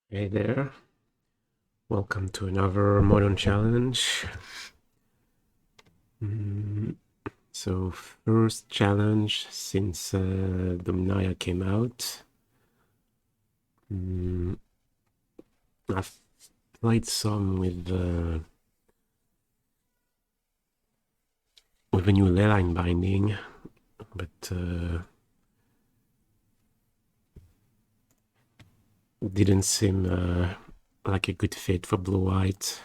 Hey there, welcome to another modern challenge. So first challenge since Dominaria came out. I've played some with a new leyline binding, but didn't seem like a good fit for blue-white.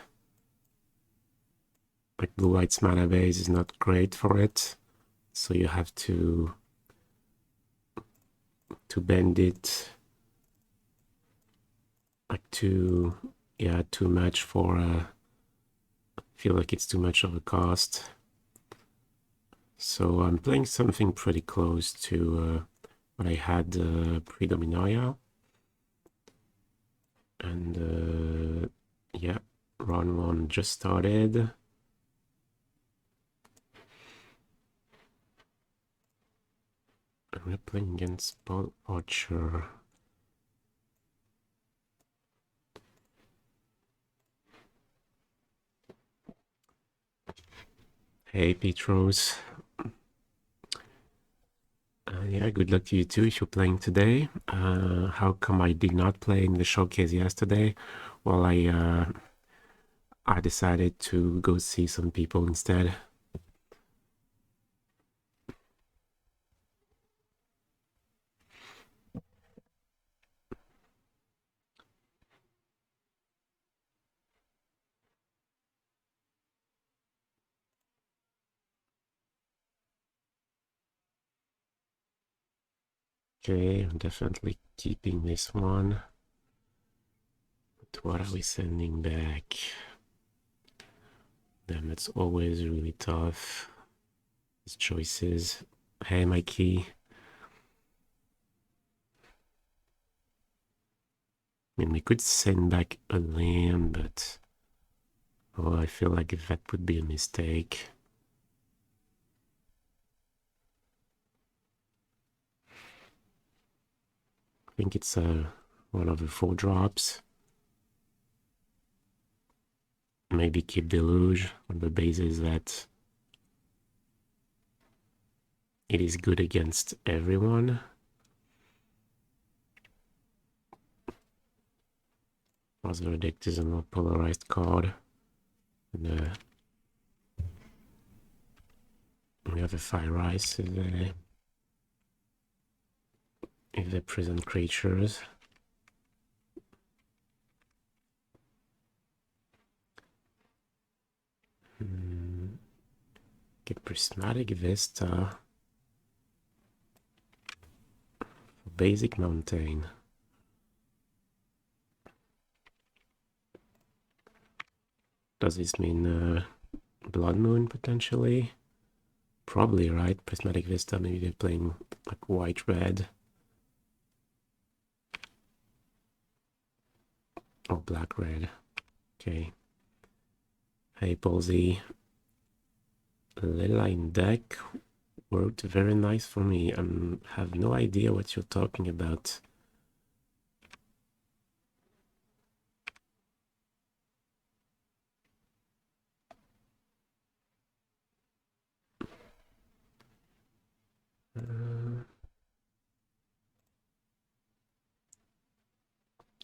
Like blue-white's mana base is not great for it, so you have to bend it like too much for feel like it's too much of a cost. So I'm playing something pretty close to what I had pre-Dominaria. And yeah, round one just started. And we're playing against Paul Archer. Hey, Petros. Yeah, good luck to you too if you're playing today. How come I did not play in the showcase yesterday? Well, I decided to go see some people instead. Okay, I'm definitely keeping this one. But what are we sending back? Damn, it's always really tough. These choices. Hey, Mikey. I mean, we could send back a land, but oh, I feel like that would be a mistake. I think it's one of the 4 drops. Maybe keep Deluge on the basis that it is good against everyone. As Verdict is a more polarized card. And we have a Fire Ice if they present creatures. Get Prismatic Vista. Basic Mountain. Does this mean Blood Moon potentially? Probably, right? Prismatic Vista, maybe they're playing like white-red. Or black-red. Okay. Hey, Palsy. Leyline deck worked very nice for me. I have no idea what you're talking about.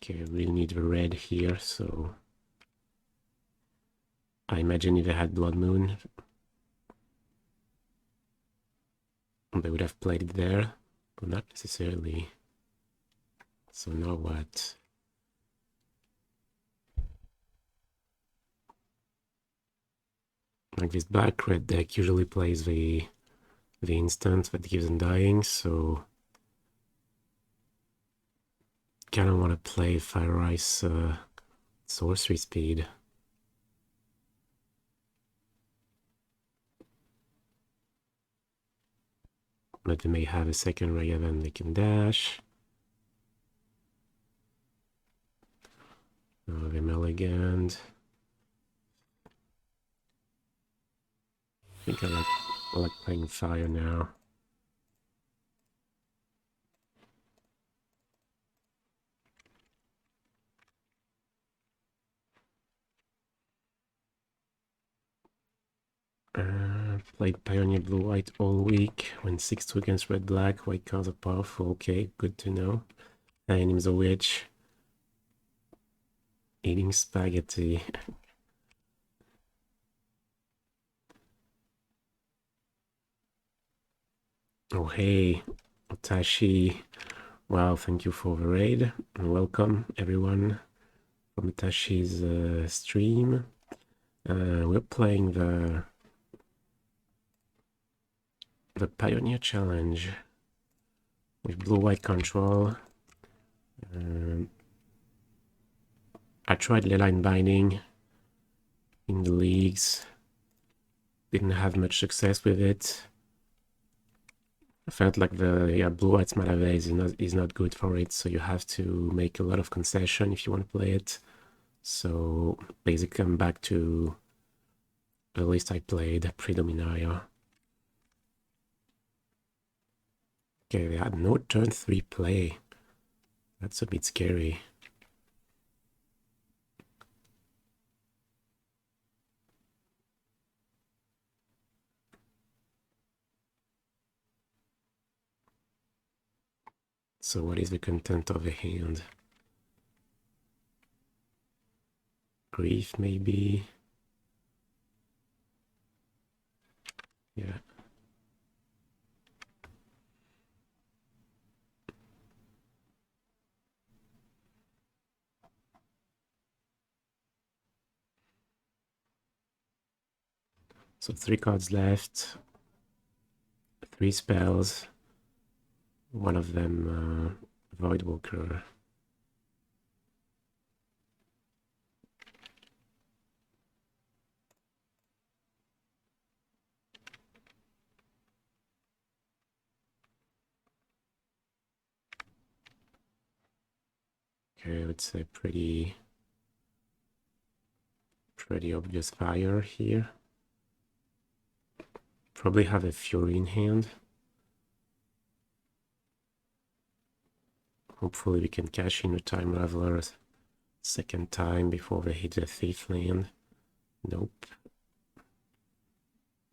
Okay, we need the red here, so I imagine if I had Blood Moon, they would have played it there, but not necessarily. So now what? Like this black-red deck usually plays the instant that gives Undying, so kind of want to play Fire Ice sorcery speed. But they may have a second ray event they can dash. They're mulliganed. I think I like playing fire now. Played Pioneer Blue-White all week. Went 6-2 against Red-Black. White cards are powerful. Okay, good to know. And a witch. Eating spaghetti. Oh, hey, Otashi. Wow, thank you for the raid. And welcome, everyone, from Otashi's stream. We're playing the Pioneer Challenge with blue-white control. I tried Leyline Binding in the leagues. Didn't have much success with it. I felt like the blue-white's mana base is not good for it, so you have to make a lot of concession if you want to play it. So basically I'm back to the list I played, pre-Dominaria. Okay, they had no turn 3 play. That's a bit scary. So what is the content of the hand? Grief, maybe? Yeah. So 3 cards left. 3 spells. One of them Voidwalker. Okay, let's say pretty obvious fire here. Probably have a Fury in hand. Hopefully we can cash in the Time Raveler second time before they hit the Thief land. Nope.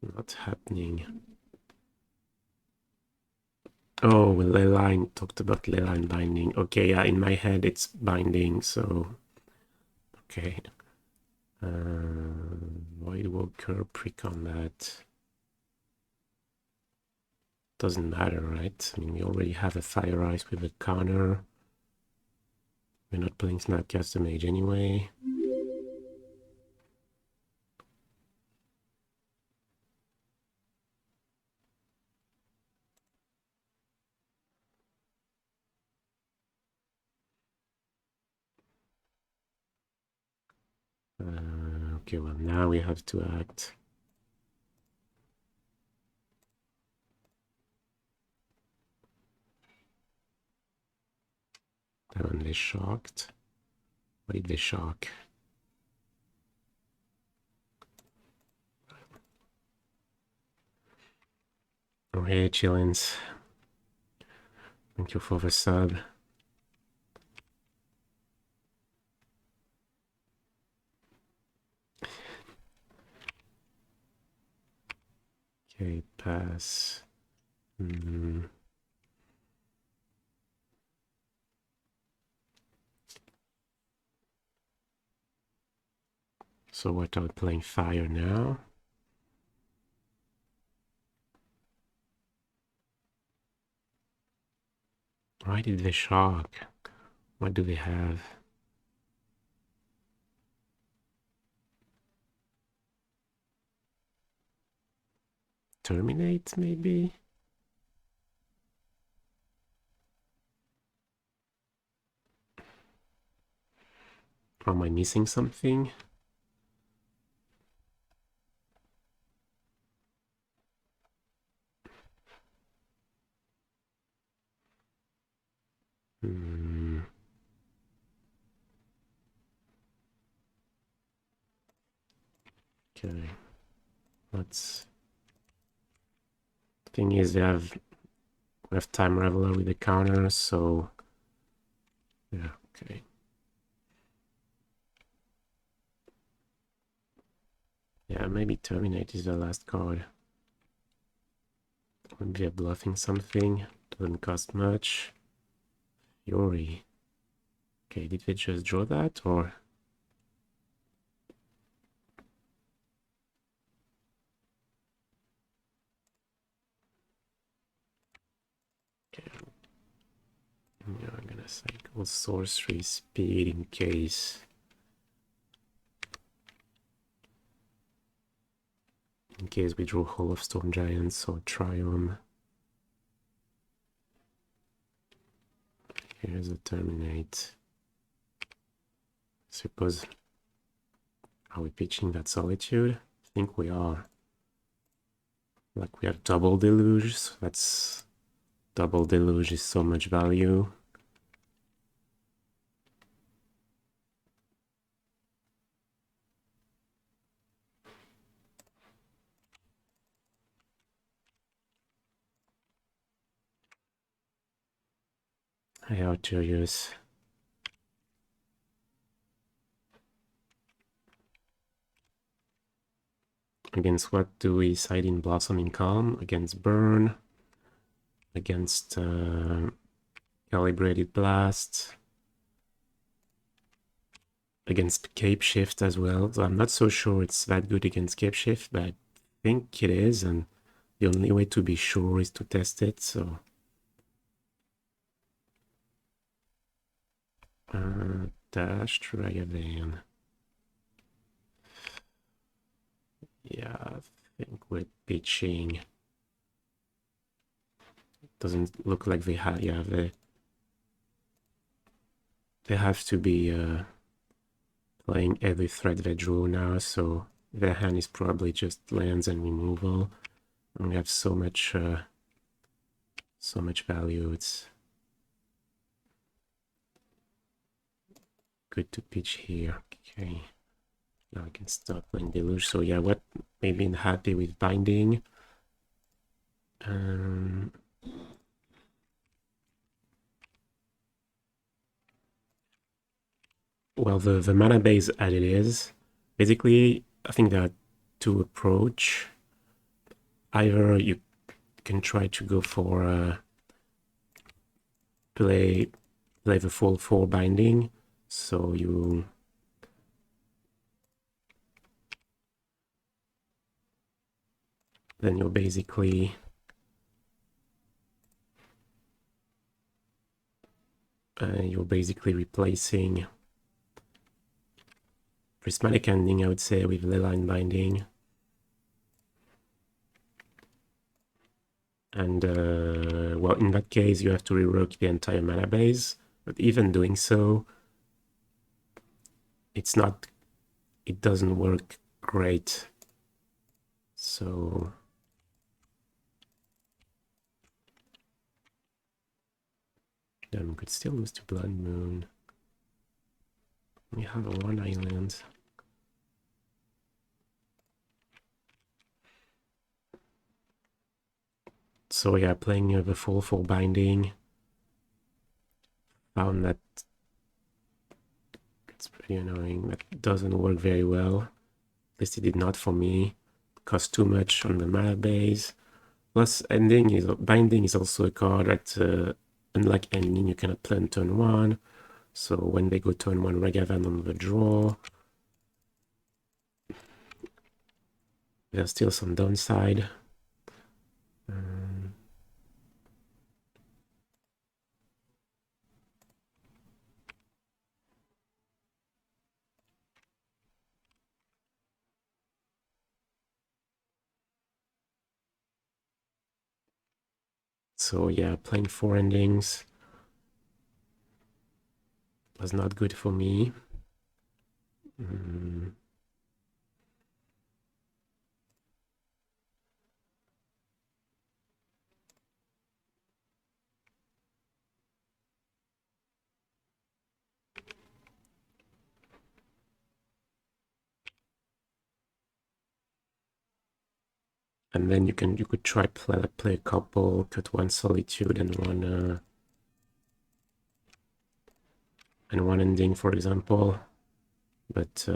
Not happening. Oh, Leyline talked about Leyline binding. Okay, yeah, in my head it's binding, so okay. Voidwalker pre-combat. Doesn't matter, right? I mean, we already have a Fire Ice with a counter. We're not playing Snapcaster Mage anyway. Okay, well, now we have to act. Haven't they shocked? What did they shock? Oh, hey, Chillins. Thank you for the sub. Okay, pass. So what, are we playing fire now? Why did they shock? What do they have? Terminate, maybe? Am I missing something? Okay. Let's... Thing is, we have Time Raveler with the counter, so... Yeah, okay. Yeah, maybe Terminate is the last card. Maybe they're bluffing something. Doesn't cost much. Fury. Okay, did they just draw that or? Okay. Yeah, I'm gonna cycle Sorcery Speed in case. In case we draw Hall of Storm Giants or Triome. Here's a Terminate. Suppose. Are we pitching that Solitude? I think we are. Like we have double Deluge, so that's double Deluge is so much value. Hey, Arterius. Against what do we side in Blossoming Calm? Against Burn. Against Calibrated Blast. Against Cape Shift as well. So I'm not so sure it's that good against Cape Shift, but I think it is, and the only way to be sure is to test it, so... Dash Dragavan. Yeah, I think we're pitching. Doesn't look like they have. Yeah, they have to be playing every threat they draw now, so their hand is probably just lands and removal. And we have so much value. It's good to pitch here. Okay. Now I can start playing Deluge. So yeah, what made me happy with Binding? Well, the mana base as it is, basically, I think there are two approach. Either you can try to go for play the full 4 Binding, so you then you're basically replacing Prismatic Ending, I would say, with Leyline Binding. And, well, in that case, you have to rework the entire mana base. But even doing so, it doesn't work great. So... then we could still lose to Blood Moon. We have one island. So yeah, playing the full 4 Binding. Found that it's pretty annoying. That doesn't work very well. At least it did not for me. Cost too much on the mana base. Plus, Binding is also a card that, unlike Ending, you cannot play on turn 1. So when they go turn 1 Ragavan on the draw, there's still some downside. So yeah, playing 4 endings was not good for me. And then you could try play a couple, cut one Solitude and one ending, for example. But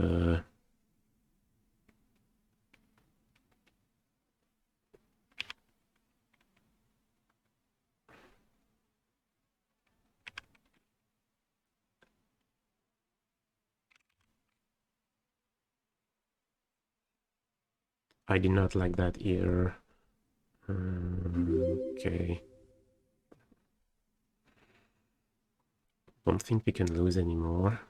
I did not like that either. Okay. Don't think we can lose anymore.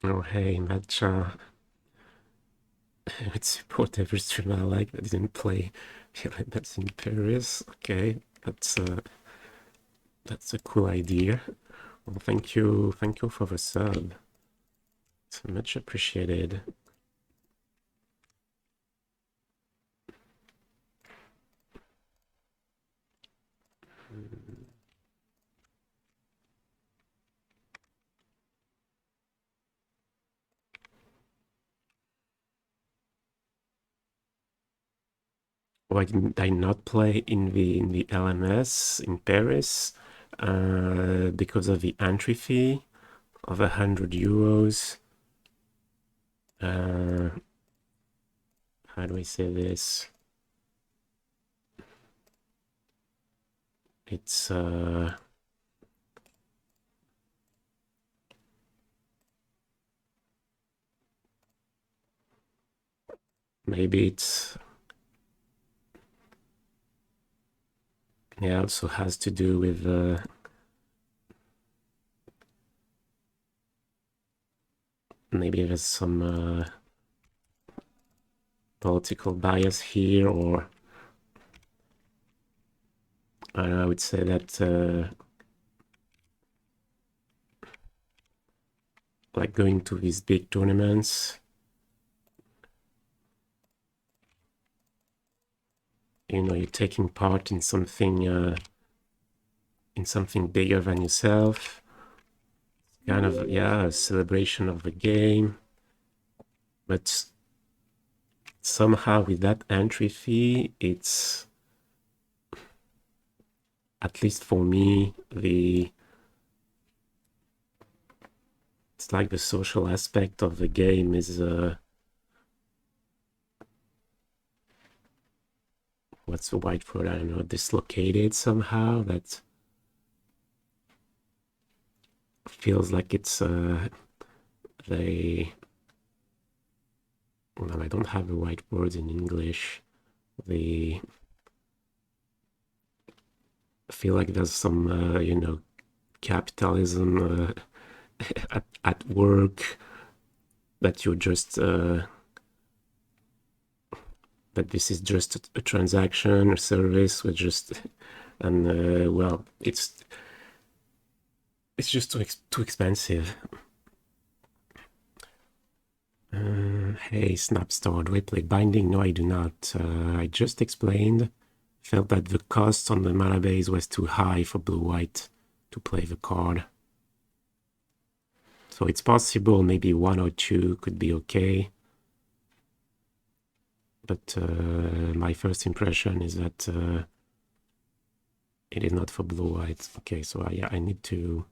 Oh, hey, matcha. I would support every streamer I like that didn't play that's in Paris. Okay, that's a cool idea. Well, thank you for the sub. It's much appreciated. Why didn't I not play in the LMS in Paris? Because of the entry fee of €100. How do I say this? It's maybe it's also has to do with maybe there's some political bias here, or I would say that like going to these big tournaments, you know, you're taking part in something bigger than yourself. Kind of, a celebration of the game. But somehow with that entry fee, it's, at least for me, it's like the social aspect of the game is what's the white word? I don't know, dislocated somehow. That feels like it's they, well, I don't have the right words in English. I feel like there's some you know, capitalism at work, that you're just that this is just a transaction or service with just, and well, it's just too expensive. Hey, Snapstar, do I play Binding? No, I do not. I just explained. Felt that the cost on the mana base was too high for blue-white to play the card. So it's possible maybe 1 or 2 could be okay. But my first impression is that it is not for blue-white. Okay, so I need to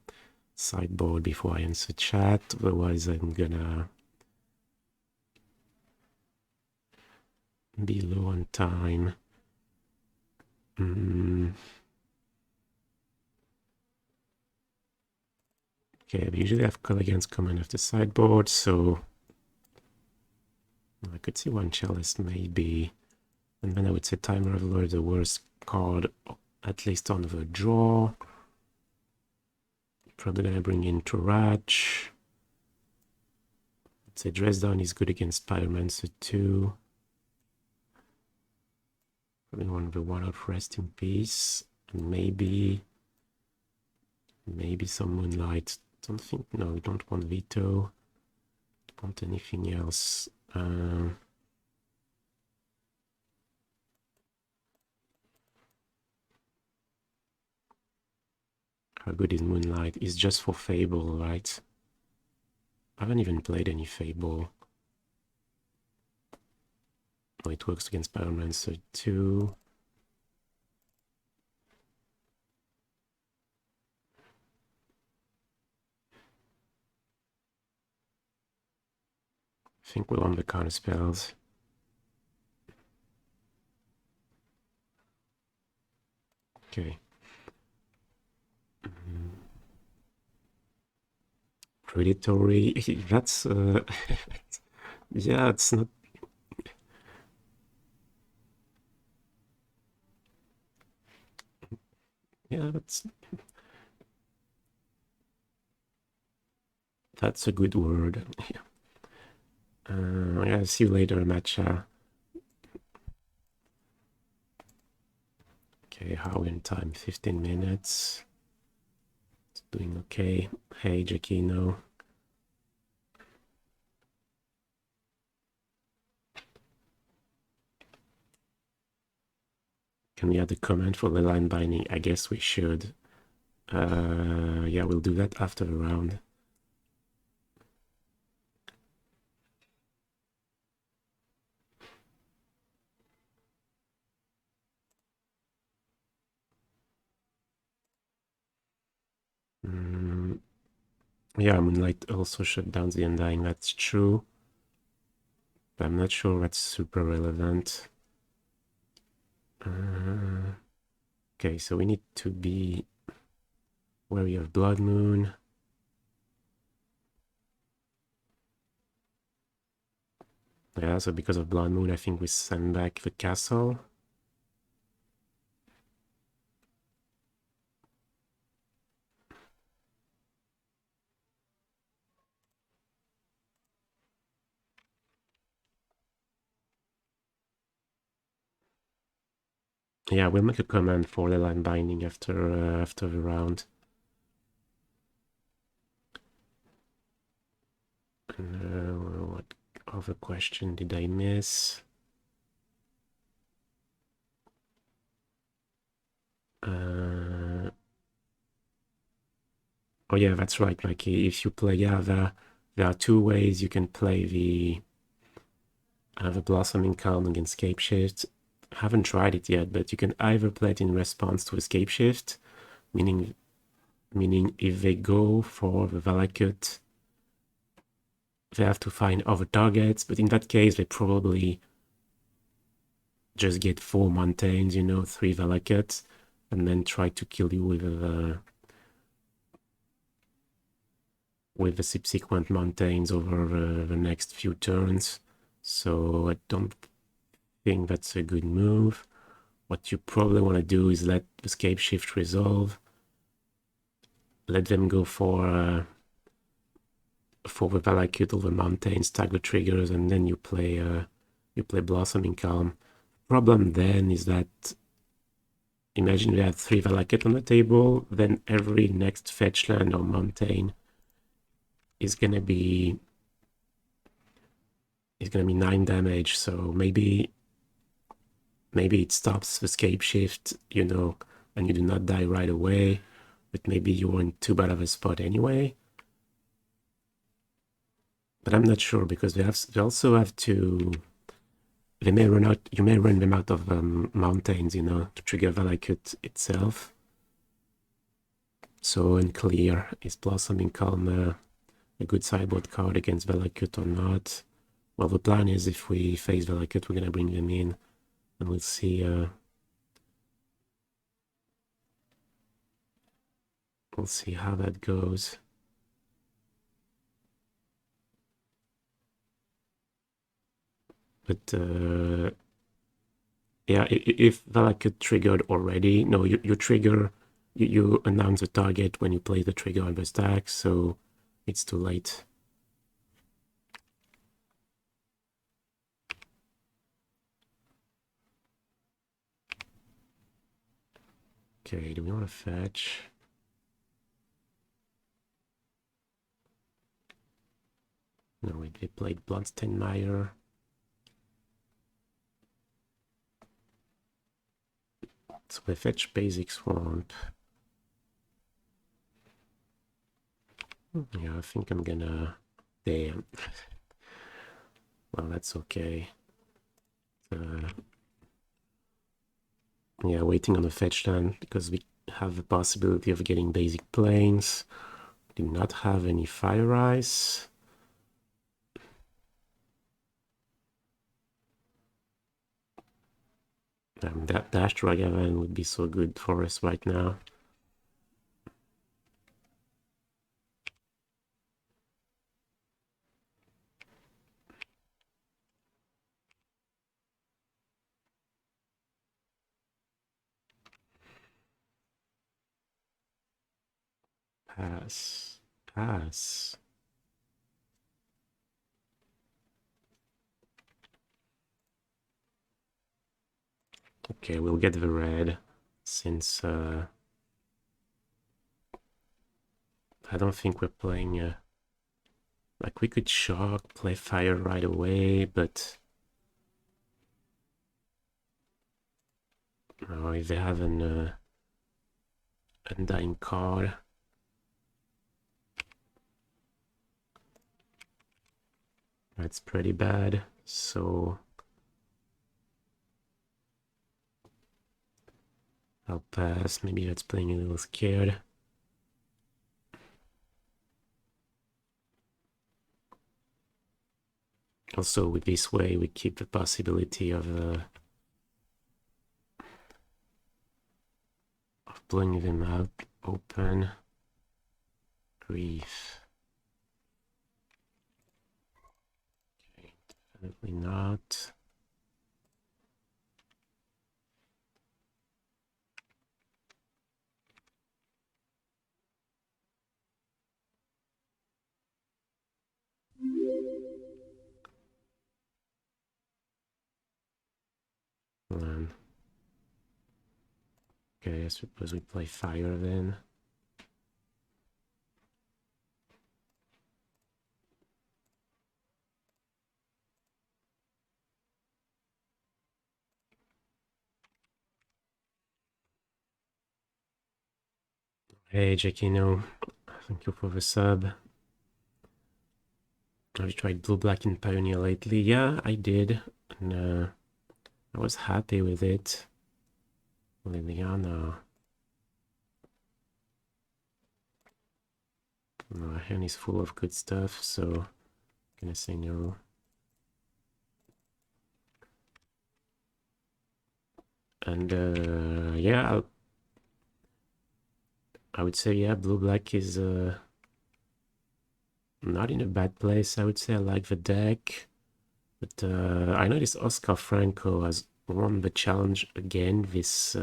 sideboard before I answer chat. Otherwise, I'm gonna be low on time. Okay, we usually have color against common after sideboard, so I could see one Chalice maybe. And then I would say Time Raveler is the worst card, at least on the draw. Probably gonna bring in Torach. I'd say Dresden is good against Pyromancer too. Probably one of the one-off Rest in Peace. And maybe some Moonlight. Don't think, no, we don't want Veto. Don't want anything else. How good is Moonlight? It's just for Fable, right? I haven't even played any Fable. Oh, it works against Pyromancer too. think we're on the counterspells. Okay. Predatory. That's yeah, it's not. Yeah, that's a good word. Yeah, see you later, Matcha. Okay, how in time? 15 minutes. It's doing okay. Hey, Jackino. Can we add a comment for the line binding? I guess we should. Yeah, we'll do that after the round. Yeah, Moonlight also shut down the Undying, that's true. But I'm not sure that's super relevant. Okay, so we need to be wary of Blood Moon. Yeah, so because of Blood Moon, I think we send back the castle. Yeah, we'll make a comment for the line binding after the round. And, what other question did I miss? Oh yeah, that's right, Mikey. If you play, yeah, there are two ways you can play the Blossoming Calm against Scape Shift. Haven't tried it yet, but you can either play it in response to Escape Shift, meaning if they go for the Valakut, they have to find other targets, but in that case, they probably just get 4 Mountains, 3 Valakuts, and then try to kill you with the subsequent Mountains over the next few turns. So I don't think that's a good move. What you probably want to do is let the Escape Shift resolve, let them go for the Valakut over Mountains, tag the triggers, and then you play Blossoming Calm. Problem then is that imagine we have 3 Valakut on the table, then every next fetch land or mountain is gonna be 9 damage. So maybe it stops the Escape Shift, and you do not die right away, but maybe you're in too bad of a spot anyway. But I'm not sure because they also have to. They may run out. You may run them out of mountains, to trigger Valakut itself. So unclear. Is Blossoming Calm a good sideboard card against Valakut or not? Well, the plan is if we face Valakut, we're gonna bring them in, and we'll see. We'll see how that goes. But yeah, if Valakut triggered already, no, you trigger, you announce the target when you play the trigger on the stack, so it's too late. Okay, do we want to fetch? No, they played Bloodstained Mire. So we fetch Basic Swamp. Yeah, I think I'm gonna... Damn. Well, that's okay. Yeah, waiting on the fetch then, because we have the possibility of getting basic planes. We do not have any Fire Ice. That Dash Dragavan would be so good for us right now. Pass. Pass. Okay, we'll get the red since I don't think we're playing like we could shock, play fire right away, but if they have an undying card, that's pretty bad. So I'll pass. Maybe that's playing a little scared. Also, with this way, we keep the possibility of blowing them out open. Grief. Okay, definitely not. Okay, I suppose we play fire then. Hey, Jackino, thank you for the sub. Have you tried Blue Black in Pioneer lately? Yeah, I did, and I was happy with it. Liliana. My hand is full of good stuff, so I'm gonna say no. And yeah, I would say yeah, Blue Black is not in a bad place. I would say I like the deck, but I noticed Oscar Franco has won the challenge again this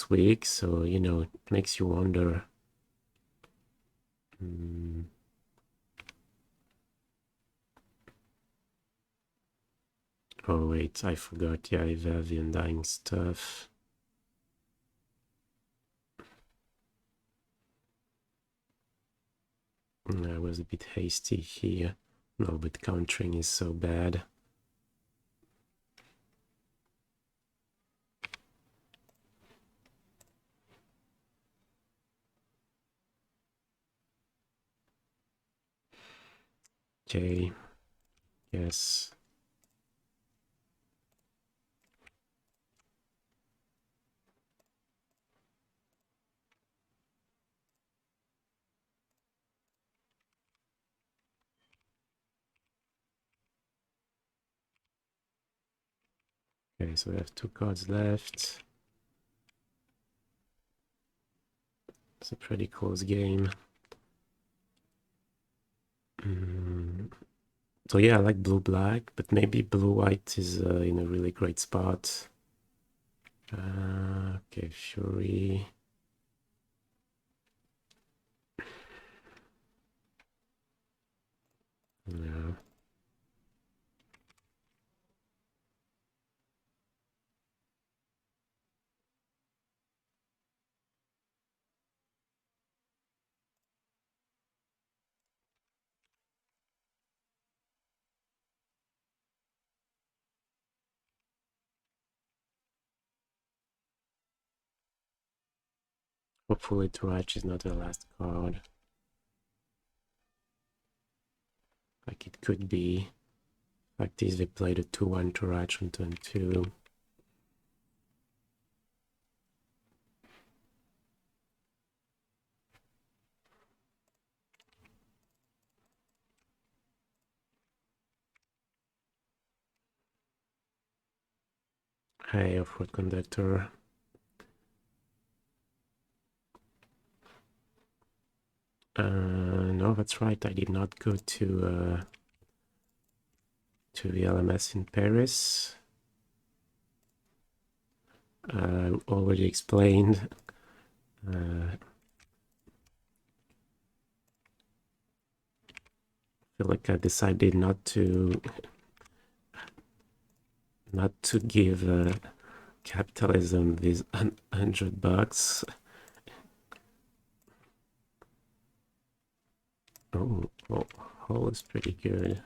week, so you know it makes you wonder. Oh wait, I forgot. Yeah, I have the undying stuff. I was a bit hasty here. No, but countering is so bad. Okay. Yes. Okay, so we have 2 cards left. It's a pretty close game. So yeah, I like blue-black, but maybe blue-white is in a really great spot. Okay, Fury. Yeah. Hopefully Tarach is not the last card. Like it could be. Like this, they played a 2-1 Tarach on turn 2. Hey, off-road conductor. No, that's right. I did not go to the LMS in Paris. Already explained. I feel like I decided not to give capitalism these $100. Oh, Hall is pretty good.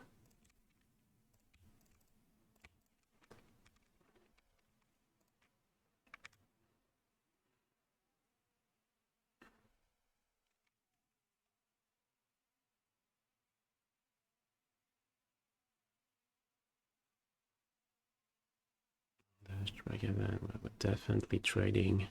Strike event, we're definitely trading.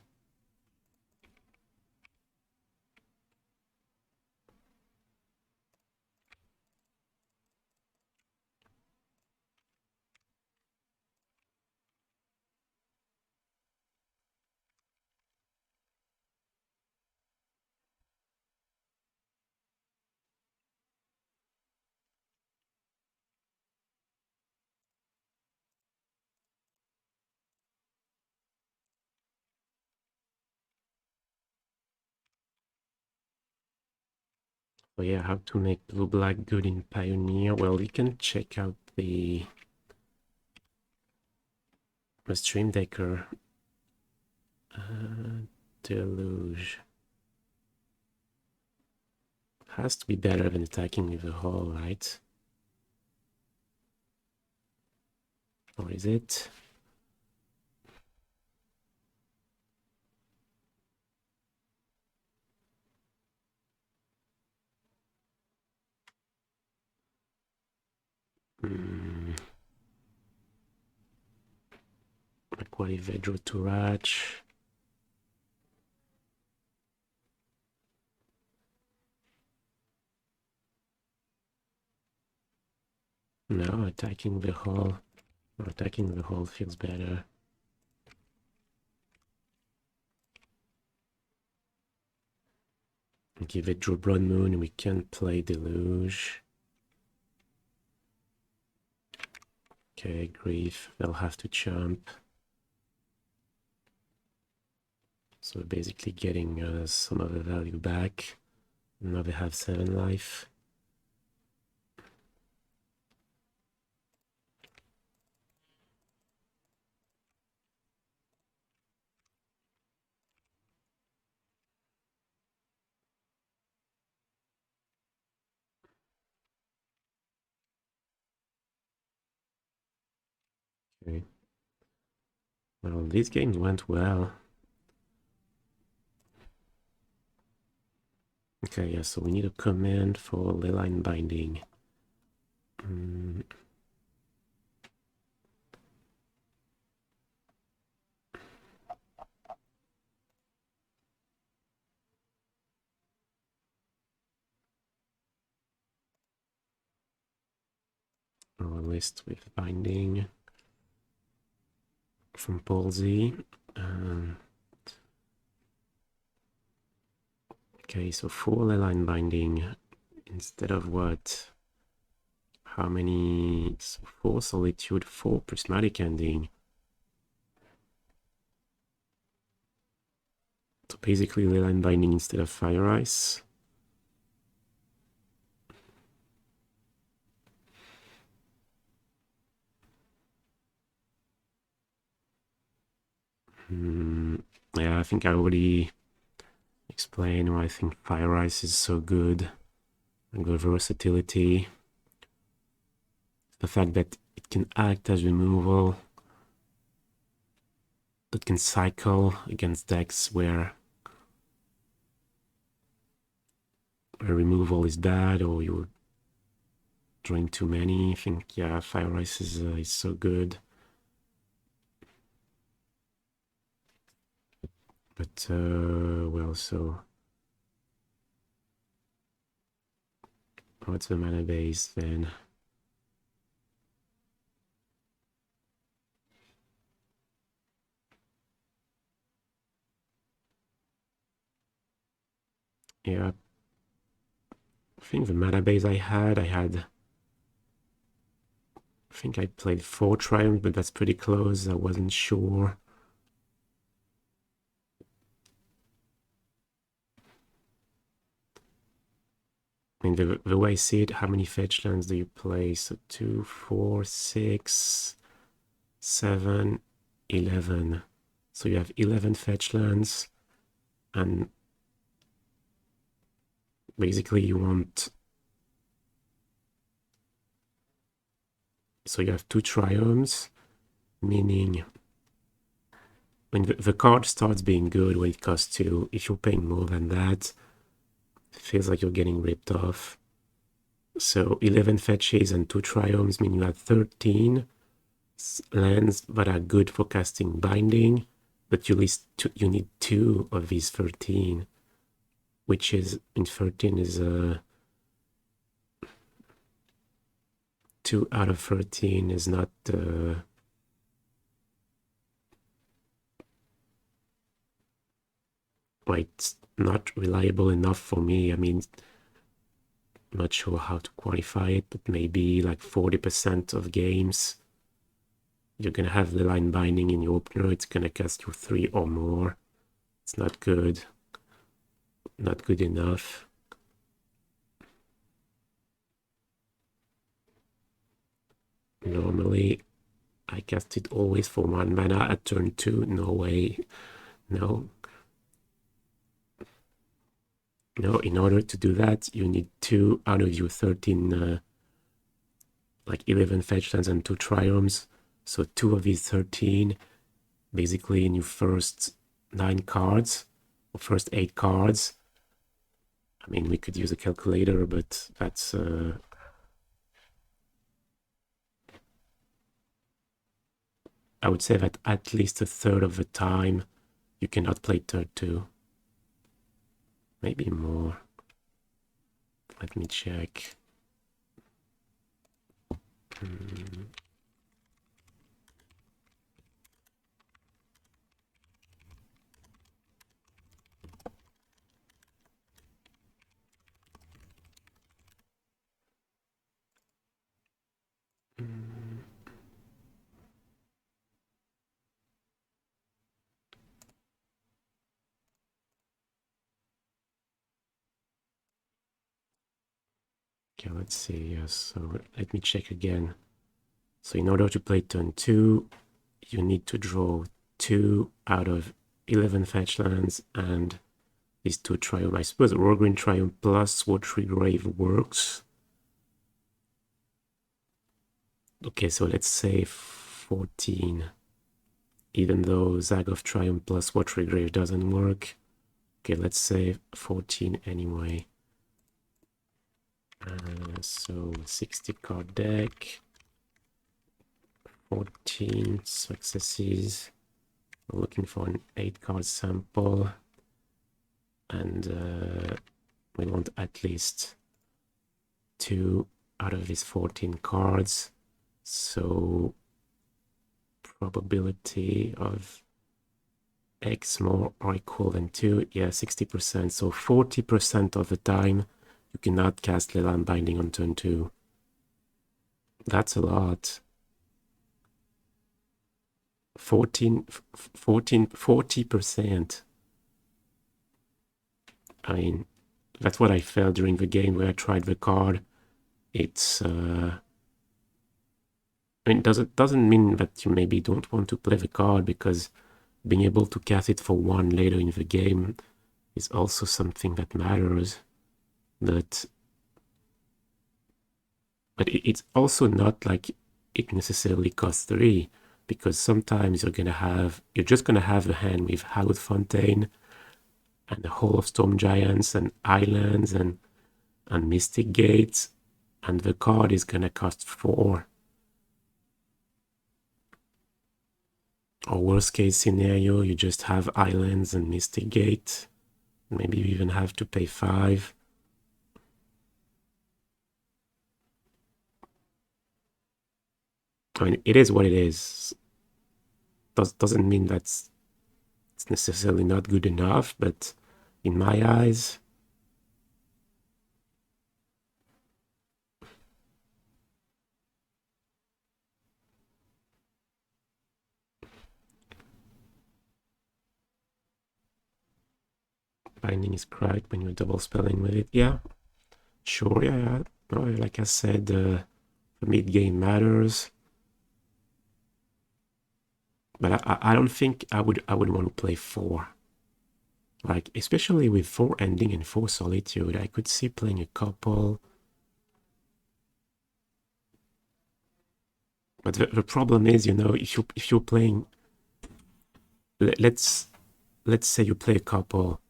So yeah, how to make blue-black good in Pioneer? Well, you can check out the stream decker. Deluge. Has to be better than attacking with a hull, right? Or is it? Quali Vedro to Ratch. No, attacking the hull. Attacking the hull feels better. Give it Draw Blood Moon, we can play Deluge. Okay, Grief, they'll have to jump. So basically getting some of the value back. Now they have 7 life. Okay. Well, these games went well. Okay, yeah, so we need a command for Leyline Binding. Our list with Binding from Palsy. Okay, so 4 Leyline Binding instead of what? How many? So 4 Solitude, 4 Prismatic Ending. So basically Leyline Binding instead of Fire Ice. Yeah, I think I already explained why I think Fire Ice is so good. And good versatility. The fact that it can act as removal, that can cycle against decks where removal is bad or you're drawing too many. I think, yeah, Fire Ice is so good. But, well, so what's the mana base then? Yeah, I think the mana base I had, I think I played 4 Triumphs, but that's pretty close. I wasn't sure. I mean, the way I see it, how many fetch lands do you play? So 2, 4, 6, 7, 11. So you have 11 fetch lands, and basically you want... So you have 2 Triumphs, meaning when the card starts being good when it costs 2, if you're paying more than that, it feels like you're getting ripped off. So 11 fetches and 2 Triumphs mean you have 13 lands that are good for casting Binding, but you need 2 of these 13, which is, in 13 is 2 out of 13 is not it's not reliable enough for me. I mean, I'm not sure how to quantify it, but maybe like 40% of games you're gonna have the line binding in your opener. It's gonna cast you 3 or more. It's not good. Not good enough. Normally, I cast it always for 1 mana at turn 2. No way. No. No, in order to do that, you need 2 out of your 13, like 11 fetch lands and 2 Triumphs. So 2 of these 13, basically in your first 9 cards, or first 8 cards. I mean, we could use a calculator, but that's... I would say that at least a third of the time, you cannot play turn 2. Maybe more. Let me check. Okay, let's see. Yes, so let me check again. So in order to play turn 2, you need to draw 2 out of 11 fetch lands and these 2 Triumph. I suppose Raugrin Triome plus Watery Grave works. Okay, so let's say 14. Even though Zagoth Triumph plus Watery Grave doesn't work. Okay, let's say 14 anyway. So 60 card deck. 14 successes. We're looking for an 8 card sample. And we want at least 2 out of these 14 cards. So probability of X more or equal than 2. Yeah, 60%. So 40% of the time you cannot cast Leyline Binding on turn 2. That's a lot. 40%. I mean, that's what I felt during the game where I tried the card. It's I mean, doesn't mean that you maybe don't want to play the card, because being able to cast it for 1 later in the game is also something that matters. But it's also not like it necessarily costs 3, because sometimes you're just gonna have a hand with Hallowed Fountain and the Hall of Storm Giants and Islands and Mystic Gates, and the card is gonna cost 4. Or worst case scenario, you just have Islands and Mystic Gate. Maybe you even have to pay 5. I mean, it is what it is. Doesn't mean it's necessarily not good enough, but in my eyes, Binding is cracked when you're double spelling with it. Yeah, sure, yeah. No, like I said, the mid-game matters. But I don't think I would want to play 4. Like, especially with 4 Ending and 4 Solitude, I could see playing a couple. But the problem is, you know, if you're playing, let's say you play a couple.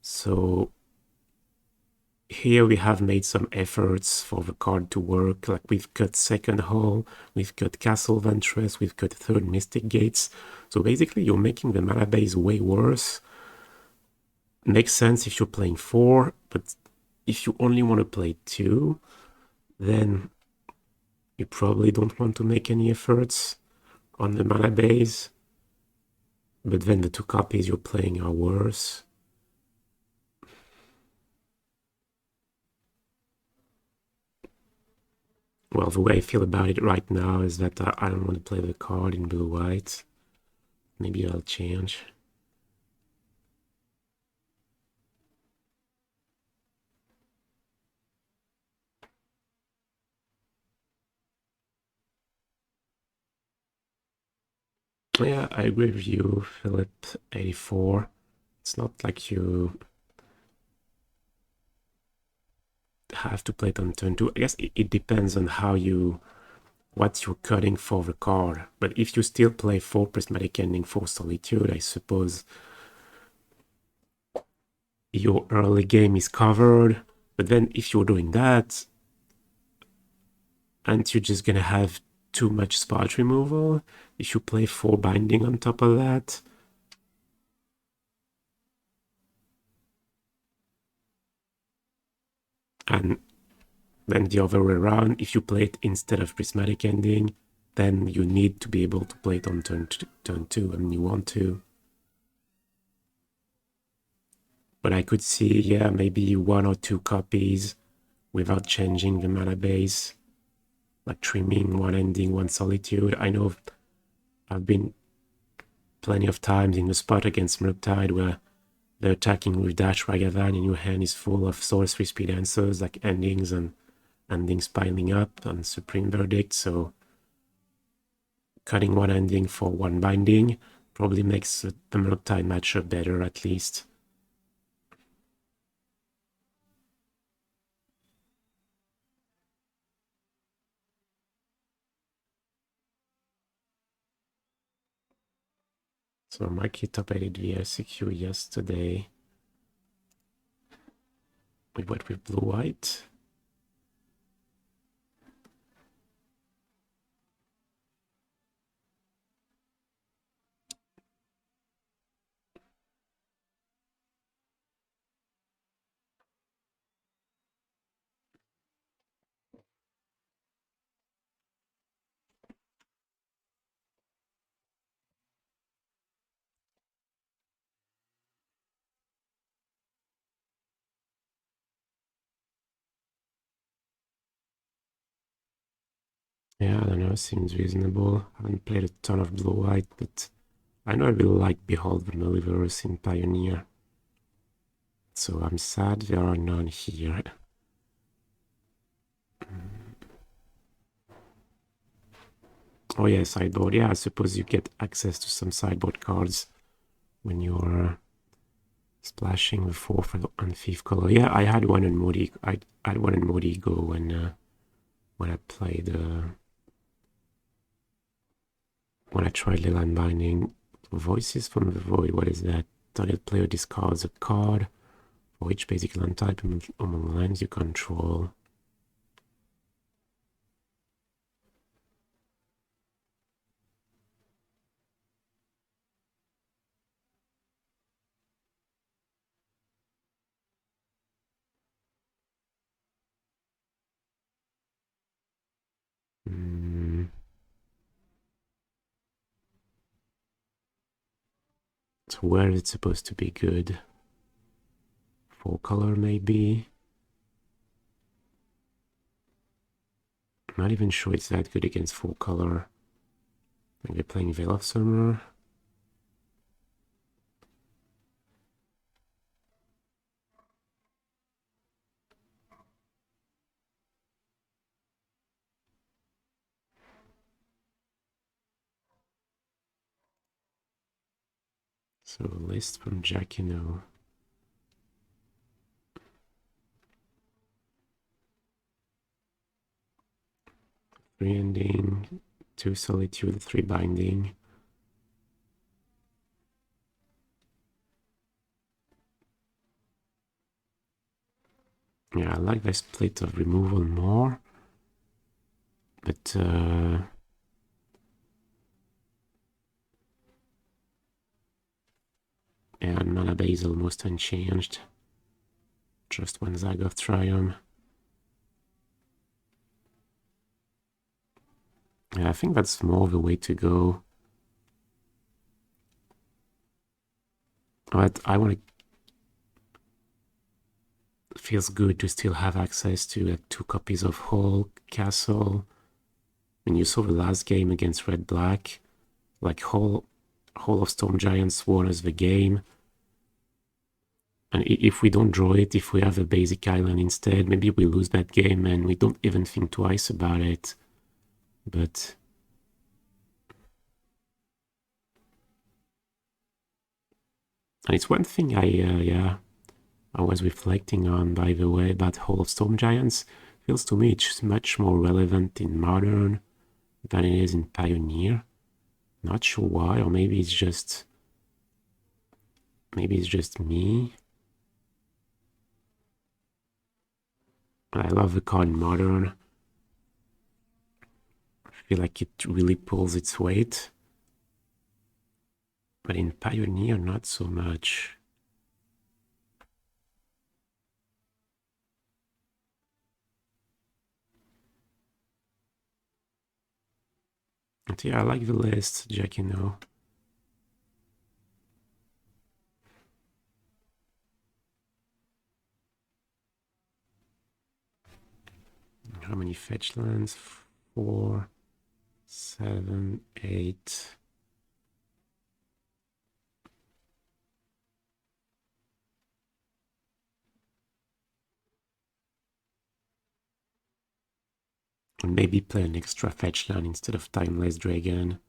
So here we have made some efforts for the card to work. Like we've got second hole, we've got Castle Vantress, we've got third Mystic Gates. So basically you're making the mana base way worse. Makes sense if you're playing 4, but if you only want to play 2, then you probably don't want to make any efforts on the mana base. But then the 2 copies you're playing are worse. Well, the way I feel about it right now is that I don't want to play the card in blue-white. Maybe I'll change. Yeah, I agree with you, Philip. 84. It's not like you have to play it on turn 2. I guess it depends on what you're cutting for the card. But if you still play 4 Prismatic Ending, 4 Solitude, I suppose your early game is covered. But then if you're doing that, aren't you just gonna have too much spot removal if you play 4 Binding on top of that? And then the other way around, if you play it instead of Prismatic Ending, then you need to be able to play it on turn 2, and you want to. But I could see, yeah, maybe 1 or 2 copies without changing the mana base, like trimming 1 Ending, 1 Solitude. I know I've been plenty of times in the spot against Murktide where they're attacking with Dash Ragavan and your hand is full of Source 3 speed answers like Endings and Endings piling up and Supreme Verdict, so cutting 1 Ending for 1 Binding probably makes the Murktide matchup better at least. So Mikey top-aided VSCQ yesterday. We went with blue-white. Yeah, I don't know, seems reasonable. I haven't played a ton of blue-white, but I know I really like Behold the Milliverse in Pioneer. So I'm sad there are none here. Oh yeah, sideboard. Yeah, I suppose you get access to some sideboard cards when you're splashing the 4th and 5th color. Yeah, I had one in Moody. I had one in Moody Go when I played when I tried Leyline Binding. Voices from the Void. What is that? Target player discards a card for each basic land type among lands you control. So where is it supposed to be good? 4 color maybe? I'm not even sure it's that good against 4 color. Are they playing Veil of Summer? So list from Jacquino. Three ending, 2 solitude, 3 binding. Yeah, I like the split of removal more. But yeah, mana base almost unchanged. Just one Zagoth Triome. Yeah, I think that's more the way to go. But I want to. It feels good to still have access to like 2 copies of Hall, Castle. When you saw the last game against Red Black, like Hall of Storm Giants won us the game. And if we don't draw it, if we have a basic island instead, maybe we lose that game and we don't even think twice about it. But and it's one thing I was reflecting on, by the way, about Hall of Storm Giants. Feels to me it's much more relevant in Modern than it is in Pioneer. Not sure why, or maybe it's just me. I love the card in Modern. I feel like it really pulls its weight. But in Pioneer, not so much. But yeah, I like the list, Jacquino. How many fetch lands? 4, 7, 8. And maybe play an extra fetch land instead of Timeless Dragon.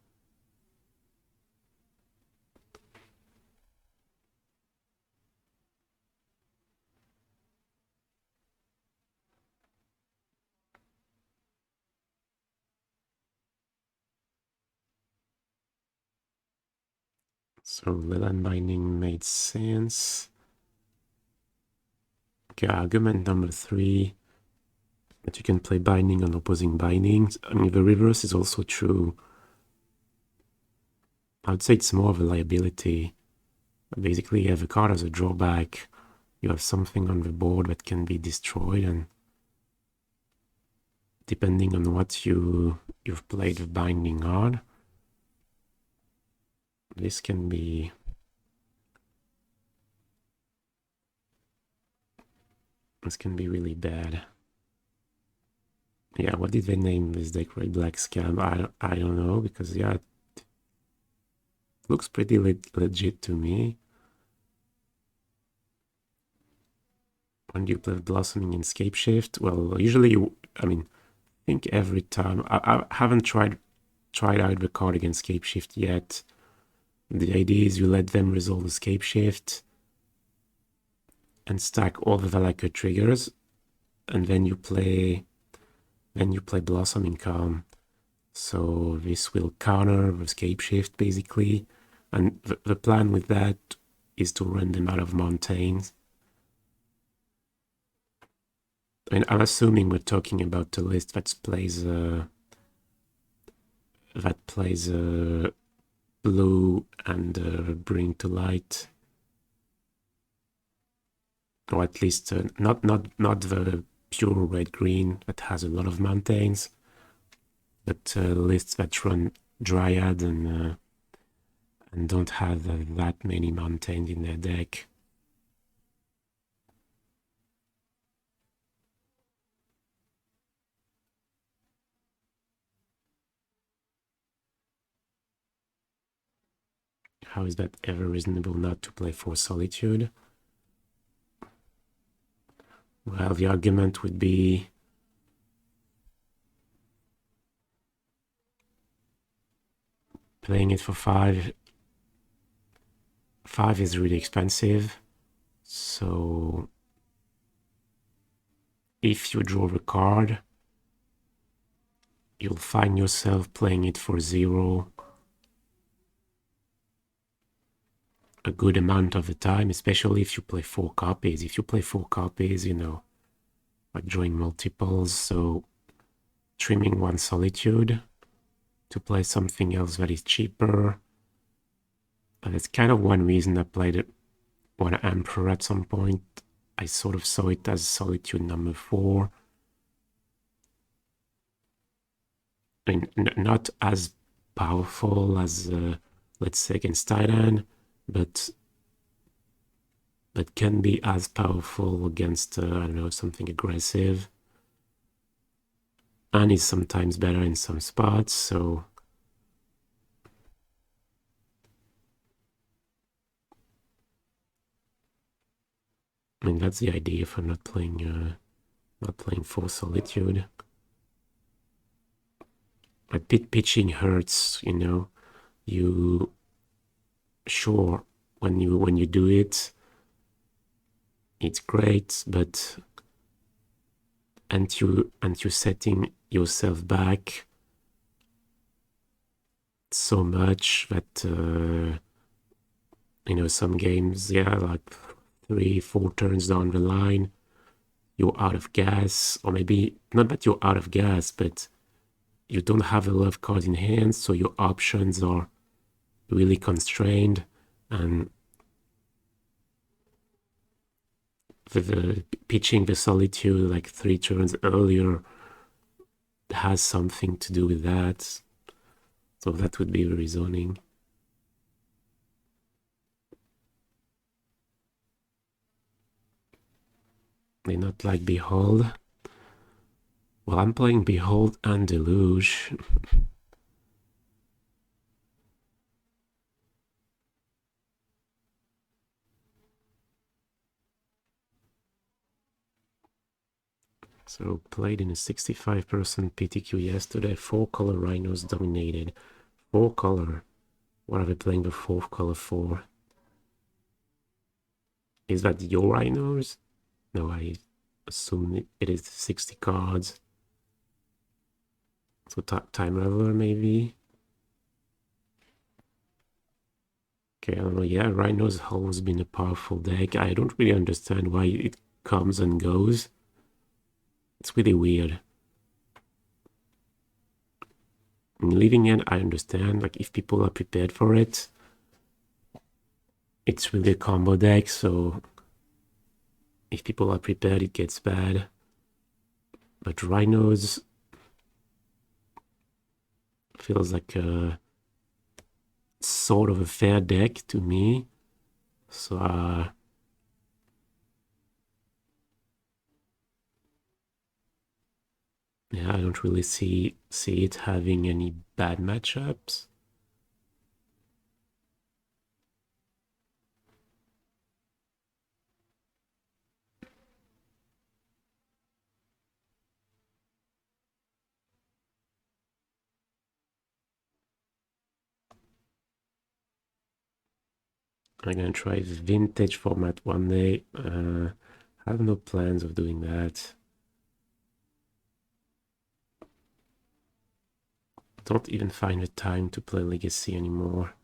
So Leyline Binding made sense. Okay, argument number 3. That you can play Binding on opposing bindings. I mean, the reverse is also true. I would say it's more of a liability. Basically, you have a card as a drawback. You have something on the board that can be destroyed, and depending on what you've played the binding on, this can be really bad. Yeah, what did they name this deck? Red Black Scam? I don't know, because yeah, it looks pretty legit to me. When you play Blossoming and Scape Shift, well, usually I think every time I haven't tried out the card against Scape Shift yet. The idea is you let them resolve the Scape Shift and stack all the Valakut triggers, and then you play Blossoming Calm. So this will counter the Scape Shift basically, and the plan with that is to run them out of mountains. I mean, I'm assuming we're talking about a list that plays blue and Bring to Light, or at least not the pure red green that has a lot of mountains, but lists that run Dryad and don't have that many mountains in their deck. How is that ever reasonable not to play for Solitude? Well, the argument would be playing it for 5 5 is really expensive, so if you draw a card, you'll find yourself playing it for 0 a good amount of the time, especially if you play 4 copies. If you play 4 copies, you know, like drawing multiples, so trimming one Solitude to play something else that is cheaper. And it's kind of one reason I played it one Emperor at some point. I sort of saw it as Solitude number 4. And not as powerful as, let's say, against Titan, but can be as powerful against, I don't know, something aggressive. And is sometimes better in some spots, so... I mean, that's the idea for not playing for Solitude. But pitching hurts, you know. You... Sure, when you do it, it's great, but and you setting yourself back so much that you know, some games, yeah, like 3-4 turns down the line, you're out of gas, or maybe not that you're out of gas, but you don't have a lot of cards in hand, so your options are really constrained, and the pitching the Solitude like 3 turns earlier has something to do with that. So that would be the reasoning. They not like Behold. Well, I'm playing Behold and Deluge. So played in a 65% PTQ yesterday. 4-color Rhinos dominated. 4-color. What are we playing the 4th color for? Is that your Rhinos? No, I assume it is 60 cards. So Time Raveler maybe? Okay, I don't know. Yeah, Rhino's always been a powerful deck. I don't really understand why it comes and goes. It's really weird. In Living End, I understand. Like, if people are prepared for it, it's really a combo deck, so if people are prepared, it gets bad. But Rhinos feels like a sort of a fair deck to me. So, yeah, I don't really see it having any bad matchups. I'm gonna try the vintage format one day. I have no plans of doing that. Don't even find the time to play Legacy anymore.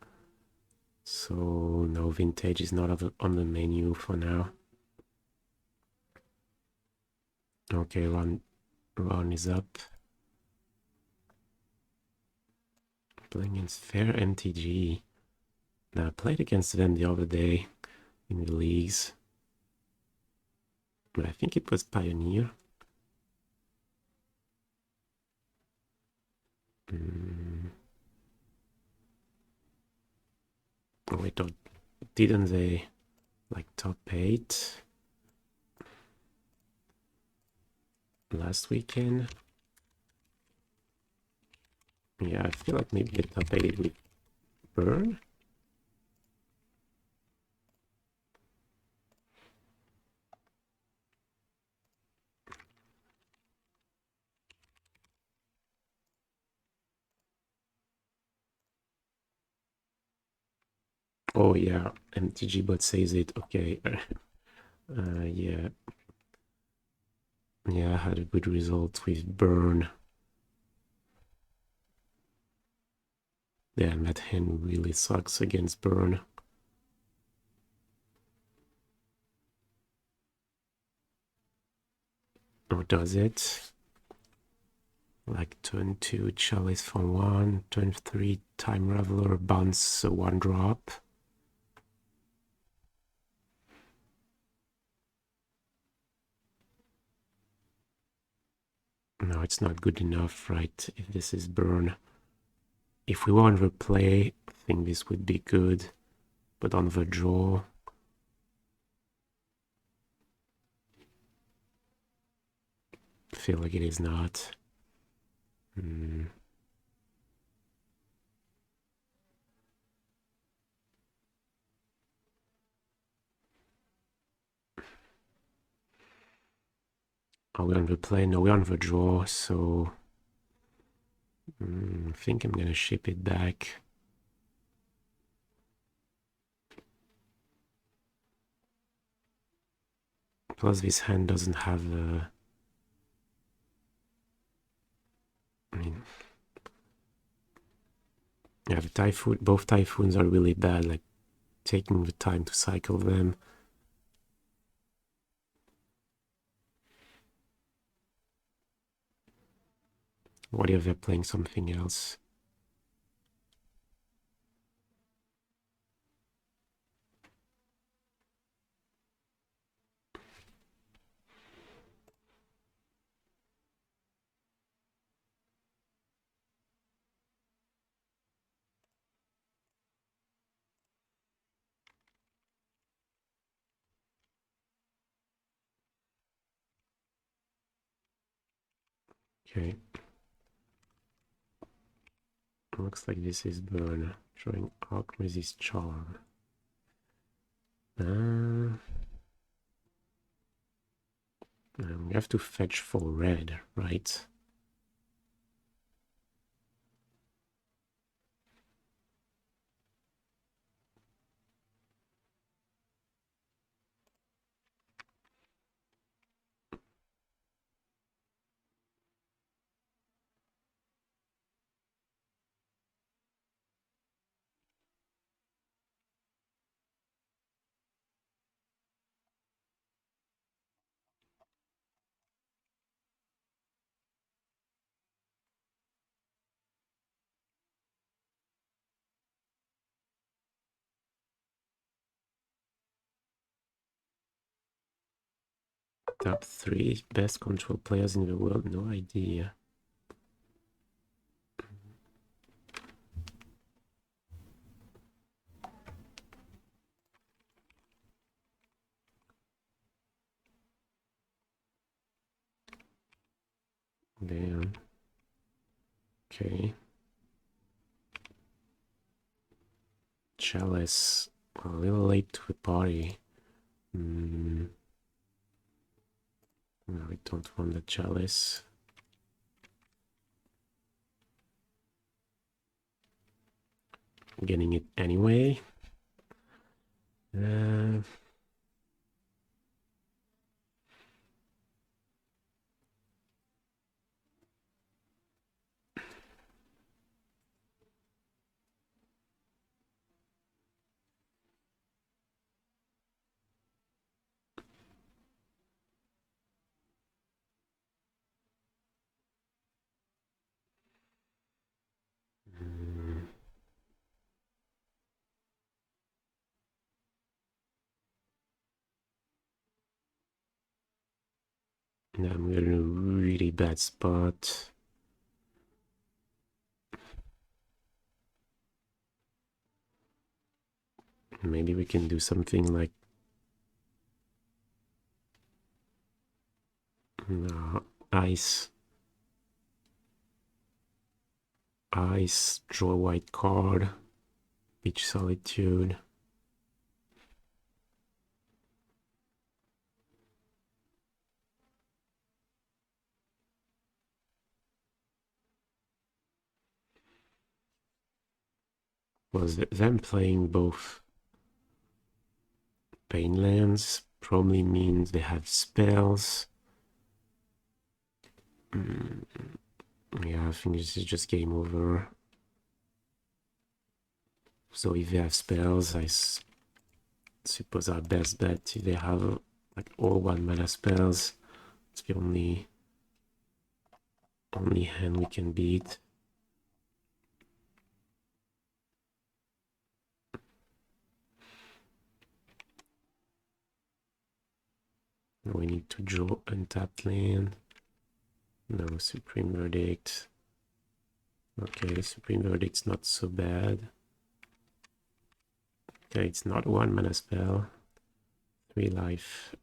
So no, vintage is not on the menu for now. Okay, Ron is up. Playing against Fair MTG. Now, I played against them the other day in the leagues. But I think it was Pioneer. Oh wait, didn't they like top 8 last weekend? Yeah, I feel like maybe they top 8 with Burn. Oh yeah, MTG bot says it. Okay. Yeah. Yeah, I had a good result with burn. Yeah, that hand really sucks against burn. Or does it? Like turn 2 Chalice for 1, turn 3 Time Raveler, bounce 1 drop. No, it's not good enough, right? If this is burn. If we want to play, I think this would be good. But on the draw, I feel like it is not. Are we on the play? No, we're on the draw, so I think I'm gonna ship it back. Plus, this hand doesn't have a. I mean, yeah, the typhoon. Both typhoons are really bad. Like taking the time to cycle them. What if they're playing something else? Okay. Looks like this is burn. Showing Archmage's charm. We have to fetch for red, right? Top 3 best control players in the world, no idea. Damn. Okay. Chalice. A little late to the party. No, we don't want the Chalice. Getting it anyway. I'm in a really bad spot. Maybe we can do something like ice, draw a white card, pitch Solitude. Was them playing both pain lands. Probably means they have spells. Yeah, I think this is just game over. So if they have spells, I suppose our best bet, if they have like all 1-mana spells, it's the only hand we can beat. We need to draw untapped land. No, Supreme Verdict. Okay, Supreme Verdict's not so bad. Okay, it's not 1-mana spell. 3 life.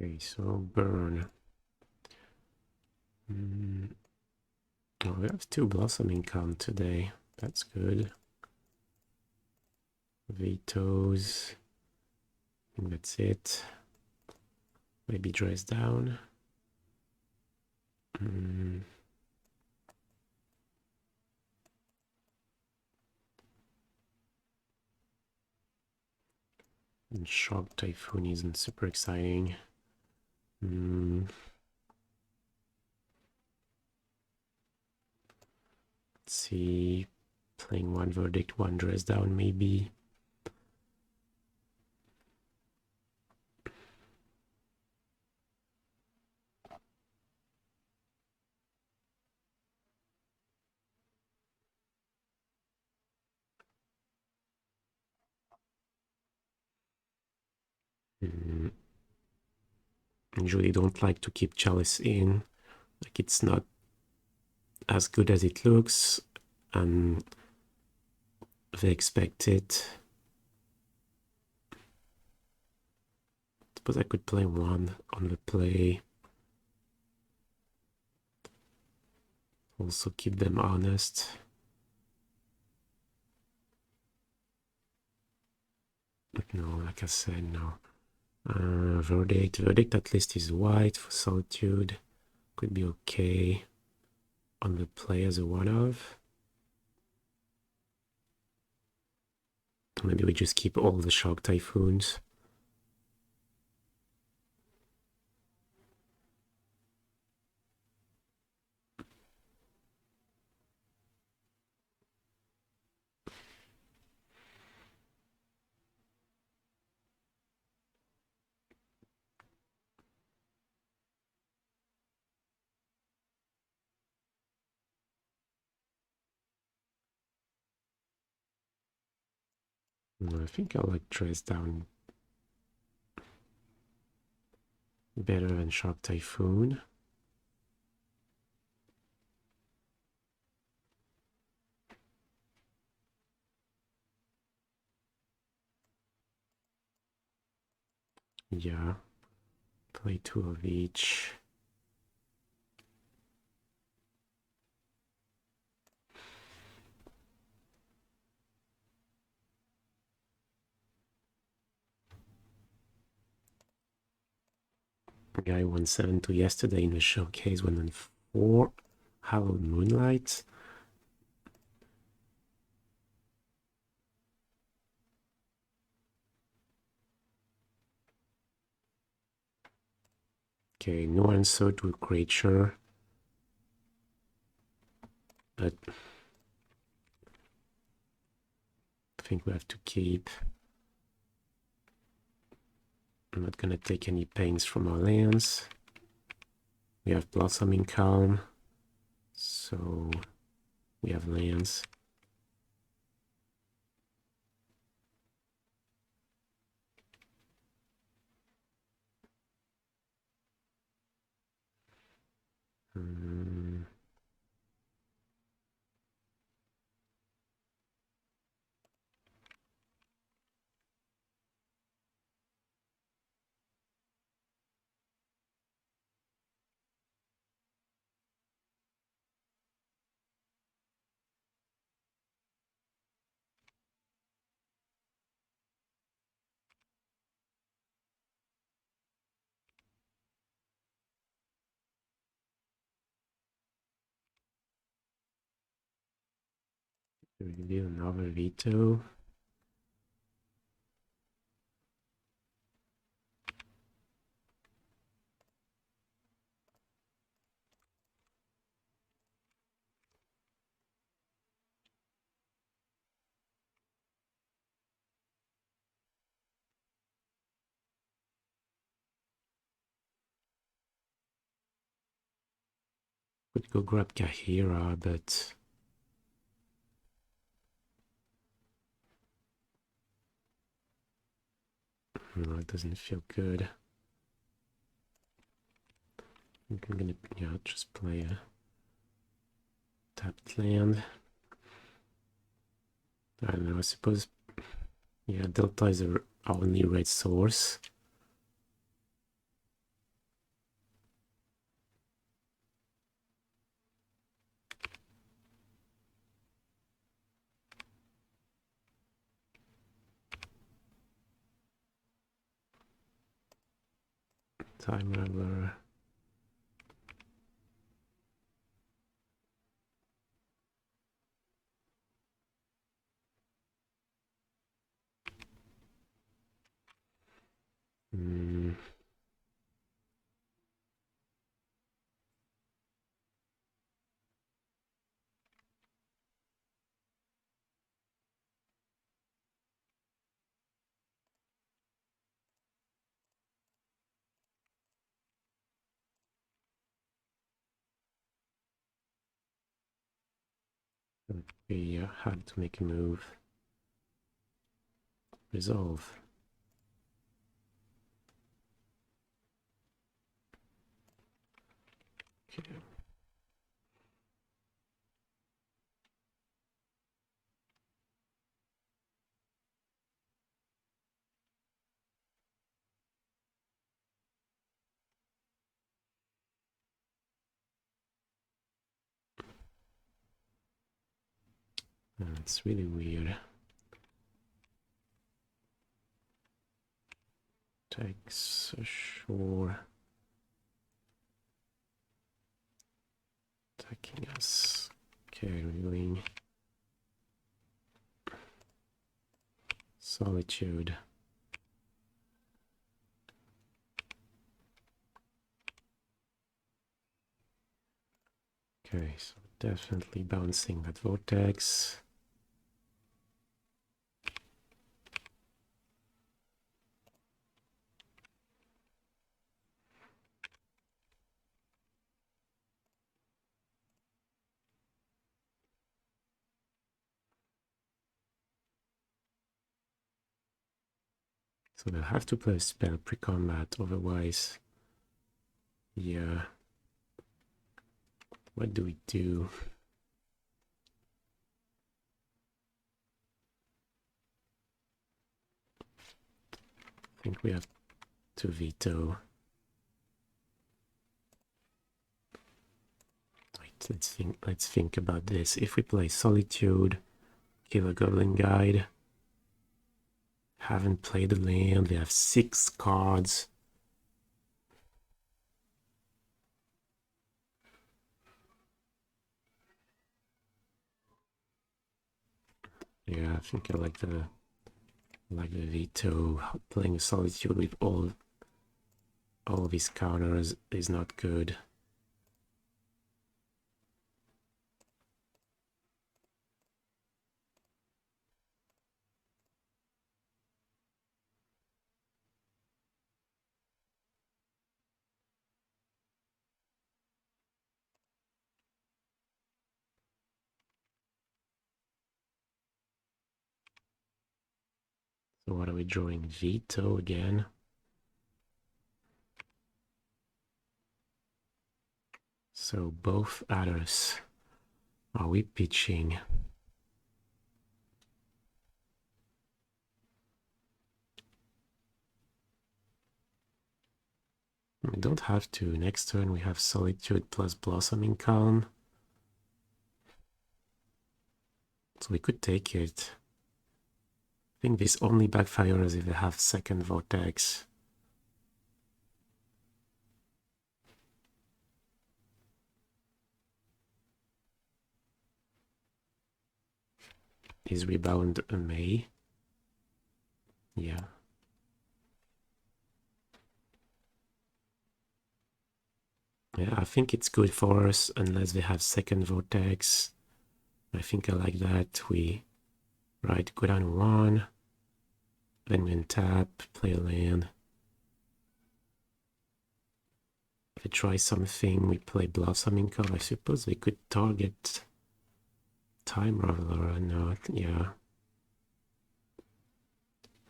Okay, so burn. Oh, we have 2 Blossoming Calm today. That's good. Vetoes. I think that's it. Maybe dress down. And Shark Typhoon isn't super exciting. Let's see. Playing 1 Verdict, 1 dress down, maybe. Usually don't like to keep Chalice in. Like, it's not as good as it looks, and they expect it. Suppose I could play 1 on the play. Also keep them honest. But no, like I said, no. Verdict at least is white for Solitude. Could be okay on the play as a 1-of. Maybe we just keep all the Shark Typhoons. I think I like dress down better than Shark Typhoon. Yeah, play 2 of each. Guy won 7-2 yesterday in the showcase, 1-4. Hallowed Moonlight. Okay, no answer to a creature. But I think we have to keep. I'm not gonna take any pains from our lands. We have Blossoming Calm, so we have lands. Mm. Reveal another Veto. Could go grab Kaheera, but no, it doesn't feel good. I'm gonna, yeah, just play a tapped land. I don't know, I suppose, yeah, Delta is our only red source. Time Raveler. Mm. We have to make a move. Resolve. Okay. It's really weird. Takes ashore. Attacking us. Okay, revealing. Solitude. Okay, so definitely bouncing that vortex. So we'll have to play a spell pre-combat, otherwise, yeah. What do we do? I think we have to veto. Right, let's think about this. If we play Solitude, kill a Goblin Guide, haven't played the land, we have 6 cards. Yeah, I think I like the veto. Playing Solitude with all these counters is not good. So what are we drawing? Veto again. So both adders. Are we pitching? We don't have to. Next turn we have Solitude plus Blossoming Calm. So we could take it. I think this only backfires if they have second Vortex. Is Rebound a May? Yeah. Yeah, I think it's good for us unless they have second Vortex. I think I like that. We go down 1, then we tap, play a land. If we try something, we play Blossoming Calm. I suppose they could target Time Raveler or not. Yeah.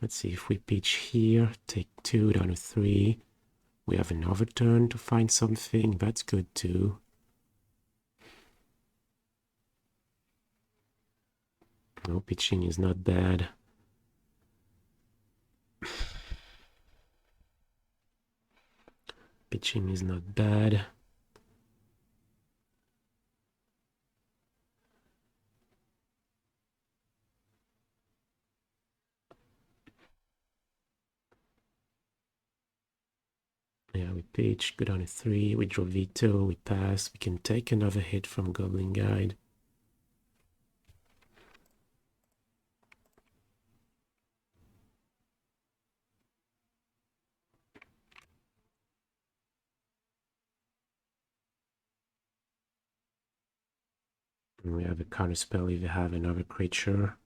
Let's see if we pitch here, take 2 down to 3. We have another turn to find something. That's good too. No, pitching is not bad. Pitching is not bad. Yeah, we pitch, go down to 3, we draw Veto, we pass, we can take another hit from Goblin Guide. And we have a Counterspell if you have another creature.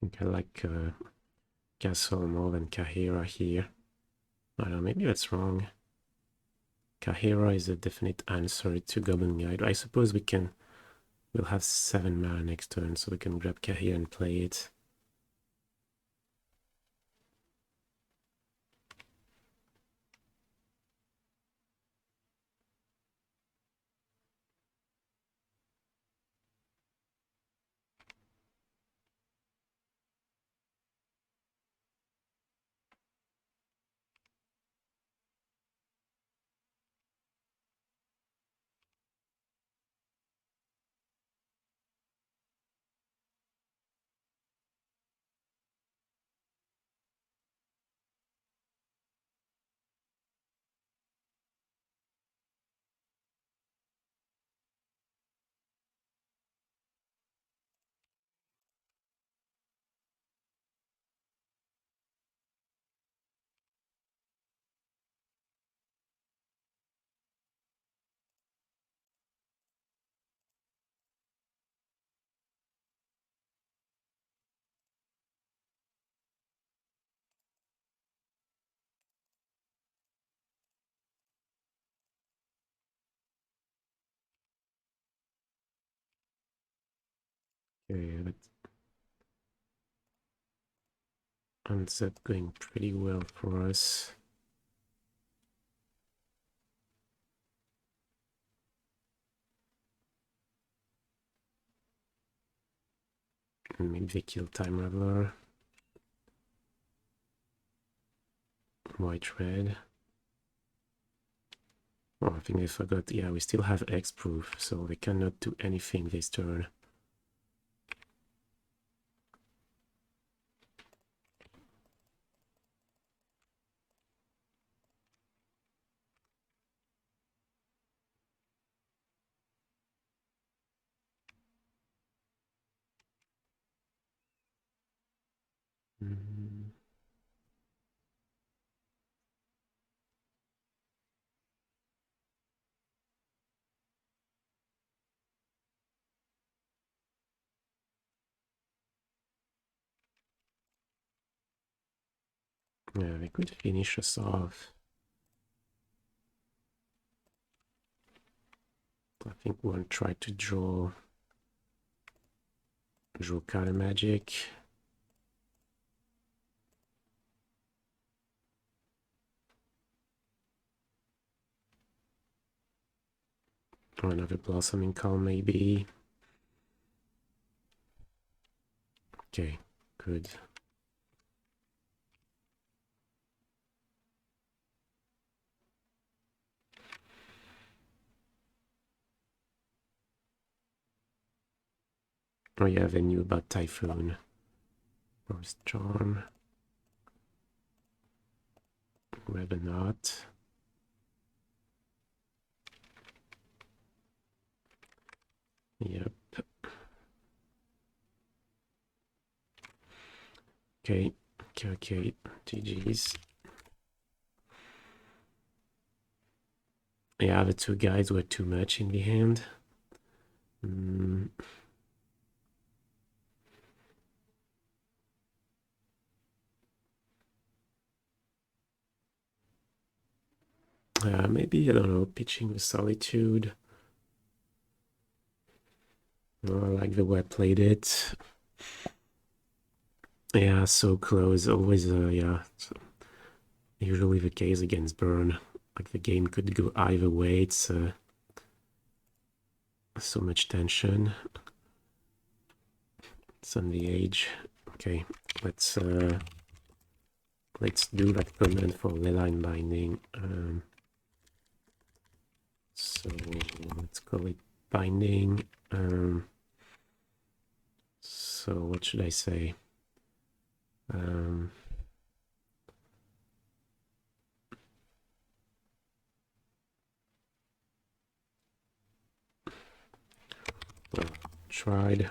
I think I like Castle more than Kaheera here. I don't know, maybe that's wrong. Kaheera is a definite answer to Goblin Guide. I suppose we'll have 7 mana next turn, so we can grab Kaheera and play it. Okay, that ends up going pretty well for us. And maybe they kill Time Raveler. White red. Oh, I think I forgot. Yeah, we still have X proof, so they cannot do anything this turn. Mm. Yeah, they could finish us off. I think we'll try to draw counter magic. Or another blossoming calm maybe. Okay, good. Oh yeah, they knew about Typhoon. Forest Charm. Web and not. Yep. Okay. GG's. Yeah, the two guys were too much in the hand. Maybe, I don't know, pitching the Solitude. I like the way I played it. Yeah, so close. Always, yeah. Usually the case against Burn. Like the game could go either way. It's so much tension. It's on the edge. Okay, let's do that command for Leyline Binding. So let's call it Binding. So what should I say? Well, tried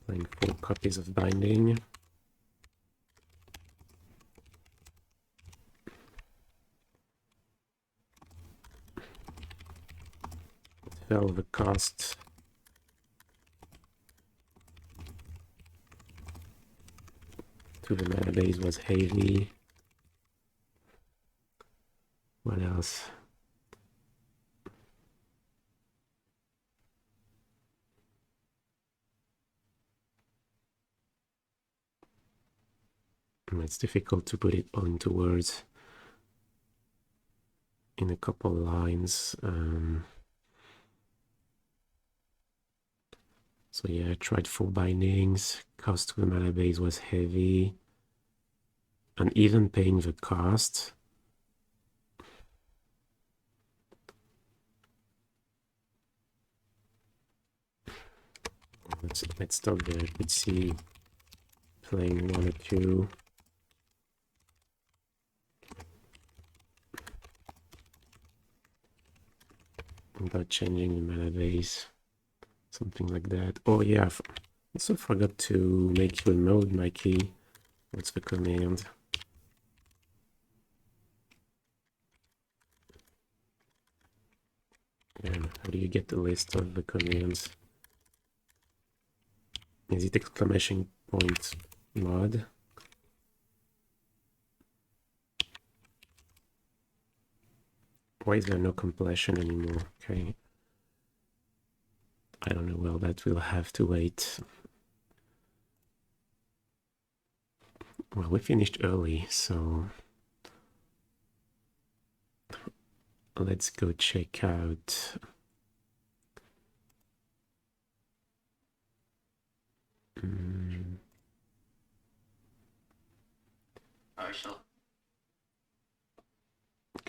playing 4 copies of Binding. Fell the cost. To the mana base was heavy. What else? It's difficult to put it all into words in a couple lines. So yeah, I tried 4 bindings. Cost to the mana base was heavy. And even paying the cost. Let's stop there. Let's see. Playing 1 or 2. Without changing the mana base. Something like that. Oh yeah, I also forgot to make you a node, Mikey. What's the command? And how do you get the list of the commands? Is it exclamation point mod? Why is there no completion anymore? Okay. I don't know. Well, that will have to wait. Well, we finished early, so let's go check out.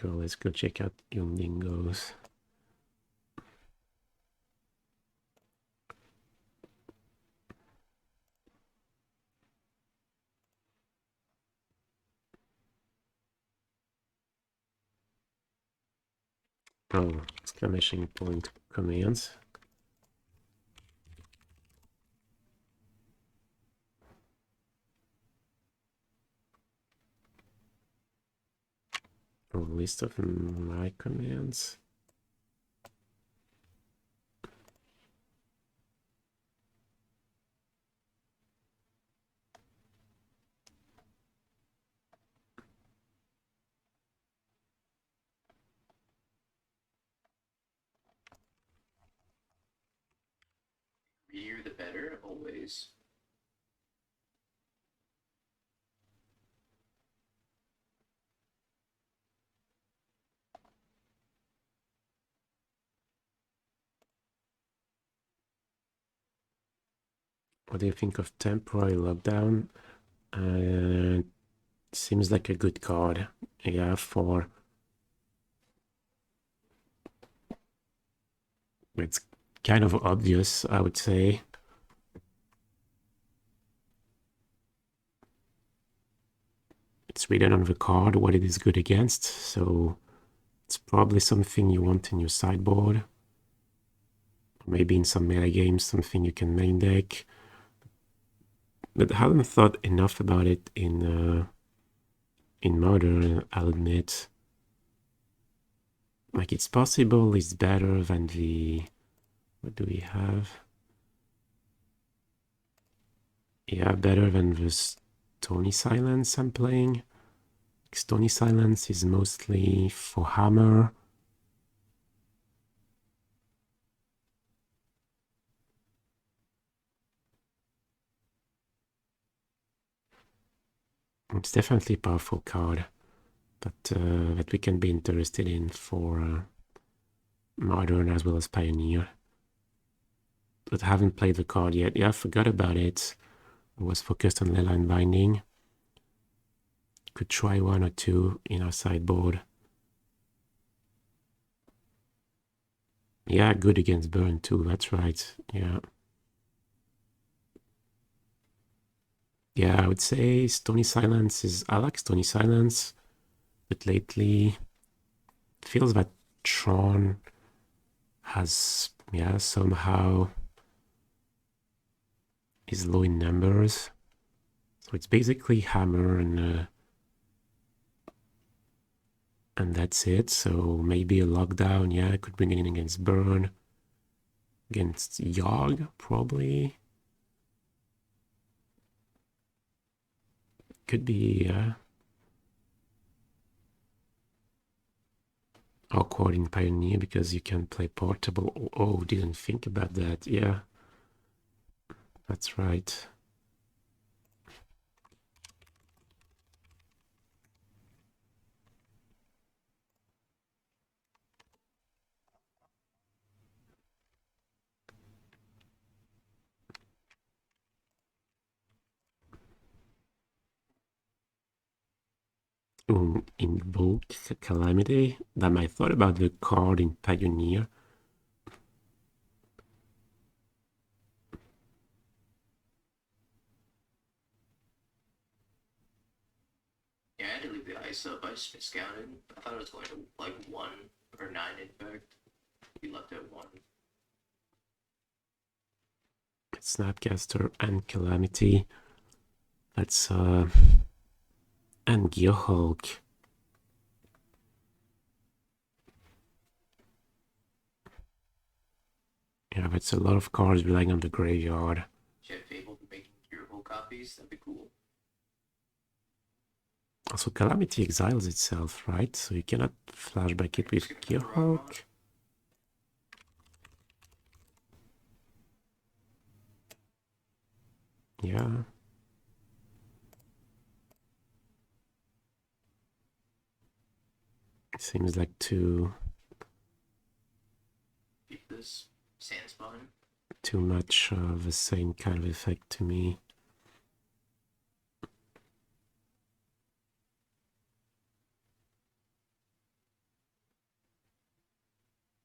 Let's go check out Young Dingoes. Oh, exclamation point commands. Oh, list of my commands. earlier the better, always. What do you think of Temporary Lockdown? Seems like a good card. Yeah, for... It's kind of obvious, I would say. It's written on the card what it is good against, so it's probably something you want in your sideboard. Maybe in some meta games, something you can main deck. But I haven't thought enough about it in Modern, I'll admit. Like, it's possible it's better than the... What do we have? Yeah, better than the Stony Silence I'm playing. Stony Silence is mostly for hammer. It's definitely a powerful card, but that we can be interested in for Modern as well as Pioneer. But I haven't played the card yet. Yeah, I forgot about it. I was focused on Leyline Binding. Could try one or two in our sideboard. Yeah, good against burn too, that's right. Yeah. Yeah, I would say Stony Silence is... I like Stony Silence, but lately it feels that Tron has, yeah, somehow is low in numbers. So it's basically hammer and that's it. So maybe a lockdown, yeah, I could bring it in against burn. Against Yogg, probably. Could be awkward in Pioneer because you can play portable. Oh, didn't think about that. Yeah, that's right. Invoke Calamity. Then I thought about the card in Pioneer. Yeah, I had to leave the ice up. I just miscounted. I thought it was going to like 1 or 9, in fact. We left at 1. Snapcaster and Calamity. That's and Gearhulk. Yeah, that's a lot of cards relying on the graveyard. Jet Fable making your whole copies, that'd be cool. Also, Calamity exiles itself, right? So you cannot flashback it with Gearhulk. Yeah. Seems like too much of the same kind of effect to me.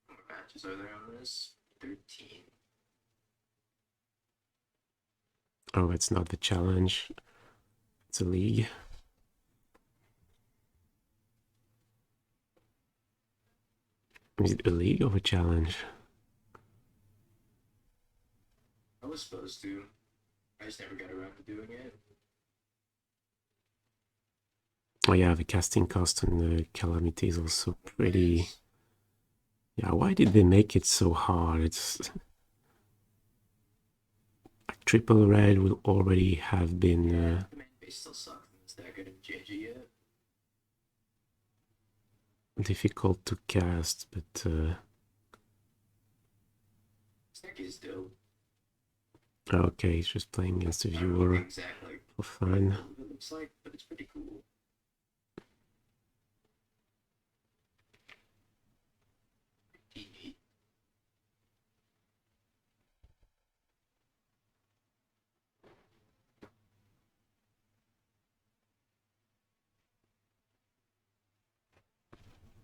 How many matches are there on this? 13. Oh, it's not the challenge. It's a league. Is it a league or a challenge? I was supposed to. I just never got around to doing it. Oh yeah, the casting cost on the Calamity is also pretty... Yes. Yeah, why did they make it so hard? It's... Like, triple red will already have been... The man base still sucks. It's that good in JG yet. difficult to cast, but... This deck is dope. Okay, he's just playing against a I don't know what the viewer exact like for fun. build of it looks like, but it's pretty cool. Pretty neat.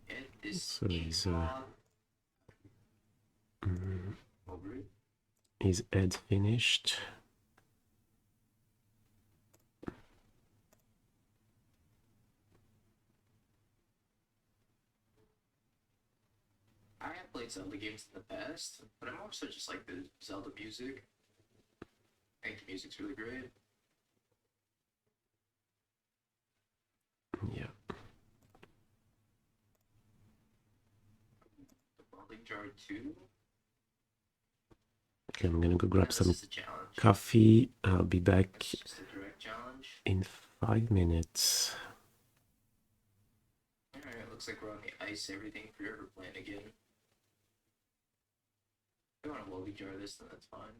Get this So ink he's mob mm, over it. his head finished. I have played Zelda games in the past, but I'm also just like the Zelda music. I think the music's really great. Yeah. The Welding Jar 2. Okay, I'm gonna go grab That's some just a challenge. coffee. I'll be back It's just a direct challenge. in 5 minutes. Alright, looks like we're on the ice everything forever plan again. If you want to Welding Jar this, then that's fine.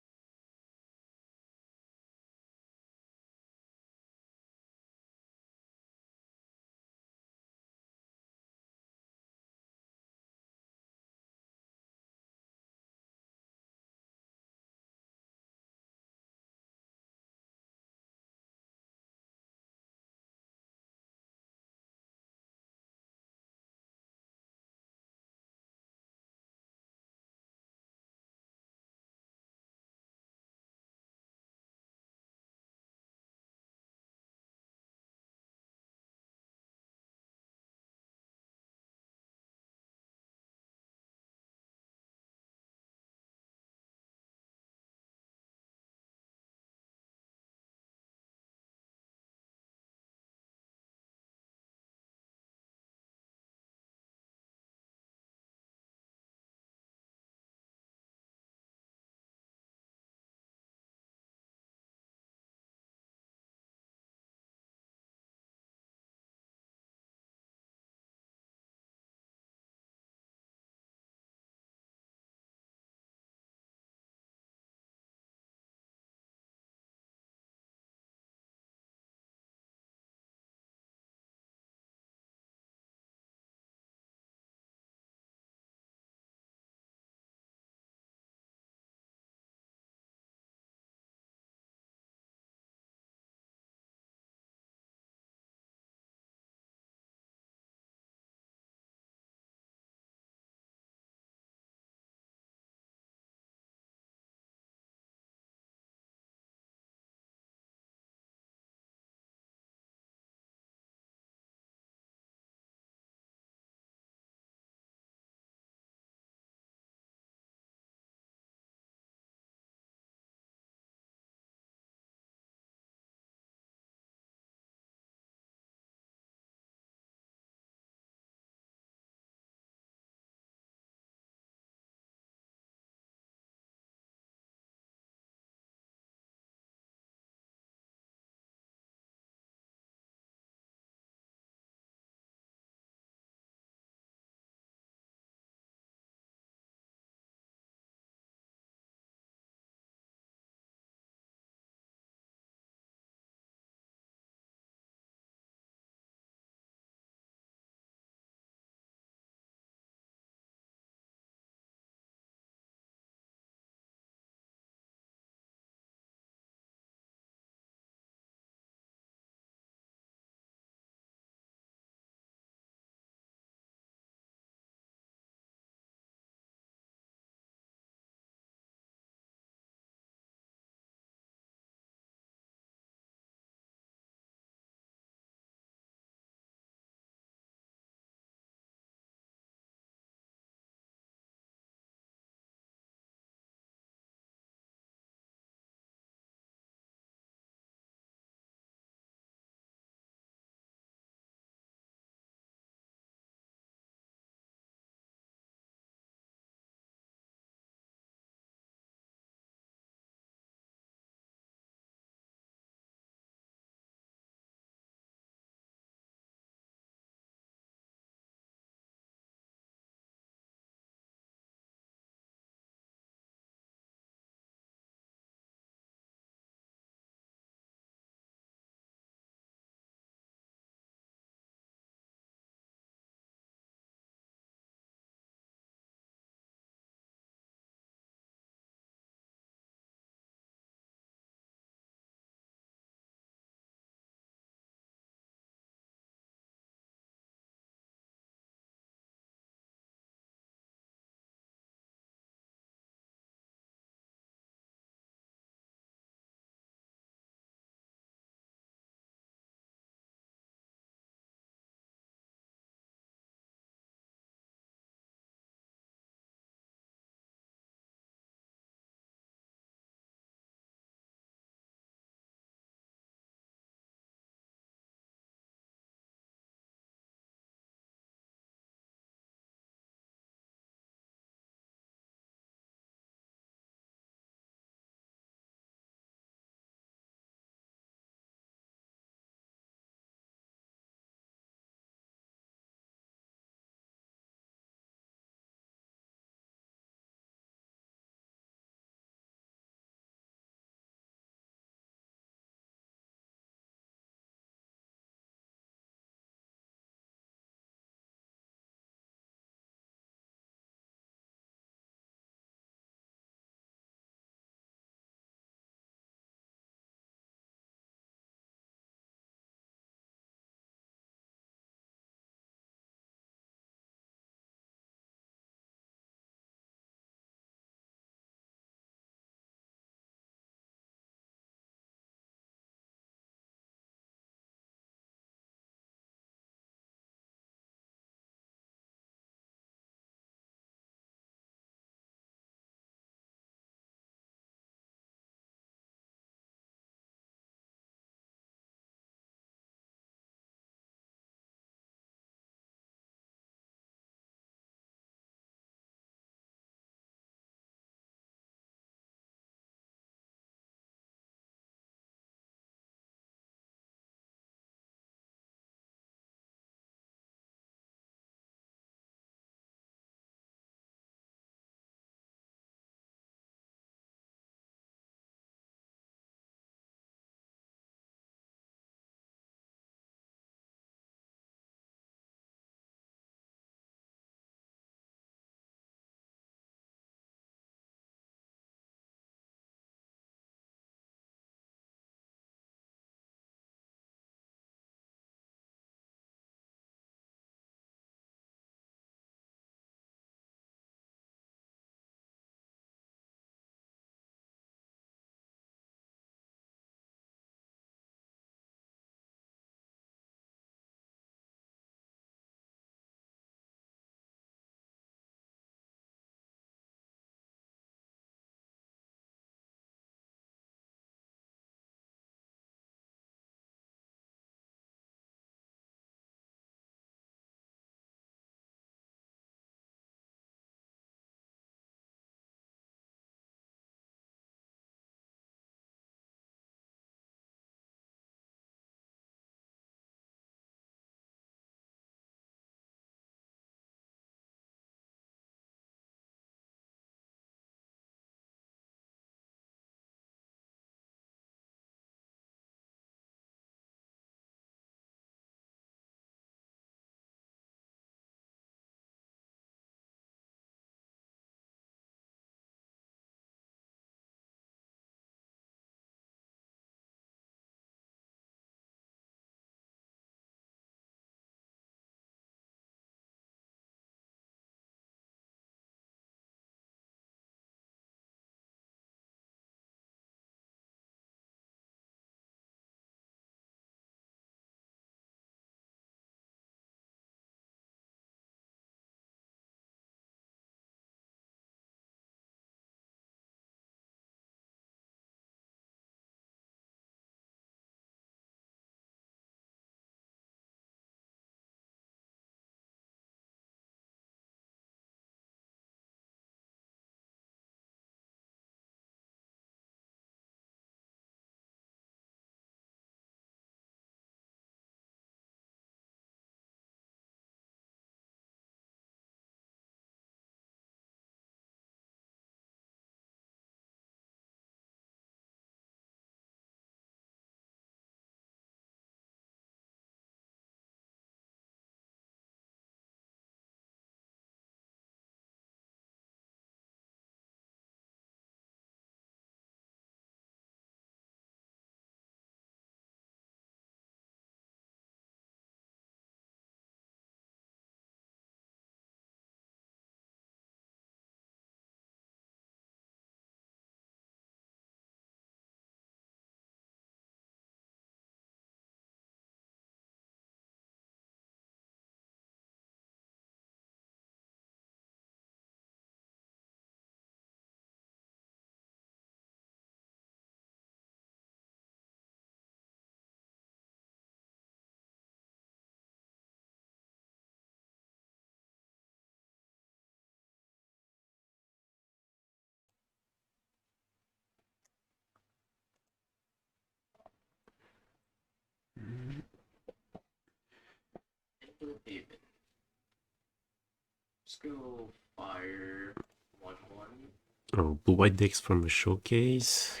go fire 1/1. Oh, blue-white decks from the showcase.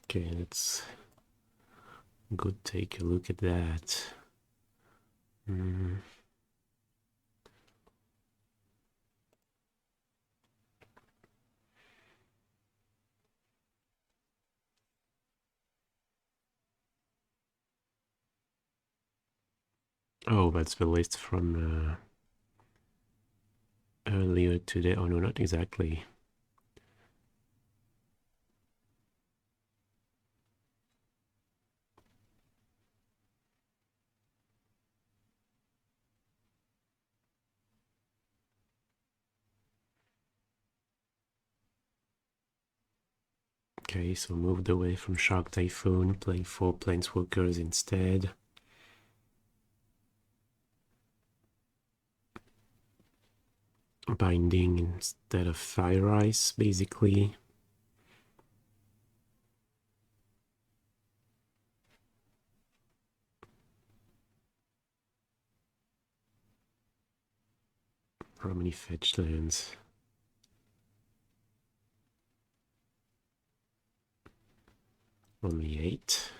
Okay, let's go take a look at that. Oh, that's the list from earlier today. Oh no, not exactly. Okay, so moved away from Shark Typhoon, playing 4 Planeswalkers instead. Binding instead of Fire Ice, basically. How many fetch lands? Only 8.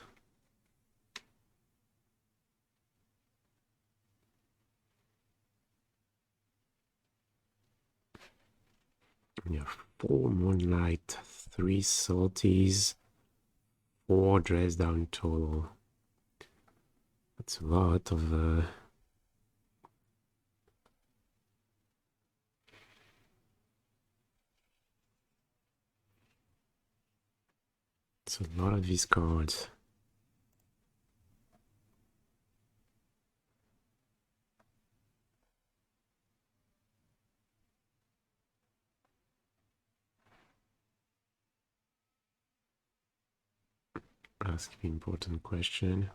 Yeah, 4 Moonlight, 3 Salties, 4 Dress Down total. That's a lot of it's a lot of these cards. Ask the important question.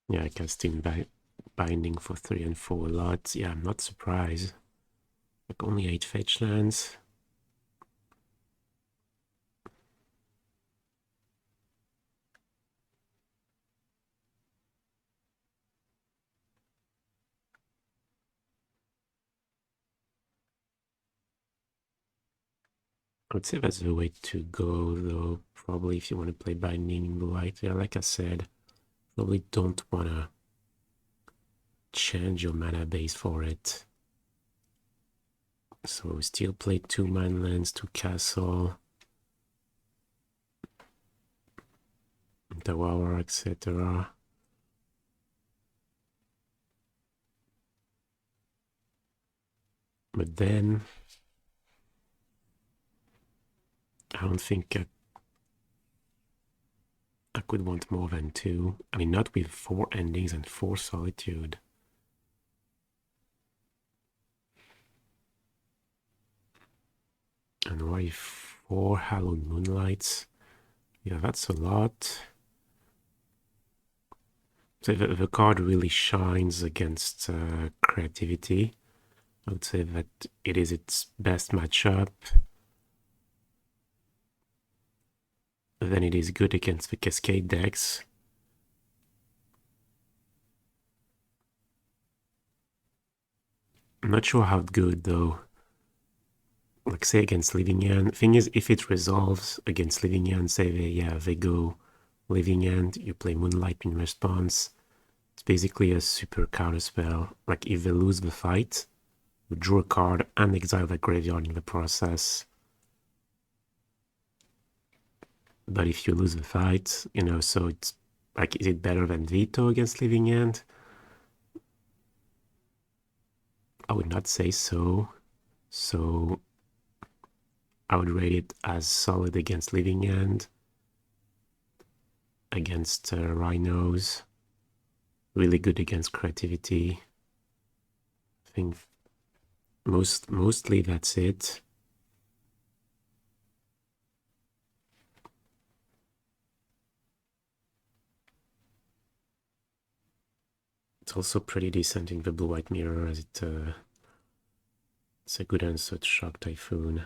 Yeah, casting binding for 3 and 4 lots. Yeah, I'm not surprised. Like only 8 fetch lands. I would say that's the way to go, though. Probably if you want to play Binding in the Light. Yeah, like I said, probably don't want to change your mana base for it. So still play 2 mana lands, 2 castle, Tower, etc. But then I don't think I could want more than 2. I mean, not with 4 endings and 4 Solitude. And why 4 Hallowed Moonlights? Yeah, that's a lot. So the card really shines against creativity. I would say that it is its best matchup. Then it is good against the Cascade decks. I'm not sure how good though. Like say against Living End. Thing is, if it resolves against Living End, say they go Living End, you play Moonlight in response. It's basically a super counterspell. Like if they lose the fight, you draw a card and exile the graveyard in the process. But if you lose the fight, you know, so it's like, is it better than Veto against Living End? I would not say so. So I would rate it as solid against Living End, against Rhinos, really good against creativity. I think mostly that's it. It's also pretty decent in the blue-white mirror, as it's a good answer to Shark Typhoon.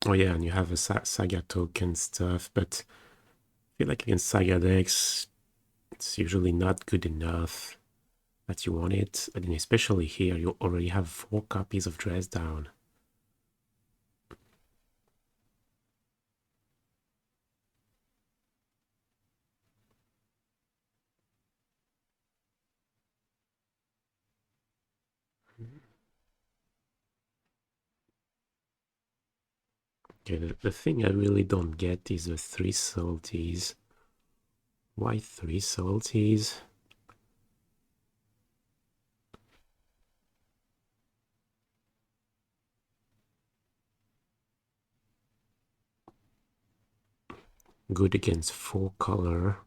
Oh yeah, and you have a Saga token stuff, but I feel like against Saga decks, it's usually not good enough that you want it. And especially here, you already have 4 copies of Dress Down. Okay, the thing I really don't get is the 3 salties. Why 3 salties? Good against 4 color,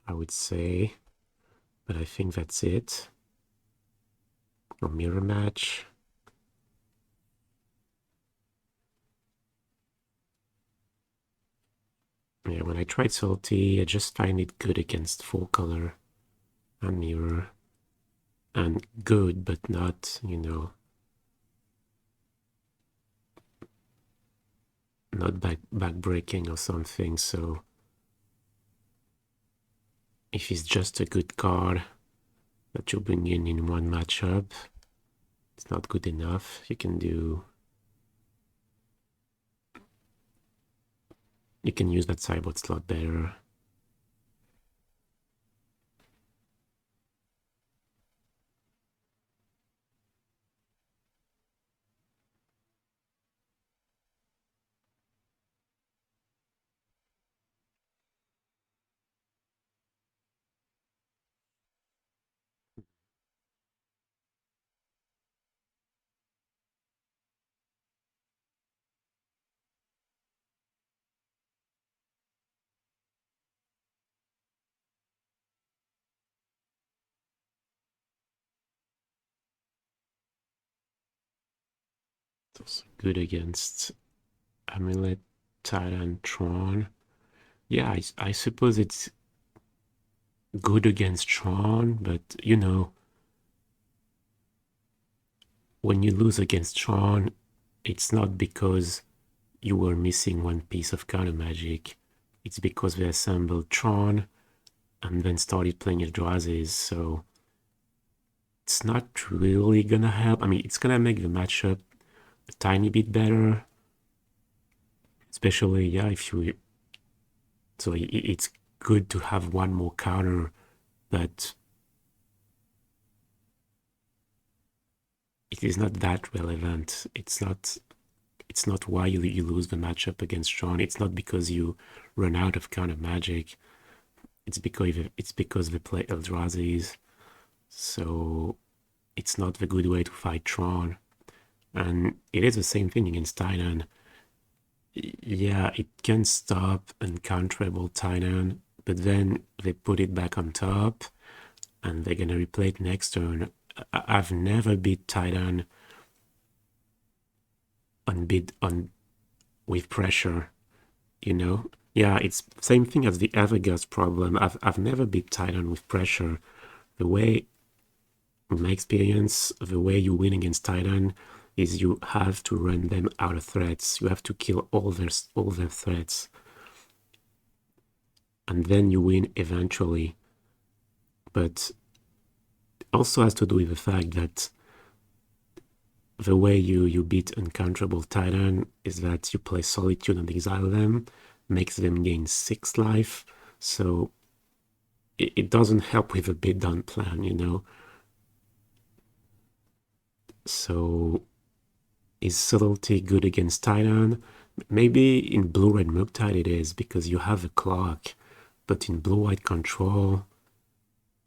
I would say. But I think that's it. Or mirror match. Yeah, when I tried salty, I just find it good against 4 color and mirror. And good, but not, you know, not back-breaking or something. So if it's just a good card that you bring in one matchup, it's not good enough. You can use that sideboard slot better. It's also good against Amulet, Titan, Tron. Yeah, I suppose it's good against Tron, but you know, when you lose against Tron, it's not because you were missing one piece of counter magic. It's because they assembled Tron and then started playing Eldrazi's, so it's not really gonna help. I mean, it's gonna make the matchup a tiny bit better, especially, yeah, if you... So it's good to have one more counter, but it is not that relevant. It's not why you lose the matchup against Tron. It's not because you run out of counter magic. It's because they play Eldrazi's. So it's not the good way to fight Tron. And it is the same thing against Titan. Yeah, it can stop uncounterable Titan, but then they put it back on top and they're gonna replay it next turn. I've never beat Titan on with pressure, you know? Yeah, it's same thing as the Evergas problem. I've never beat Titan with pressure. The way, in my experience, the way you win against Titan is you have to run them out of threats. You have to kill all their threats. And then you win eventually. But also has to do with the fact that the way you beat uncounterable Titan is that you play Solitude and exile them, makes them gain 6 life, so it doesn't help with the bid down plan, you know? So is Subtlety good against Titan? Maybe in Blue-Red Murktide it is, because you have a clock, but in Blue-White Control,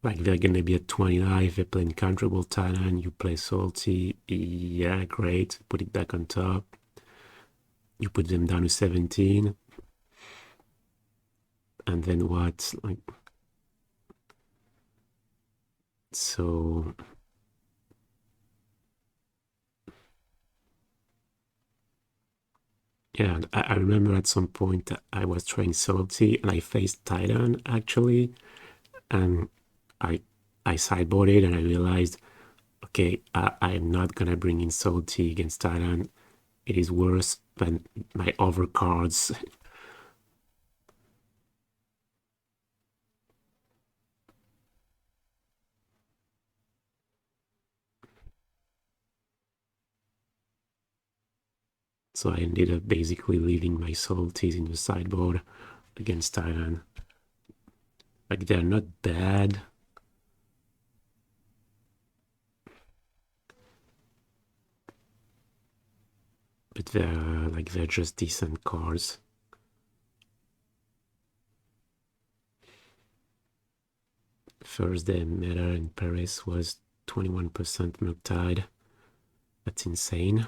like they're gonna be at 20 life, they play Uncounterable Titan, you play Salty, yeah, great, put it back on top. You put them down to 17. And then what? Like, so Yeah, I remember at some point I was trying Solitude and I faced Titan actually, and I I sideboarded and I realized, okay, I am not gonna bring in Solitude against Titan. It is worse than my other cards. So I ended up basically leaving my Solitudes in the sideboard against Titan. Like, they're not bad, but they're just decent cards. Thursday meta in Paris was 21% Murktide. That's insane.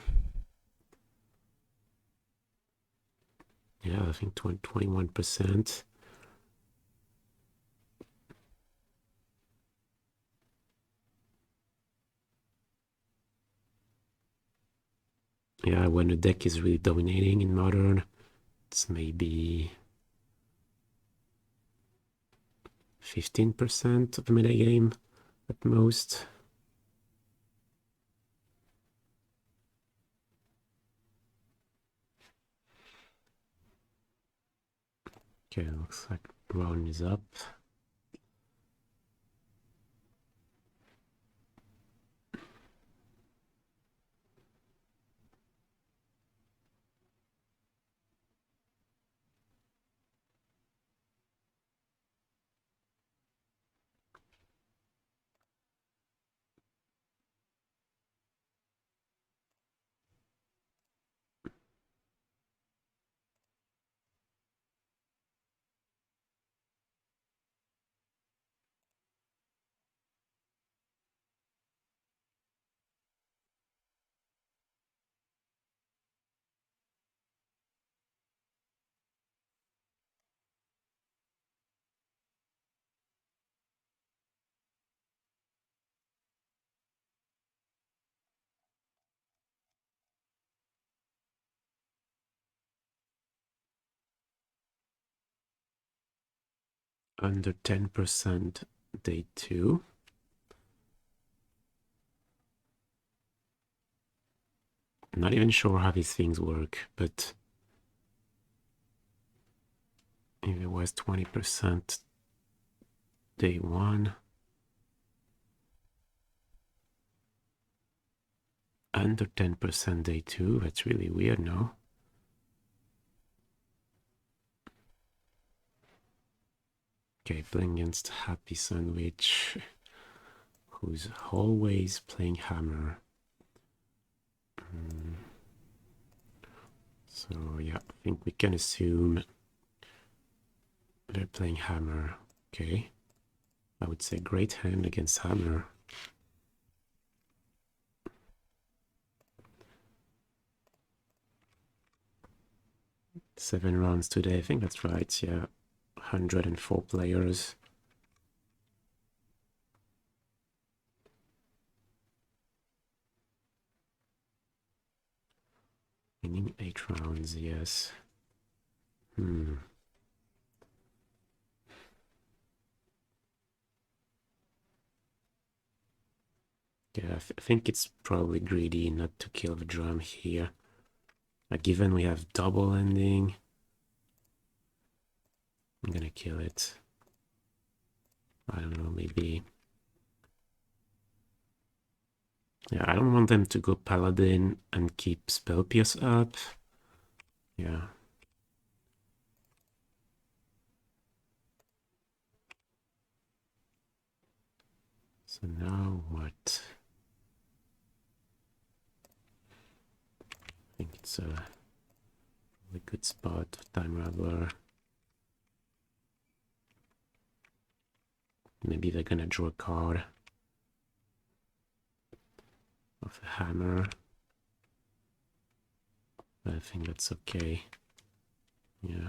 Yeah, I think 21%. Yeah, when a deck is really dominating in Modern, it's maybe 15% of the metagame at most. Okay, looks like Ron is up. Under 10% day 2. I'm not even sure how these things work, but if it was 20% day 1, under 10% day 2, that's really weird, no? Okay, playing against Happy Sandwich, who's always playing Hammer. So yeah, I think we can assume they're playing Hammer. Okay, I would say great hand against Hammer. Seven rounds today, I think that's right, yeah. 104 players. Meaning 8 rounds, yes. Yeah, I think it's probably greedy not to kill the drum here. Given we have double ending, I'm gonna kill it. I don't know, maybe. Yeah, I don't want them to go Paladin and keep Spell Pierce up. Yeah. So now what? I think it's a really good spot for Time Raveler. Maybe they're gonna draw a card of a hammer. But I think that's okay. Yeah.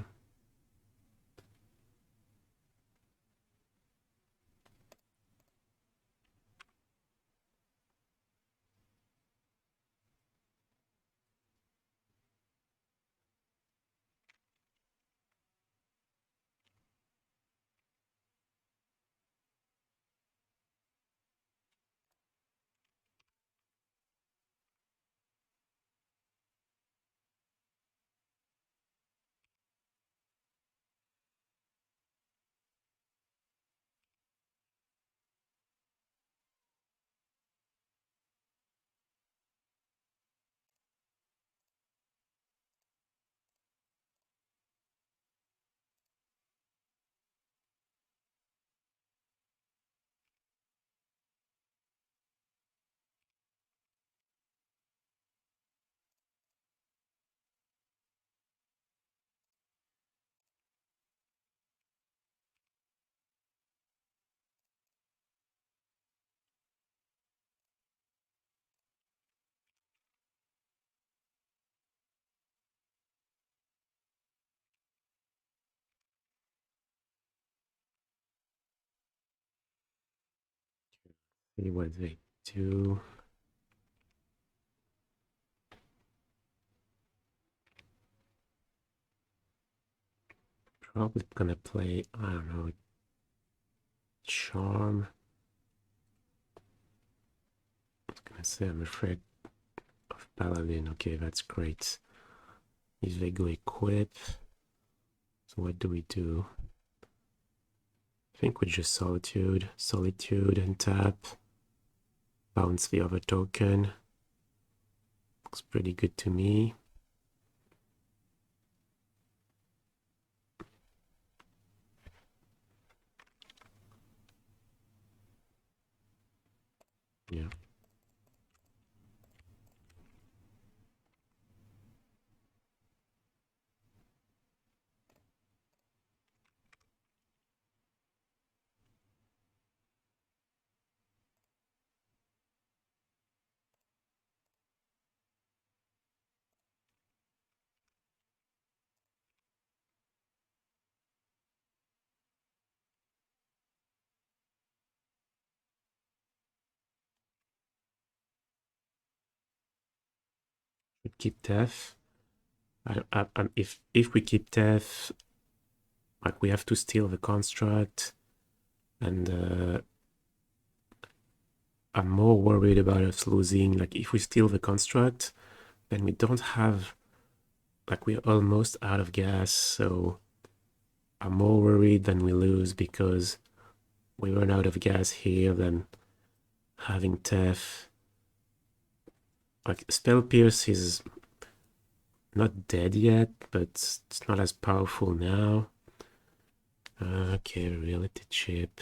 See what they do. Probably gonna play, I don't know, Charm. I was gonna say I'm afraid of Paladin. Okay, that's great. If they go equip, so what do we do? I think we just Solitude and tap. Bounce the other token. Looks pretty good to me. Yeah. We keep Tef. If we keep Tef, like we have to steal the construct, and I'm more worried about us losing. Like if we steal the construct, then we don't have, like we're almost out of gas, so I'm more worried than we lose because we run out of gas here than having Tef. Like Spell Pierce is not dead yet, but it's not as powerful now. Okay, reality chip.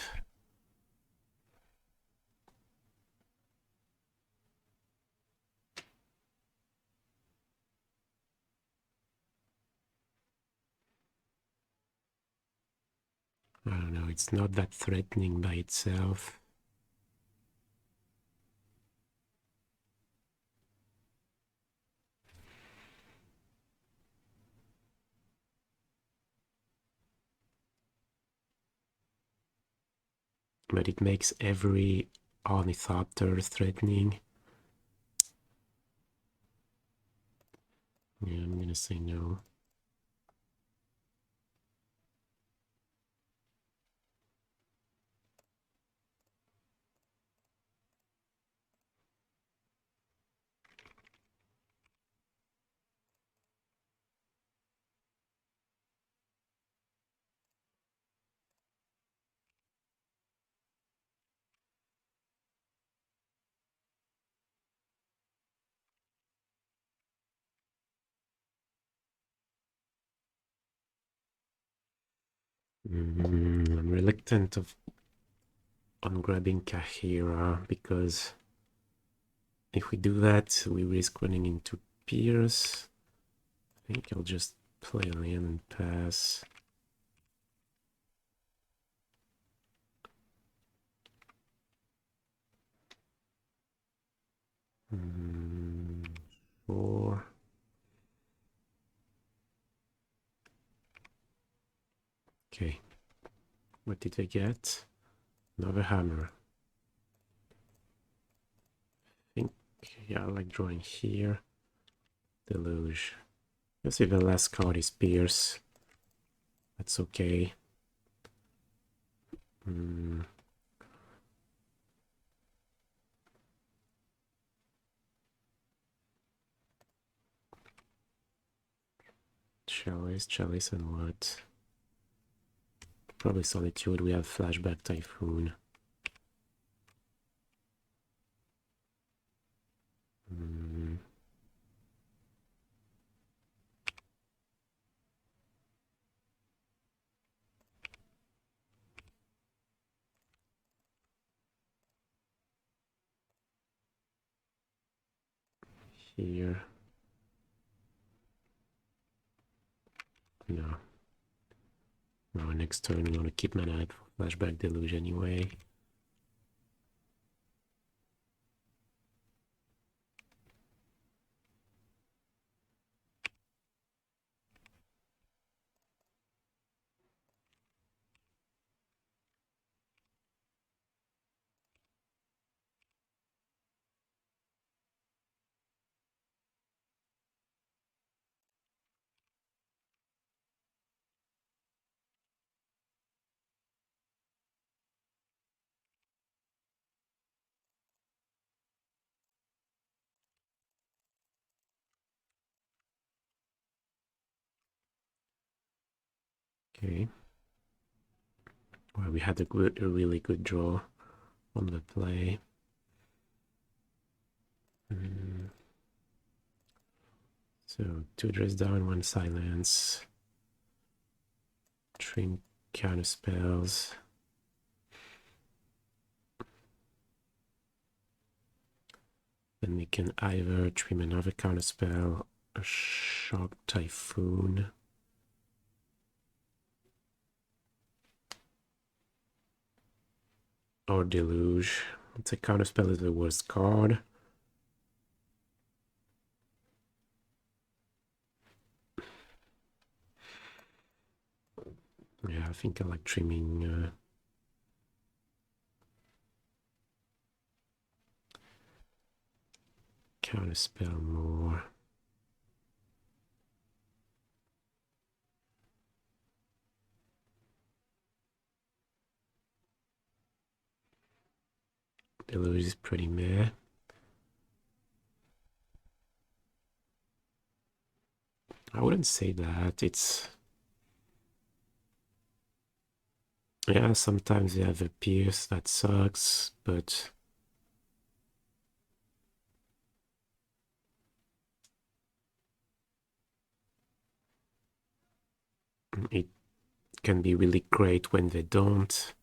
I don't know, it's not that threatening by itself. But it makes every Ornithopter threatening. Yeah, I'm gonna say no. I'm reluctant on grabbing Kaheera because if we do that, we risk running into Pierce. I think I'll just play land and pass. Four. Okay. What did I get? Another hammer. I think, yeah, I like drawing here. Deluge. Let's see, the last card is Pierce. That's okay. Chalice and what? Probably Solitude. We have Flashback Typhoon. Here. No. No, next turn we want to keep mana out for Flashback Deluge anyway. Okay. Well, we had a really good draw on the play. So 2 dress down, 1 silence, trim counter spells. Then we can either trim another counter spell, a Shark Typhoon, or Deluge. It's a counter spell is the worst card. Yeah, I think I like trimming Counterspell more. Deluge is pretty meh. I wouldn't say that. It's... Yeah, sometimes you have a Pierce that sucks, but... it can be really great when they don't.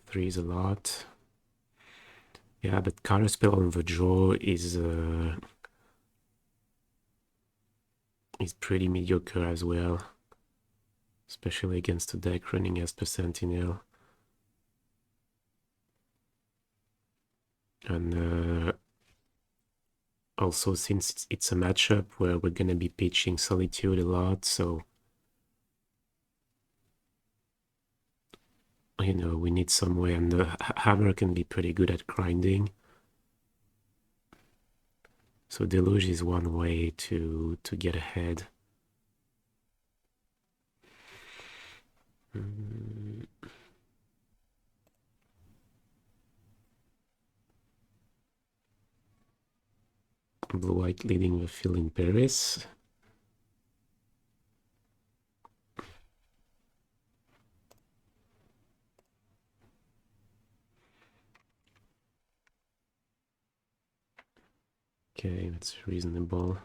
Three is a lot. Yeah, but Counterspell on the draw is pretty mediocre as well, especially against a deck running Esper Sentinel. And also, since it's a matchup where we're gonna be pitching Solitude a lot, so you know, we need some way, and the hammer can be pretty good at grinding. So Deluge is one way to get ahead. Blue-white leading the field in Paris. Okay, that's reasonable.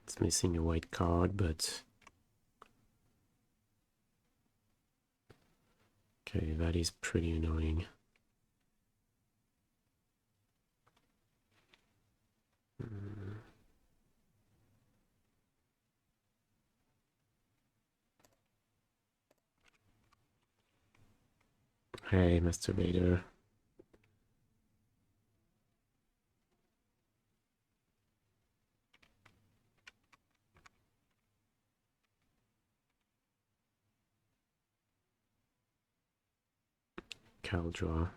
It's missing a white card, but... okay, that is pretty annoying. Hey, Masturbator. Cal draw.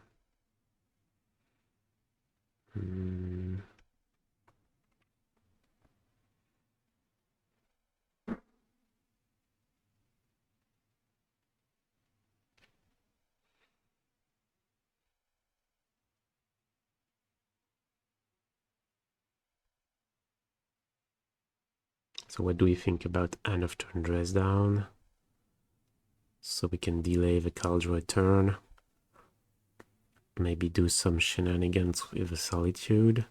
So what do we think about end of turn dress down? So we can delay the Caldra turn. Maybe do some shenanigans with the Solitude.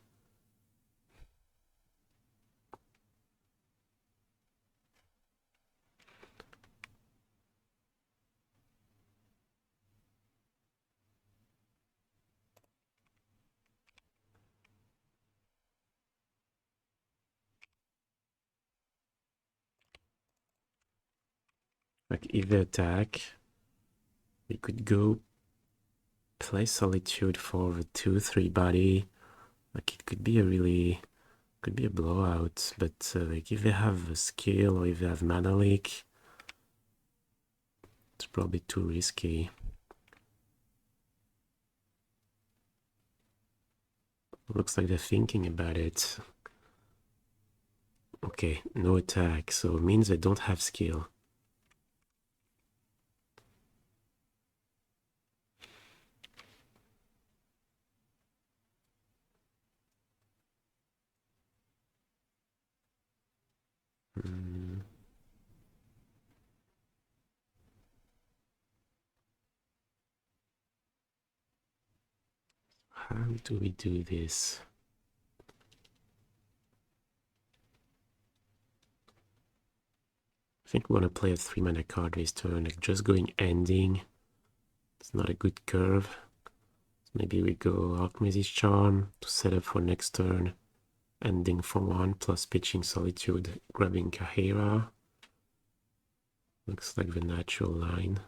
Like if they attack, we could go play Solitude for the 2-3 body. Like it could be a really, could be a blowout, but like if they have a skill or if they have mana leak, it's probably too risky. Looks like they're thinking about it. Okay, no attack, so it means they don't have skill. How do we do this? I think we want to play a 3-mana card this turn, like just going ending. It's not a good curve. Maybe we go Archmage's Charm to set up for next turn. Ending for 1 plus pitching Solitude, grabbing Kaheera. Looks like the natural line.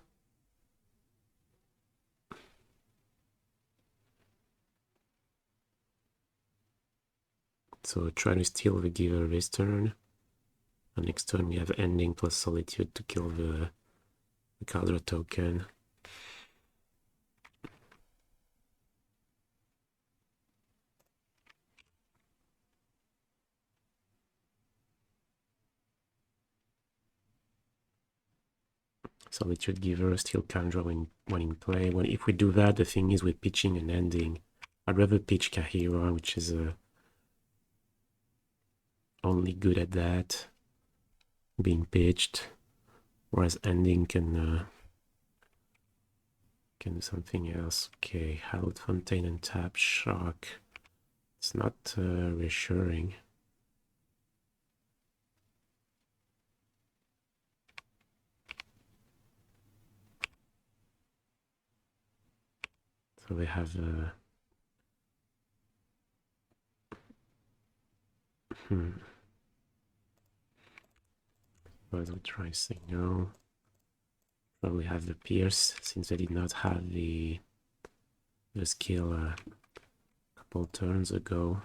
So try to steal the Giver this turn. And next turn we have Ending plus Solitude to kill the Caldra token. Solitude Giver, still Caldra when in play. If we do that, the thing is we're pitching an Ending. I'd rather pitch Kaheera, which is only good at that, being pitched, whereas Ending can do something else. Okay, Hallowed Fountain and tap Shark. It's not reassuring. So they have But we try saying no. Probably have the Pierce since I did not have the skill a couple turns ago.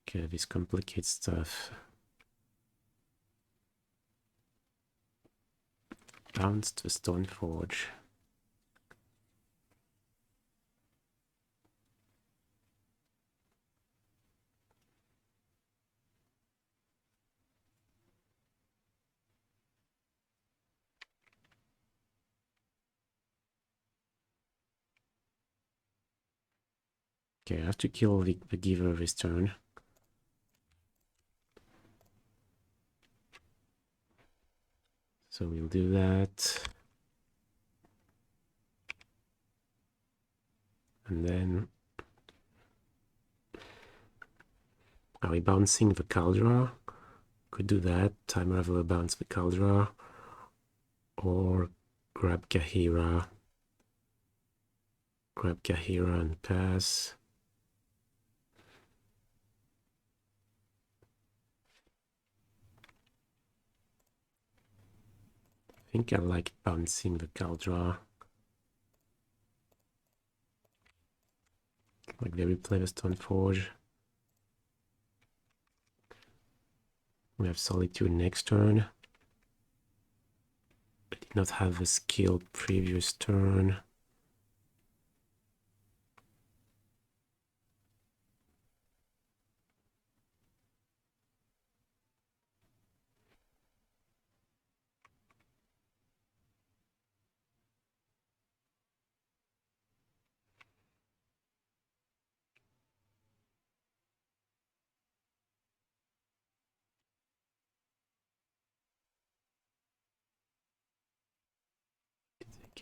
Okay, this complicates stuff. Bounce to Stoneforge. Okay, I have to kill the Giver this turn. So we'll do that. And then are we bouncing the Caldra? Could do that. Time Raveler bounce the Caldra. Or grab Kaheera. Grab Kaheera and pass. I think I like bouncing the Caldra. Like they replay the Stoneforge. We have Solitude next turn. I did not have a skill previous turn.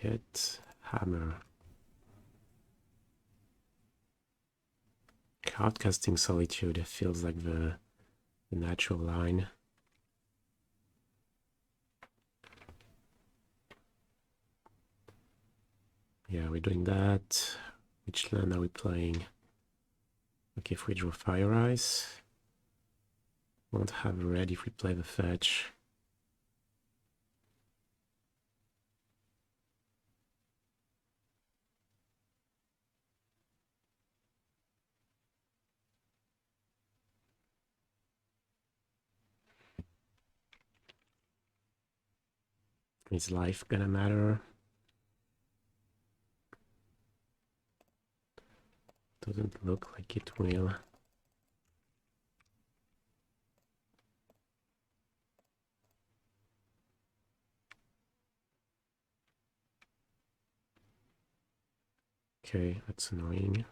Get Hammer. Outcasting Solitude feels like the natural line. Yeah, we're doing that. Which land are we playing? Okay, if we draw Fire Ice. Won't have red if we play the fetch. Is life gonna matter? Doesn't look like it will. Okay, that's annoying.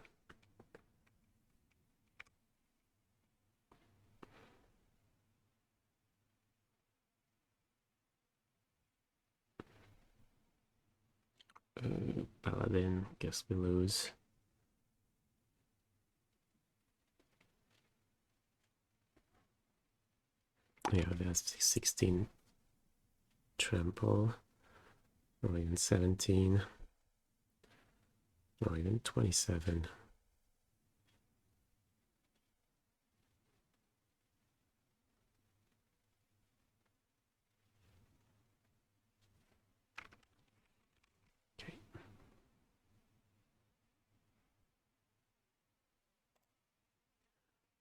then guess we lose. Yeah, there's 16 trample, or even 17, or even 27. Okay.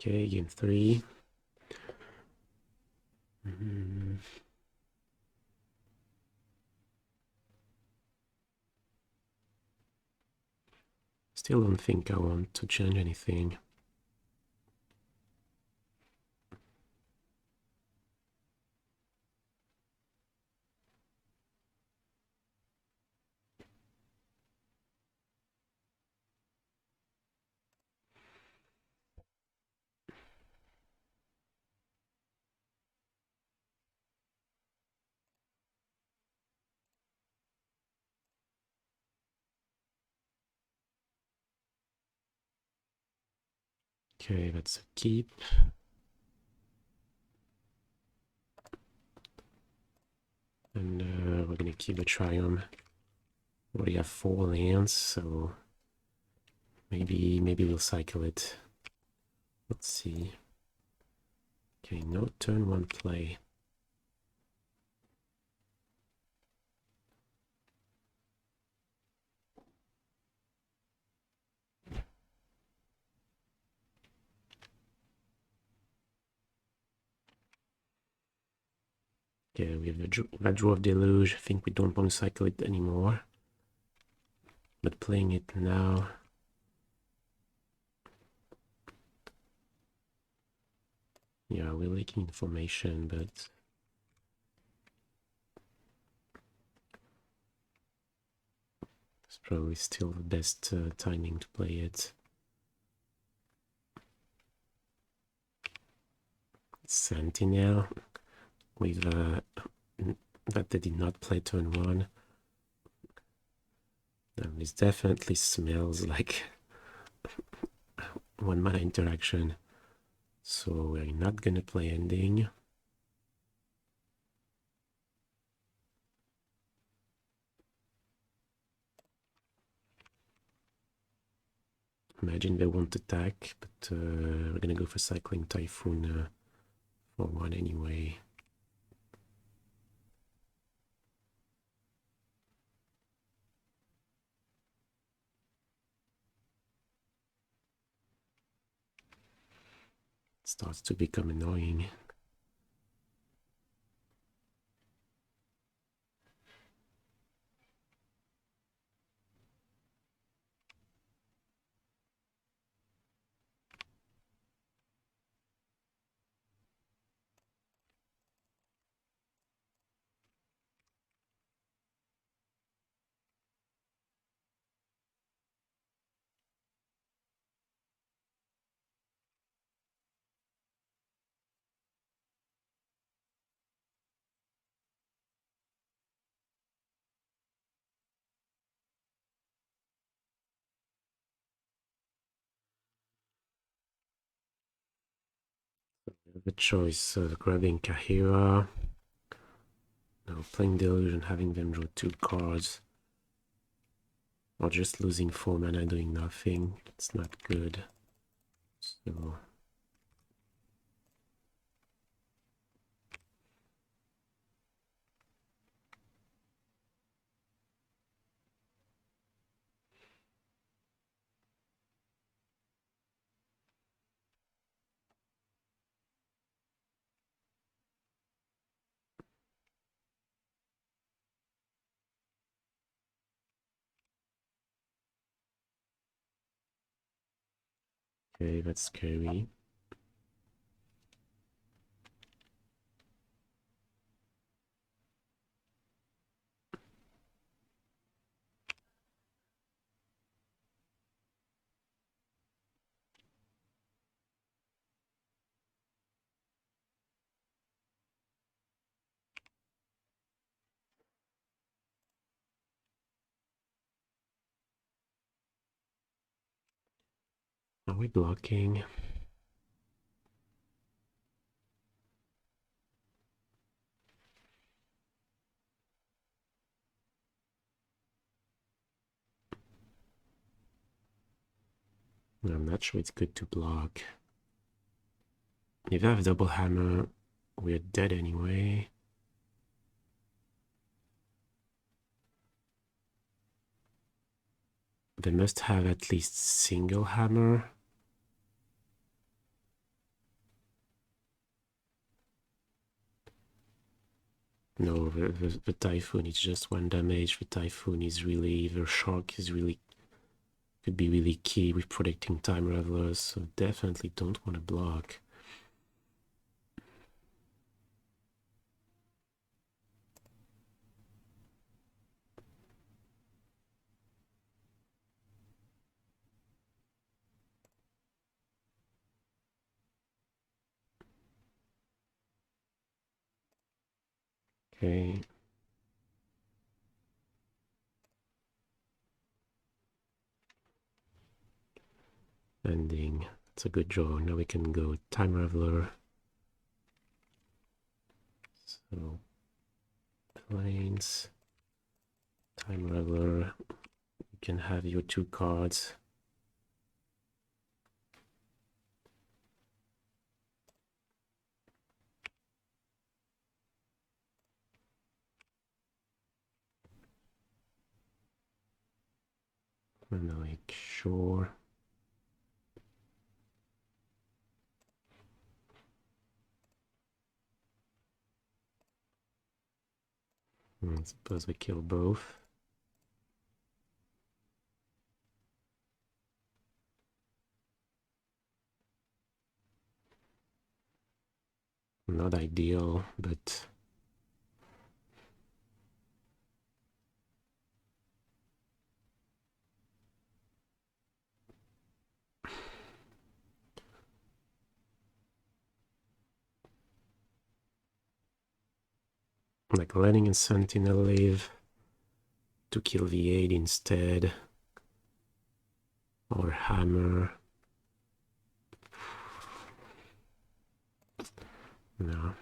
Okay, game 3. Still don't think I want to change anything. Okay, that's a keep. And we're gonna keep a Triome. We already have 4 lands, so maybe we'll cycle it. Let's see. Okay, no turn 1 play. Okay, we have a draw of Deluge. I think we don't want to cycle it anymore. But playing it now... Yeah, we're leaking information, but... It's probably still the best timing to play it. Sentinel with that they did not play turn 1. This definitely smells like 1 mana interaction. So we're not gonna play ending. Imagine they won't attack, but we're gonna go for Cycling Typhoon for 1 anyway. It starts to become annoying. The choice of grabbing Kaheera, now playing Deluge and having them draw 2 cards, or just losing 4 mana doing nothing. It's not good. So okay, that's scary. Are we blocking? I'm not sure it's good to block. If I have double hammer, we're dead anyway. They must have at least single hammer. No, the Typhoon is just one damage. The Typhoon is really, the Shark is really, could be really key with protecting Time Ravelers, so definitely don't want to block. Okay. Ending. It's a good draw. Now we can go Time Raveler. So, Plains. Time Raveler. You can have your 2 cards. And like, sure. Suppose we kill both. Not ideal, but like letting a Sentinel live to kill the 8 instead, or hammer. No.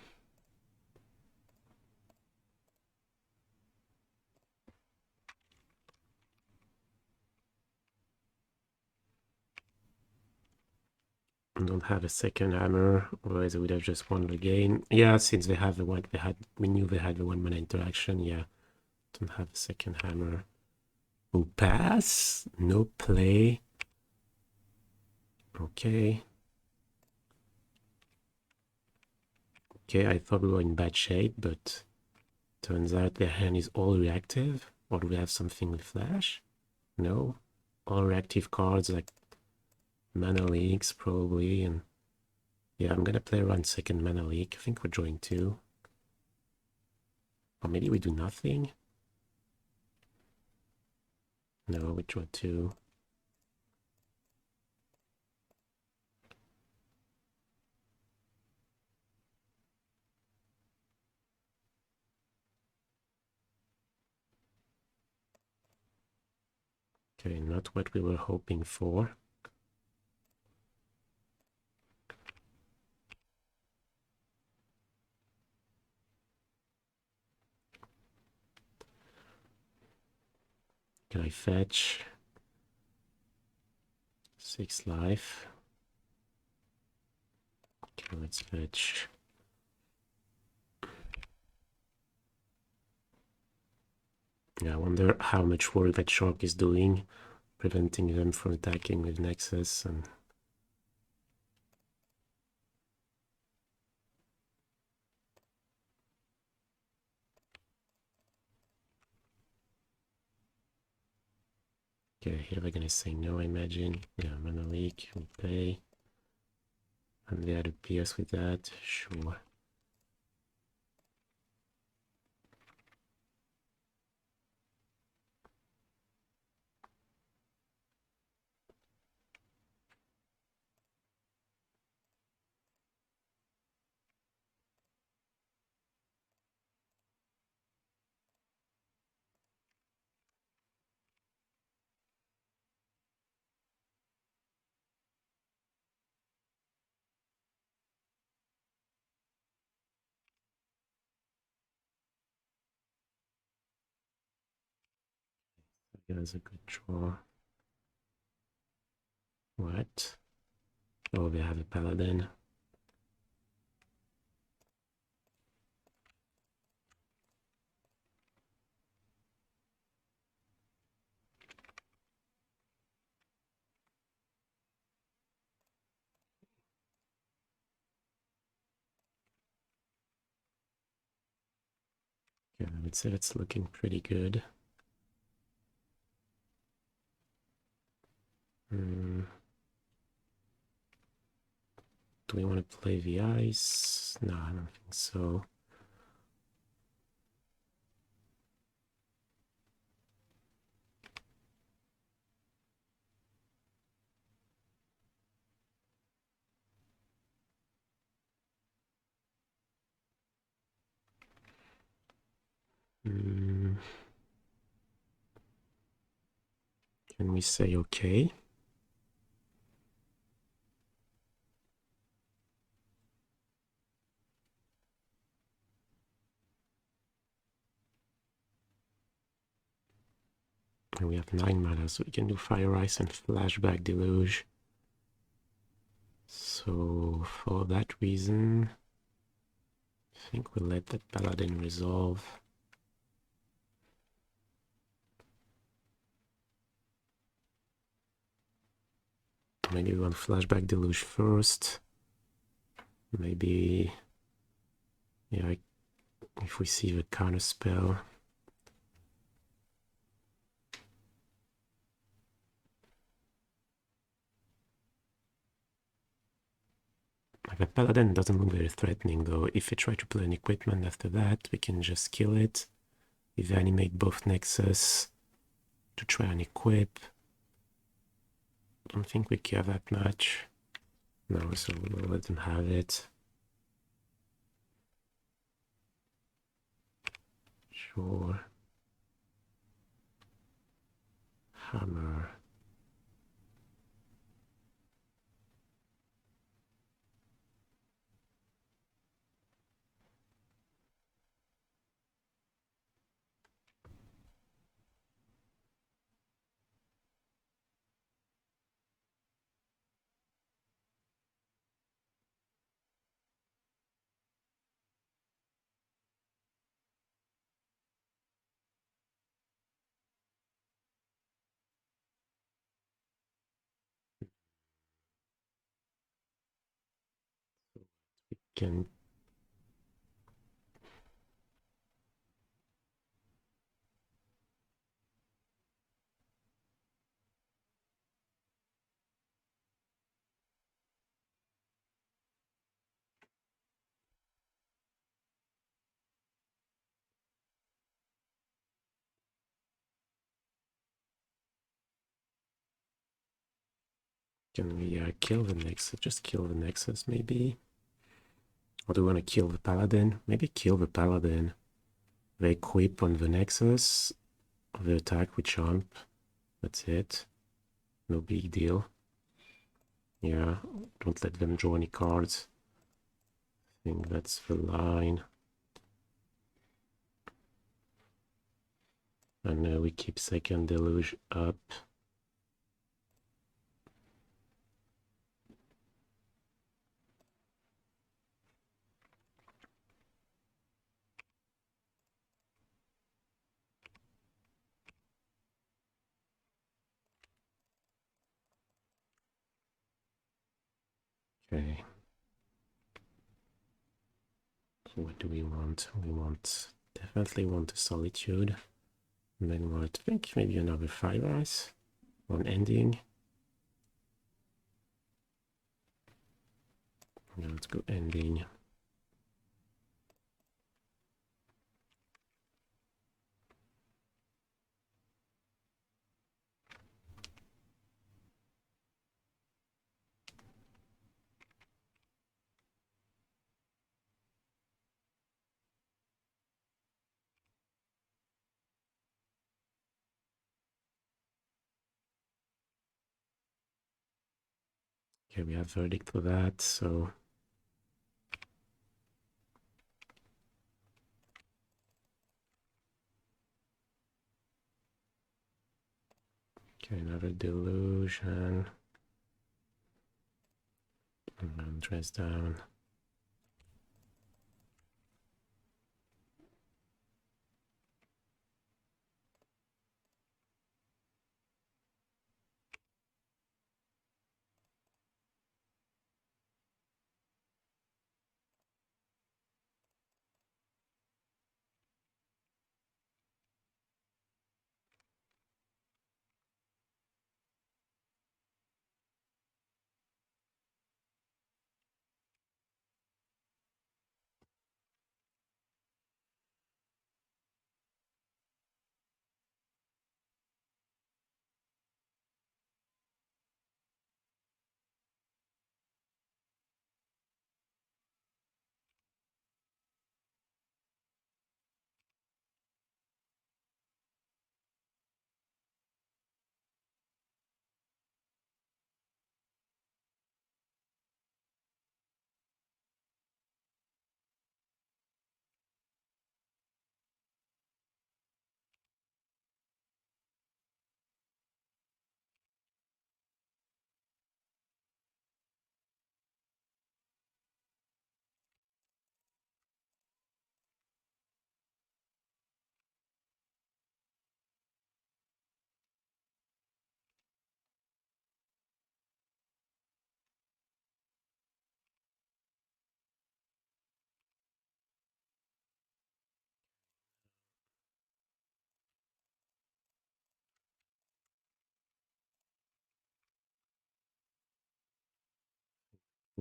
Don't have a second hammer, otherwise I would have just won the game. Yeah, since they have the one they had, we knew they had the 1 mana interaction. Yeah, don't have a second hammer. Oh, pass, no play. Okay. Okay, I thought we were in bad shape, but turns out their hand is all reactive. Or do we have something with flash? No, all reactive cards like mana leaks probably, and yeah, I'm gonna play around second mana leak. I think we're drawing 2. Or maybe we do nothing. No, we draw 2. Okay, not what we were hoping for. Can I fetch? 6 life. Okay, let's fetch. Yeah, I wonder how much work that Shark is doing, preventing them from attacking with Nexus. And okay, here they're gonna say no, I imagine. Yeah, mana leak, we pay. And they had a pierce with that, sure. Here's a good draw. What? Oh, they have a paladin. Yeah, I would say it's looking pretty good. Do we want to play the ice? No, I don't think so. Can we say okay? And we have 9 mana, so we can do Fire Ice and Flashback Deluge. So for that reason, I think we'll let that Paladin resolve. Maybe we want Flashback Deluge first. Maybe, yeah, if we see the Counterspell. Like the Paladin doesn't look very threatening though. If we try to play an equipment after that, we can just kill it. If we animate both Nexus to try and equip. Don't think we care that much. No, so we'll let them have it. Sure. Hammer. Can we kill the Nexus? Just kill the Nexus maybe? Or do we want to kill the Paladin? Maybe kill the Paladin. They equip on the Nexus. The attack with Chomp. That's it. No big deal. Yeah, don't let them draw any cards. I think that's the line. And we keep second Deluge up. Okay. So what do we want? We definitely want a Solitude. And then what? I think maybe another Fire Ice. One ending. Now let's go ending. Okay, we have verdict for that, so Okay, another delusion. And dress down.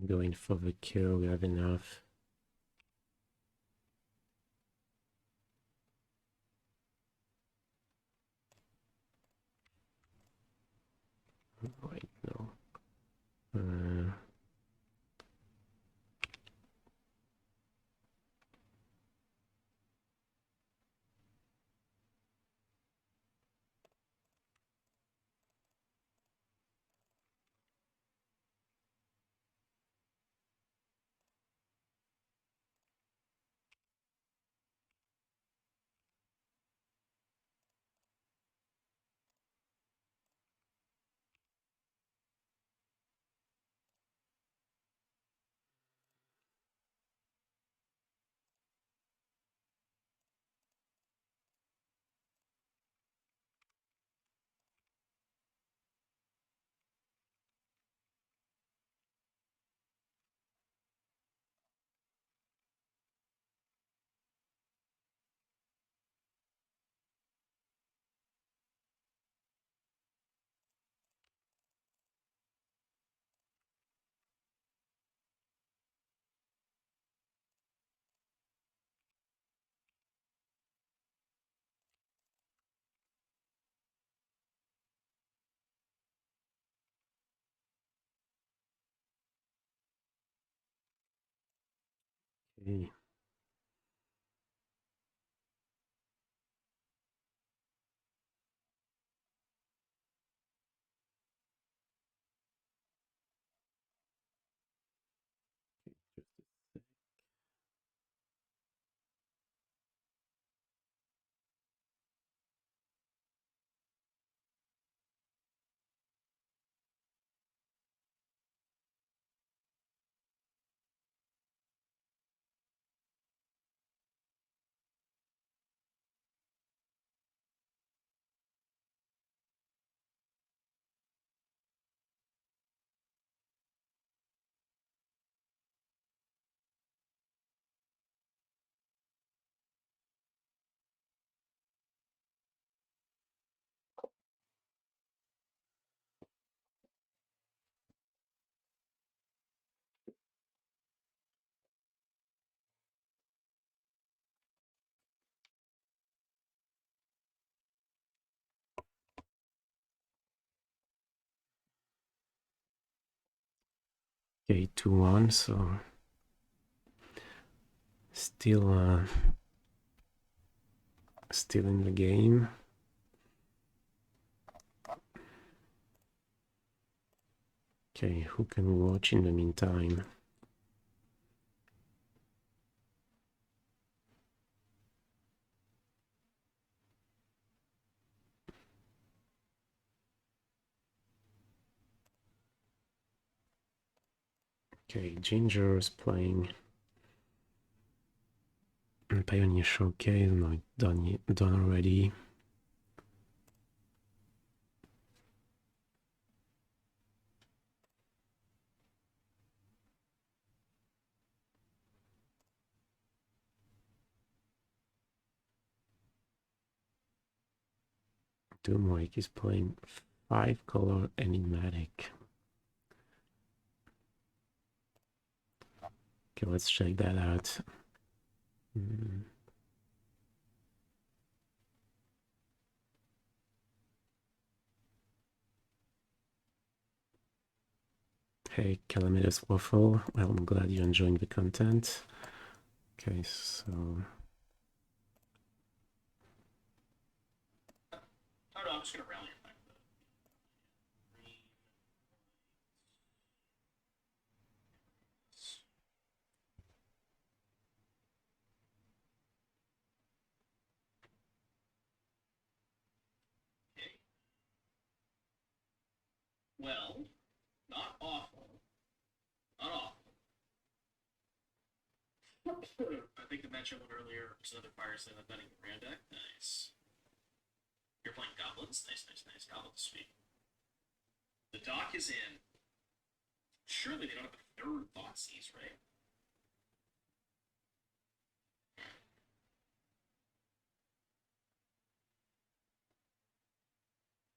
Going for the kill, we have enough. Wait, no. Okay. Just a sec. Okay, 2-1, so still still in the game. Okay, who can watch in the meantime? Okay, Ginger's playing Pioneer Showcase. No, done already. Doomwake is playing 5-color Enigmatic. Okay, let's check that out. Hey, Calamitous Waffle. Well, I'm glad you're enjoying the content. Okay, so... Oh no, I'm just gonna rally it back. Okay. Well, not awful. Not awful. I think I mentioned one earlier. There's another fire sale I'm betting Grand deck. Nice. You're playing Goblins? Nice, nice, nice. Goblins, sweet. The dock is in. Surely they don't have a third Thoughtseize, right?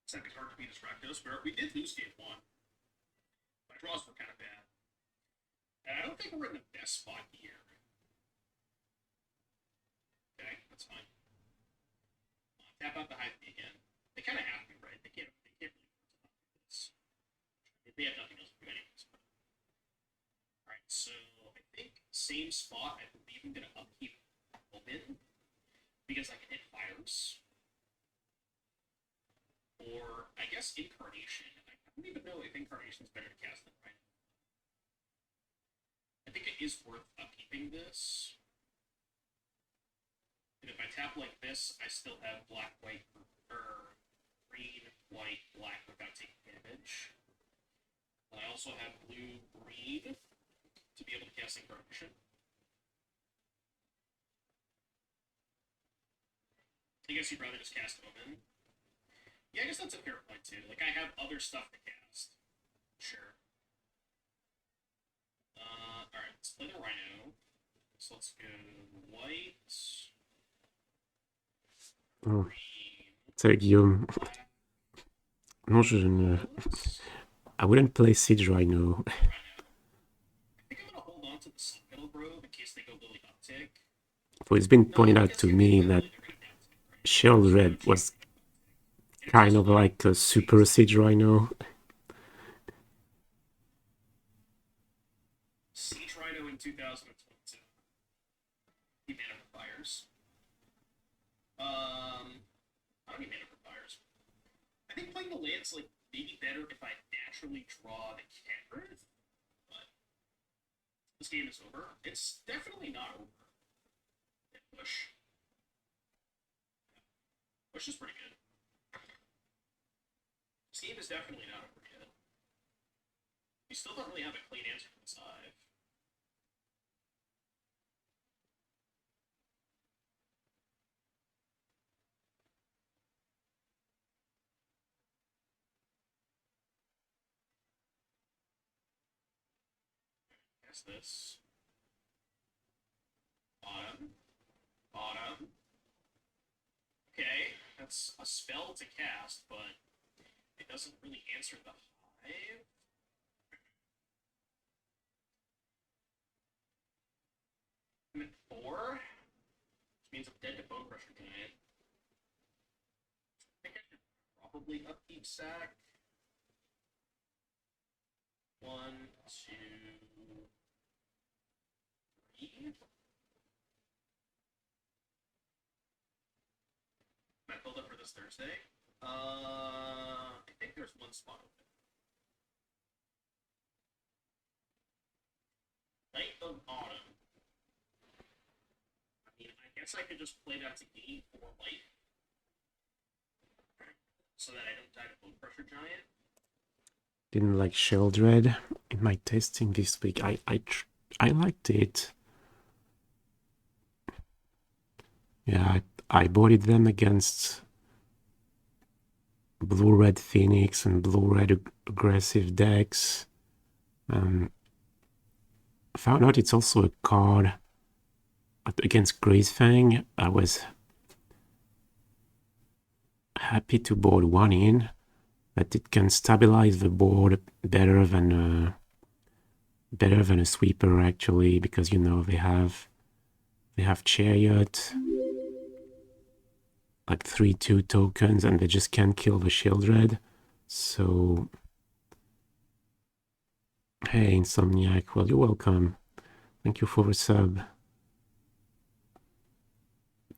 Second hard to beat is Rakdos, where we did lose game one. My draws were kind of bad. And I don't think we're in the best spot here. Okay, that's fine. Tap out the Hive again. They kind of have to, right? They can't really do this. They have nothing else to do anyways. Alright, so I think same spot. I believe I'm gonna upkeep Dovin because I can hit fires. Or I guess Incarnation. I don't even know if Incarnation is better to cast than Rhino. I think it is worth upkeeping this. And if I tap like this, I still have black, white, or green, white, black without taking damage. And I also have blue, green to be able to cast Incarnation. I guess you'd rather just cast Omen. Yeah, I guess that's a fair point too. Like, I have other stuff to cast. Sure. Alright, let's play the Rhino. So let's go white. Oh. Salut Guillaume. Non, je ne... I wouldn't play Siege Rhino. I think I'm gonna hold on to the Sunmetal Grove in case they go Lily Uptick. So it's been pointed out to me that Shield Red was kind of like a super Siege Rhino. Siege Rhino in 2022. He mana for fires. I don't need mana for fires. I think playing the lands like maybe better if I naturally draw the Canberra. But this game is over. It's definitely not over. And Bush. Bush is pretty good. This game is definitely not over yet. We still don't really have a clean answer for this Hive. Guess this. Bottom. Bottom. Okay, that's a spell to cast, but it doesn't really answer the Hive. I'm at 4, which means I'm dead to Bone Crusher tonight. I think I should probably upkeep sack. 1, 2, 3. Am I filled up for this Thursday? I think there's one spot open. Night of Autumn. I mean, I guess I could just play that to gain 4 life. So that I don't die to Bone Crusher Giant. Didn't like Shield Red. in my testing this week, I liked it. Yeah, I bodied them against blue-red Phoenix and blue-red aggressive decks. Found out it's also a card against Greasefang. I was happy to board one in, but it can stabilize the board better than a sweeper actually, because you know they have Chariot, like 3/2 tokens, and they just can't kill the Shieldred. So hey Insomniac, well, you're welcome. Thank you for the sub.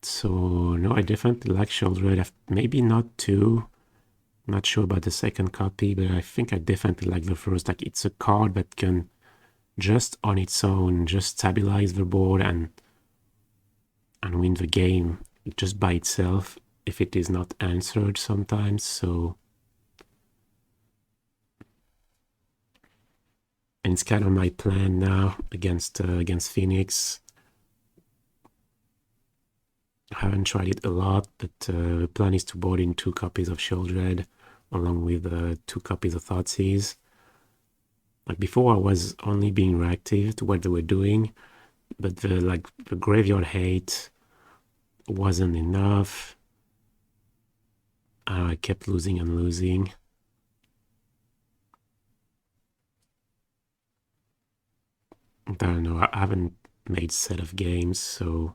So no, I definitely like Shieldred. Maybe not two. Not sure about the second copy, but I think I definitely like the first. Like, it's a card that can just on its own just stabilize the board and win the game just by itself if it is not answered sometimes. So, and it's kind of my plan now against Phoenix. I haven't tried it a lot, but the plan is to board in 2 copies of Shieldred along with 2 copies of Thoughtseize. Like before, I was only being reactive to what they were doing, but the graveyard hate wasn't enough. I kept losing and losing. I don't know, I haven't made set of games, so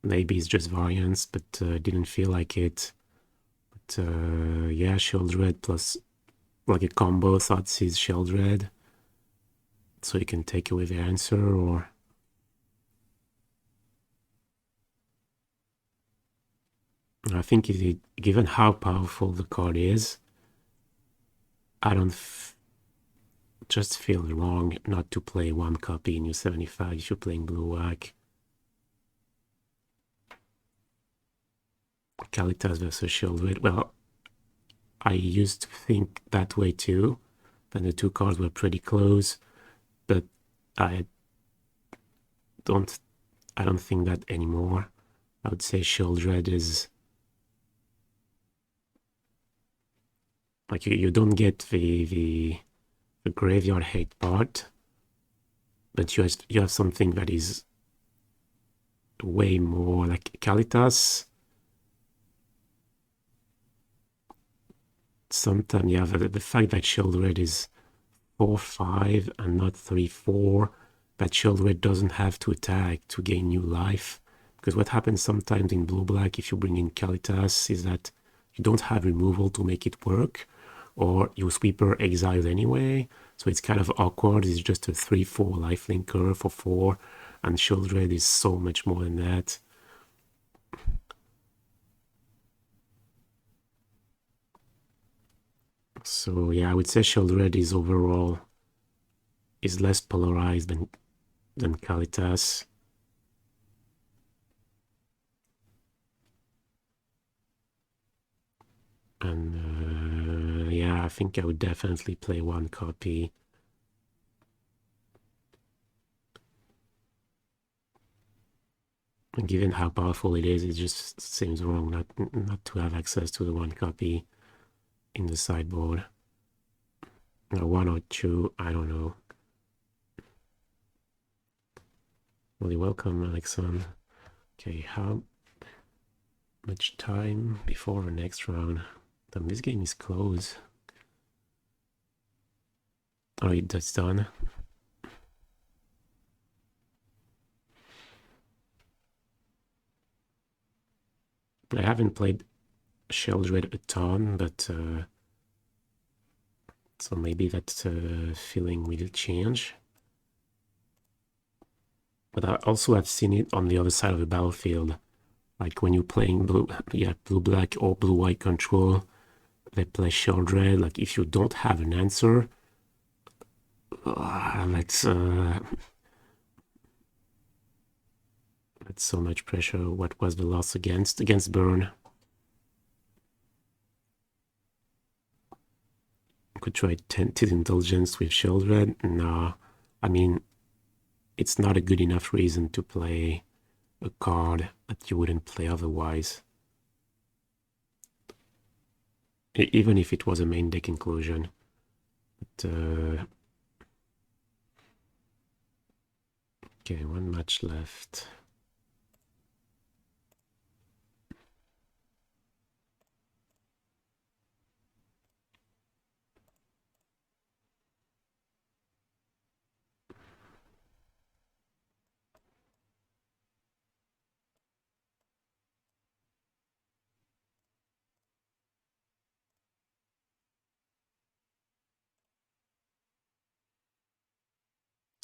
maybe it's just variance, but didn't feel like it. But yeah, Shieldred plus like a combo Thoughtseize Shieldred, so you can take away the answer, or I think given how powerful the card is, I don't just feel wrong not to play 1 copy in your 75 if you're playing blue-white. Kalitas versus Shieldred. Well, I used to think that way too, that the 2 cards were pretty close, but I don't think that anymore. I would say Shieldred is like you don't get the graveyard hate part, but you have something that is way more like Kalitas. Sometimes, yeah, the fact that Shieldred is 4/5 and not 3/4, that Shieldred doesn't have to attack to gain new life. Because what happens sometimes in blue-black, if you bring in Kalitas, is that you don't have removal to make it work, or your sweeper exiles anyway, so it's kind of awkward. It's just a 3/4 lifelinker for 4, and Shieldred is so much more than that. So yeah, I would say Shieldred is overall less polarized than Kalitas. And yeah, I think I would definitely play 1 copy. And given how powerful it is, it just seems wrong not to have access to the 1 copy in the sideboard. Or 1 or 2, I don't know. Well, you're welcome, Alexon. Okay, how much time before the next round? Damn, this game is close. Oh, it's done. I haven't played Shieldred a ton, but so maybe that feeling will change. But I also have seen it on the other side of the battlefield. Like when you're playing blue-black or blue-white control, they play Shieldred. Like if you don't have an answer, that's so much pressure. What was the loss against Burn? Could try Tainted Indulgence with Children. No, I mean, it's not a good enough reason to play a card that you wouldn't play otherwise. Even if it was a main deck inclusion. But, okay, one match left.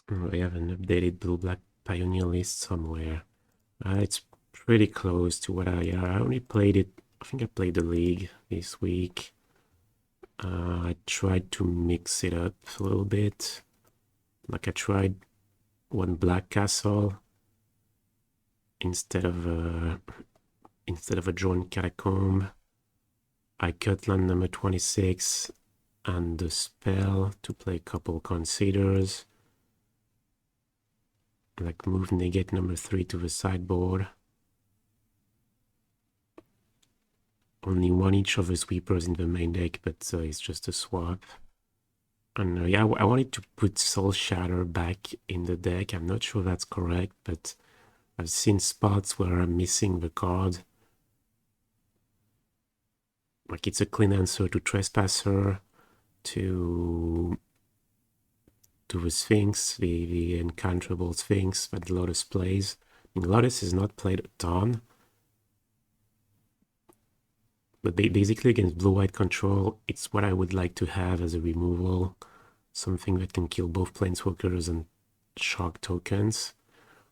We have an updated blue-black Pioneer list somewhere. It's pretty close to what I only played it. I think I played the League this week. I tried to mix it up a little bit. Like I tried one Black Castle instead of a Drawn Catacomb. I cut land number 26 and the spell to play a couple Concealers. Like move negate number 3 to the sideboard. Only one each of the sweepers in the main deck, but it's just a swap. And yeah, I wanted to put Soul Shatter back in the deck. I'm not sure that's correct, but I've seen spots where I'm missing the card. Like it's a clean answer to Trespasser, to the Sphinx, the uncounterable Sphinx that Lotus plays. I mean, Lotus is not played a ton, but basically against blue-white control, it's what I would like to have as a removal. Something that can kill both Planeswalkers and Shark tokens,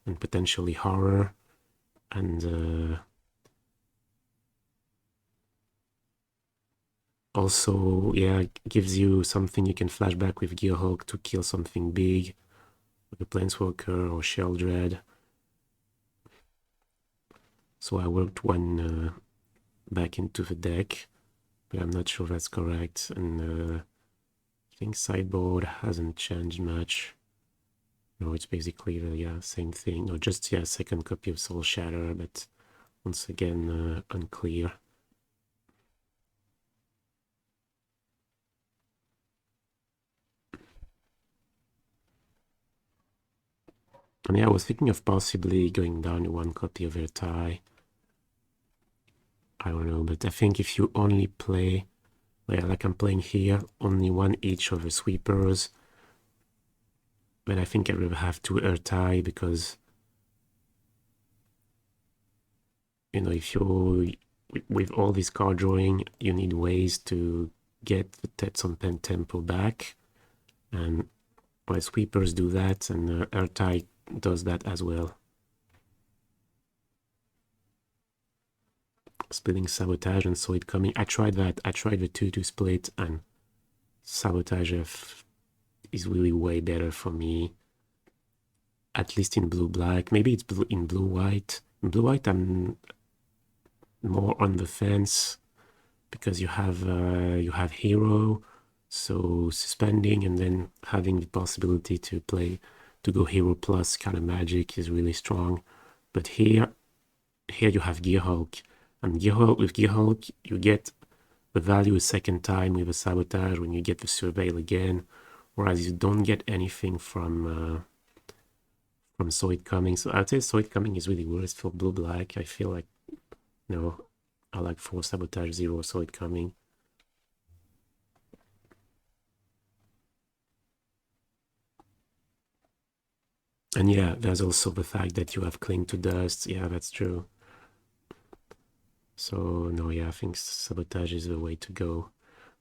and potentially Horror, and also, yeah, gives you something you can flash back with Gearhulk to kill something big, like a Planeswalker or Sheldred. So I worked one back into the deck, but I'm not sure that's correct. And I think sideboard hasn't changed much. No, it's basically the same thing. Or just second copy of Soul Shatter, but once again unclear. And yeah, I was thinking of possibly going down to one copy of Vertai. I don't know, but I think if you only play, like I'm playing here, only one each of the sweepers, then I think I will have to Vertai because, you know, if you with all this card drawing, you need ways to get the Tetson Pen Tempo back, and well, sweepers do that, and Vertai does that as well. Splitting Sabotage and Saw It Coming. I tried that. I tried the 2 to split, and Sabotage is really way better for me. At least in blue-black. Maybe it's in blue-white. In blue-white, I'm more on the fence because you have Hero, so suspending and then having the possibility to go Hero plus kind of magic is really strong. But here you have Gearhulk. And with Gearhulk, you get the value a second time with a Sabotage when you get the Surveil again, whereas you don't get anything from Saw It Coming. So I'd say Saw It Coming is really worse for blue-black. I feel like, no, I like 4 Sabotage, 0 Saw It Coming. And yeah, there's also the fact that you have Cling to Dust. Yeah, that's true. So no, yeah, I think Sabotage is the way to go.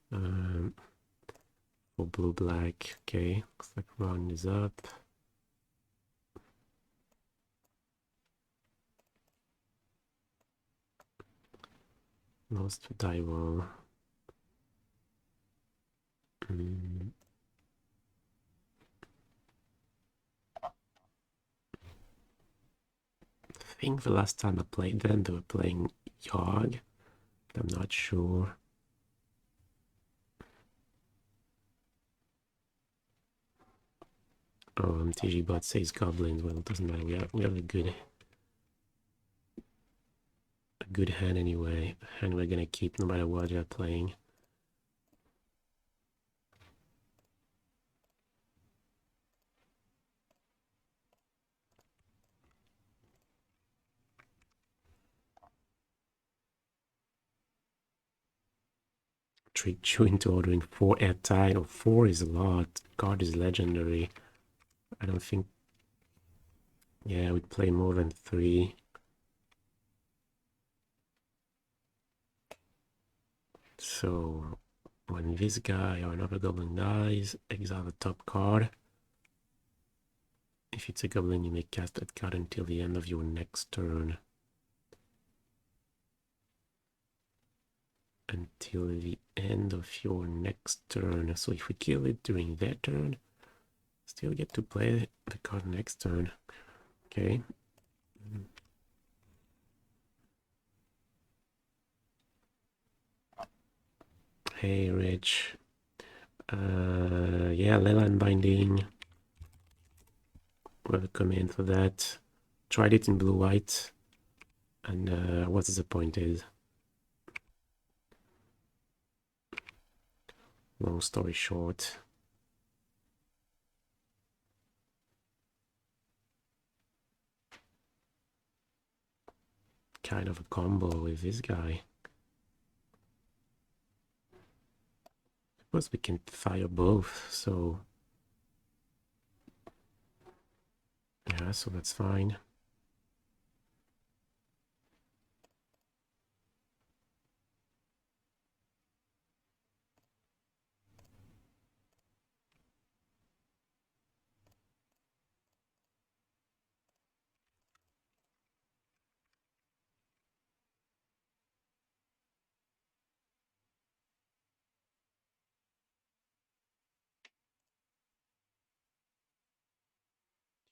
For blue-black, okay, looks like round is up. Lost the die roll. I think the last time I played them, they were playing Yogg. I'm not sure. Oh, TG bot says Goblins. Well, it doesn't matter. We have a good hand anyway. A hand we're gonna keep no matter what you're playing. Tricked you into ordering 4 airtime. Oh, 4 is a lot. Card is legendary. I don't think. Yeah, we'd play more than 3. So when this guy or another goblin dies, exile the top card. If it's a goblin, you may cast that card until the end of your next turn. Until the end of your next turn. So if we kill it during their turn, still get to play the card next turn. Okay. Hey, Rich. Yeah, Leyline Binding. We'll come in for that. Tried it in blue-white. And what's disappointed. Long story short. Kind of a combo with this guy. Suppose we can fire both, so yeah, so that's fine.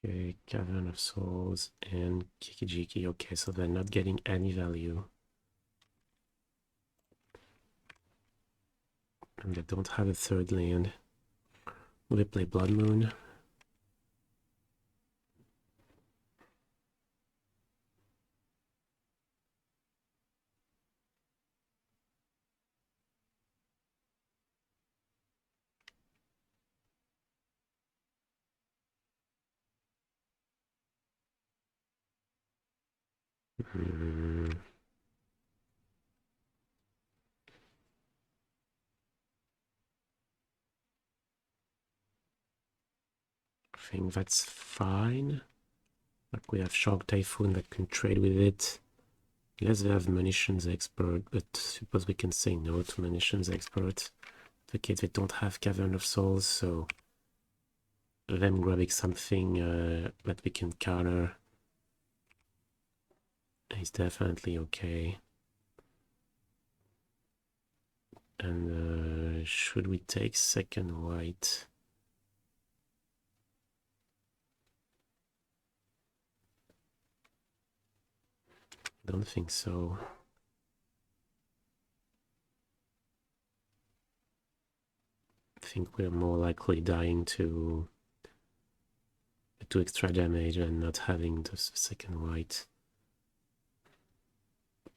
Okay, Cavern of Souls and Kikijiki. Okay, so they're not getting any value. And they don't have a third land. Will they play Blood Moon? I think that's fine. Like we have Shark Typhoon that can trade with it. Yes, they have Munitions Expert, but suppose we can say no to Munitions Expert. The kids, they don't have Cavern of Souls, so them grabbing something that we can counter is definitely okay. And should we take second white? Don't think so. I think we're more likely dying to 2 extra damage and not having the second white.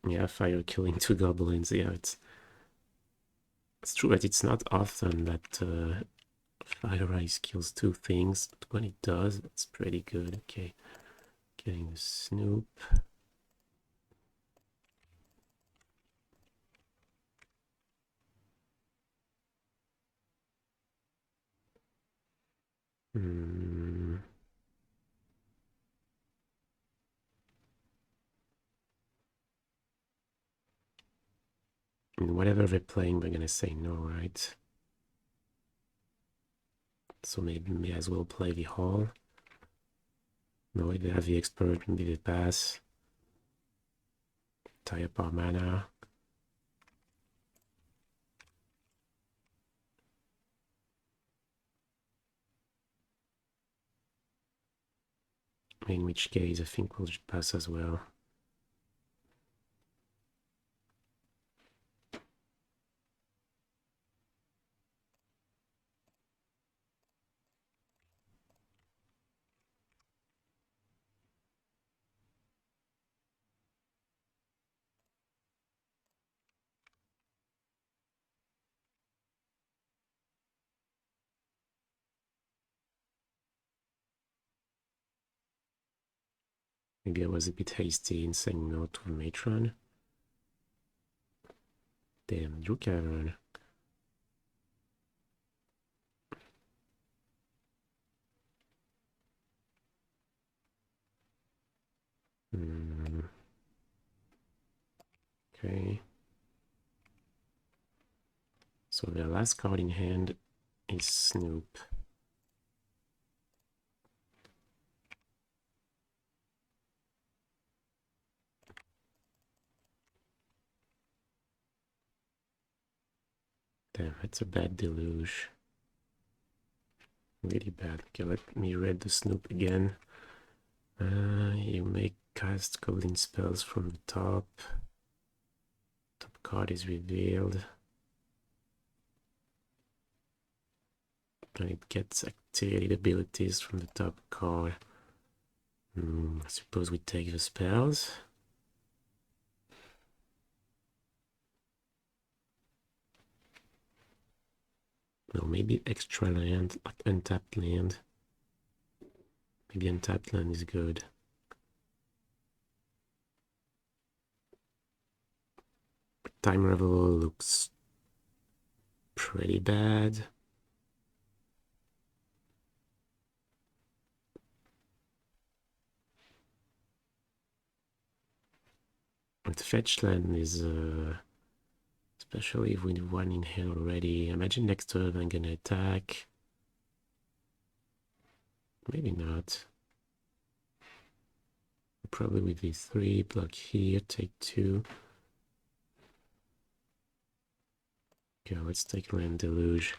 Yeah, fire killing 2 goblins. Yeah, it's true that it's not often that Fire Ice kills 2 things, but when it does, it's pretty good. Okay, getting the Snoop. And whatever they're playing, we're gonna say no, right? So maybe may as well play the Hall. No, if they have the Expert, maybe they pass. Tie up our mana. In which case, I think we'll just pass as well. Maybe I was a bit hasty in saying no to Matron. Damn, Drew Cavern. Okay. So the last card in hand is Snoop. Damn, that's a bad deluge. Really bad. Okay, let me read the Snoop again. You may cast Goblin spells from the top. Top card is revealed. And it gets activated abilities from the top card. I suppose we take the spells. No, maybe extra land, like untapped land. Maybe untapped land is good. Time Raveler looks pretty bad. But fetch land is, especially if we have one in hand already. Imagine next turn I'm gonna attack. Maybe not. Probably with V3, block here, take 2. Okay, let's take Land Deluge.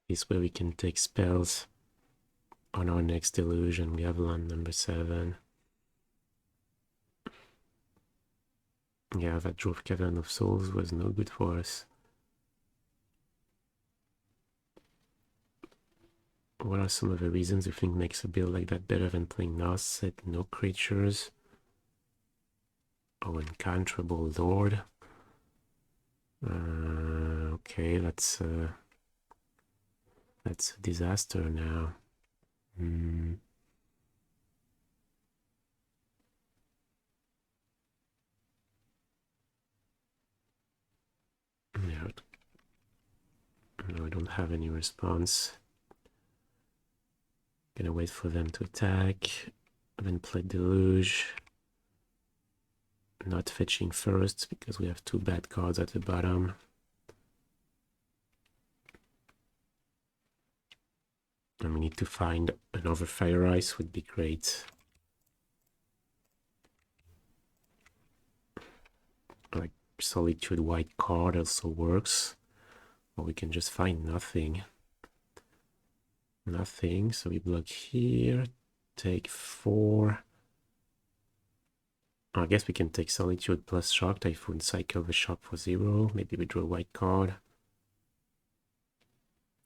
This way we can take spells on our next deluge, and we have land number 7. Yeah, that drove Cavern of Souls was no good for us. What are some of the reasons you think makes a build like that better than playing Nos set, no creatures? Oh, Uncounterable Lord. Okay, that's a disaster now. Yeah. No, I don't have any response. Gonna wait for them to attack, then play Deluge. Not fetching first because we have 2 bad cards at the bottom. And we need to find another Fire Ice, would be great. Like Solitude white card also works. Or we can just find nothing. Nothing, so we block here, take 4. I guess we can take Solitude plus Shark Typhoon, cycle the Shark for 0. Maybe we draw a white card.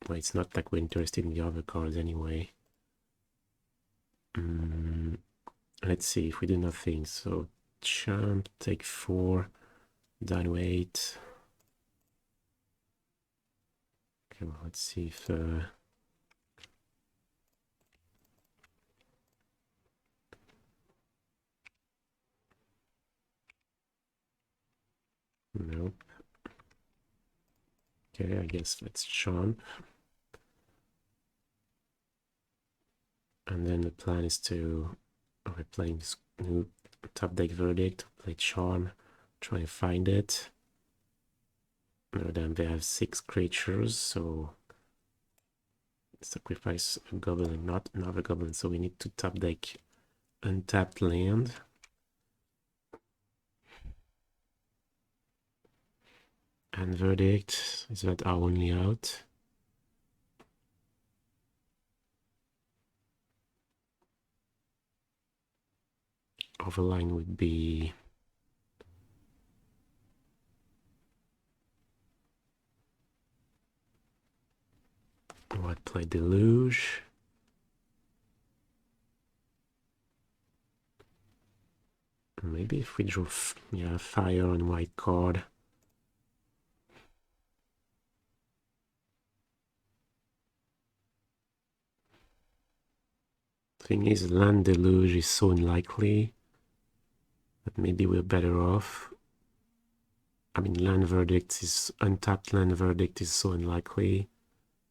Well, it's not like we're interested in the other cards anyway. Let's see if we do nothing. So Champ, take 4, down 8. Okay, well, let's see if nope. Okay, I guess let's Champ. And then the plan is to, we're playing this new top deck Verdict, play Charm, try and find it. Then they have 6 creatures, so sacrifice a goblin, not another goblin, so we need to top deck untapped land. And Verdict, is that our only out? Overline would be what, play Deluge? Maybe if we draw fire on white card. Thing is, Land Deluge is so unlikely that maybe we're better off. I mean, Untapped Land Verdict is so unlikely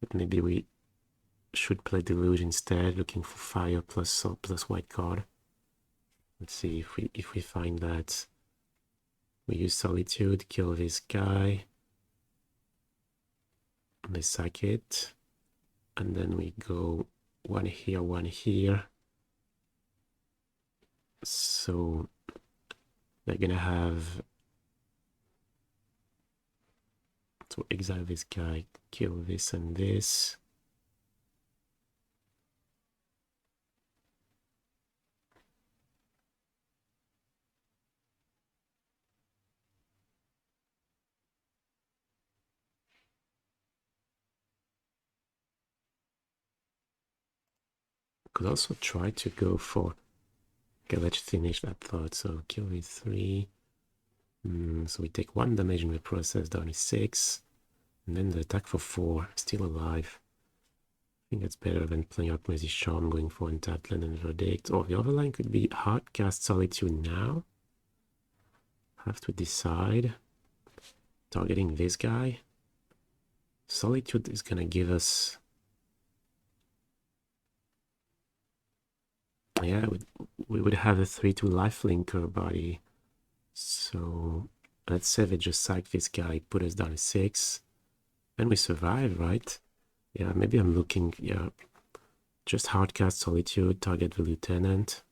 that maybe we should play Deluge instead, looking for fire plus white card. Let's see if we find that. We use Solitude, kill this guy. They sack it. And then we go one here, one here. So they're gonna have to exile this guy, kill this and this. Could also try to go for... Okay, let's finish that thought. So kill with 3. So we take 1 damage in the process, down to 6. And then the attack for 4, still alive. I think that's better than playing Archmage Charm, going for Untapped Land and Verdict. Or the other line could be Hardcast Solitude now. Have to decide. Targeting this guy. Solitude is gonna give us... Yeah, we would have a 3-2 lifelinker body. So let's say they just sack this guy, put us down to 6. Then we survive, right? Yeah, maybe I'm looking, yeah. Just hardcast Solitude, target the lieutenant.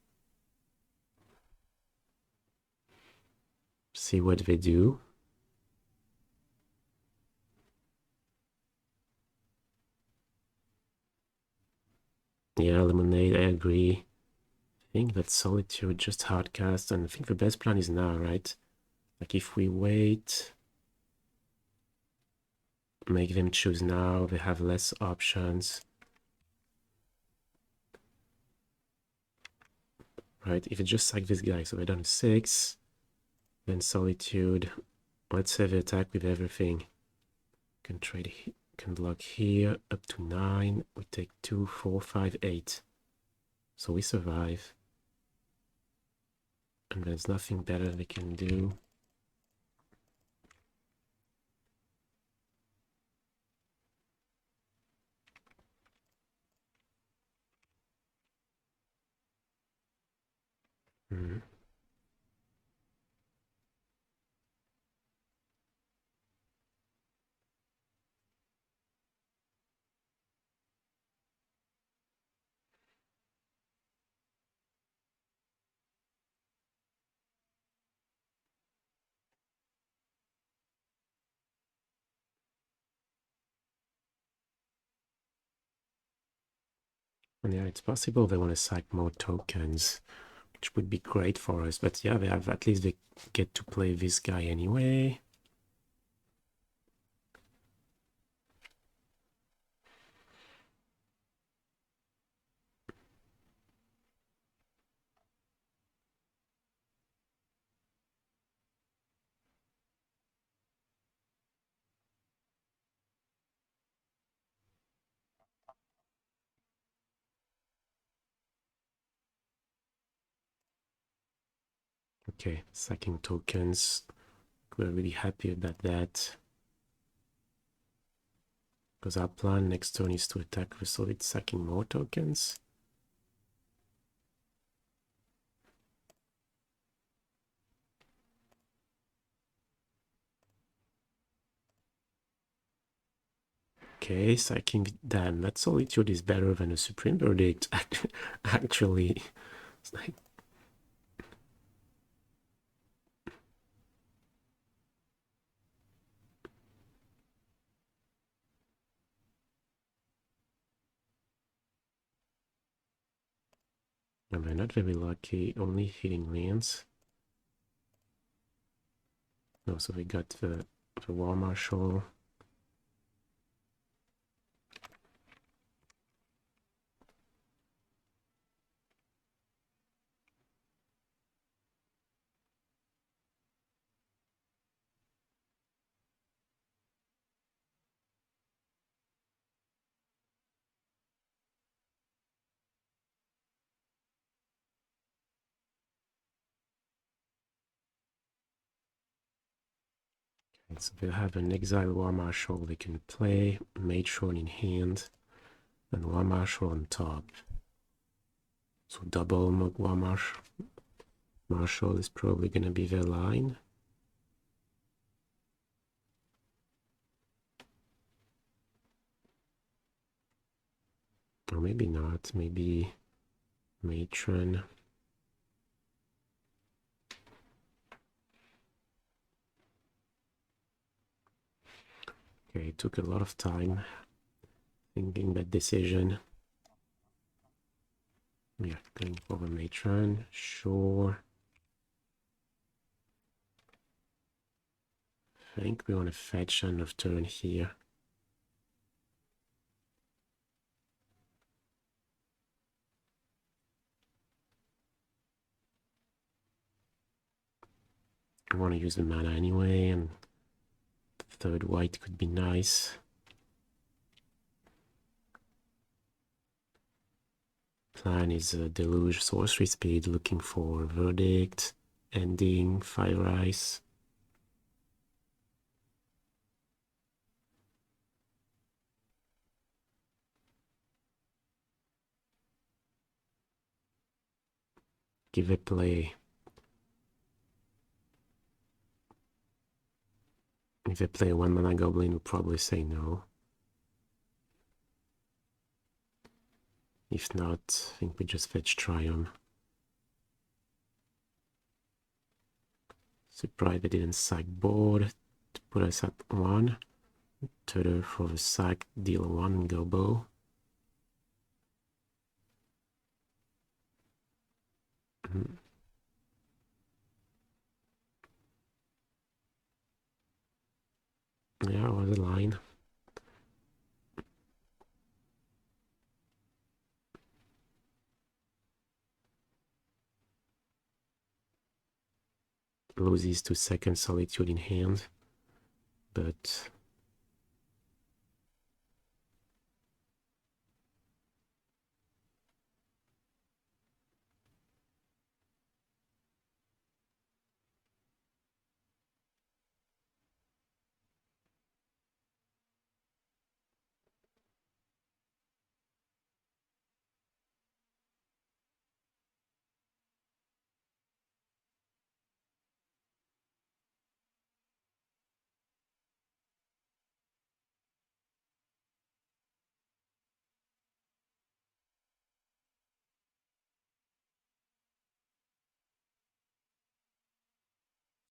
See what they do. Yeah, Lemonade, I agree. I think that Solitude, just hardcast, and I think the best plan is now, right? Like if we wait, make them choose now, they have less options. Right, if it's just like this guy, so we're down to 6, then Solitude, let's say they attack with everything. Can trade, can block here, up to 9, we take 2, 4, 5, 8. So we survive. And there's nothing better they can do. Mm. And yeah, it's possible they want to sack more tokens, which would be great for us. But yeah, they have, at least they get to play this guy anyway. Okay, sacking tokens. We're really happy about that. Because our plan next turn is to attack with Solid, sacking more tokens. Okay, sacking, damn, that Solitude is better than a Supreme Verdict. Actually, it's like... And we're not very lucky, only hitting lands. No, so we got the War Marshal. And so they have an Exile War Marshal they can play, Matron in hand, and War Marshal on top. So double War Marshal is probably going to be their line. Or maybe not, maybe Matron. Okay, it took a lot of time thinking that decision. Yeah, going for the Matron, sure. I think we want to fetch end of turn here. I want to use the mana anyway, and the third white could be nice. Plan is a Deluge Sorcery Speed, looking for Verdict, Ending, Fire Ice. Give it play. If they play a 1-mana Goblin, we'll probably say no. If not, I think we just fetch Triome. Surprised they didn't sack board to put us at 1. Tutor for the sack, deal 1 and go bow. Yeah, it was a line. Loses to second Solitude in hand, but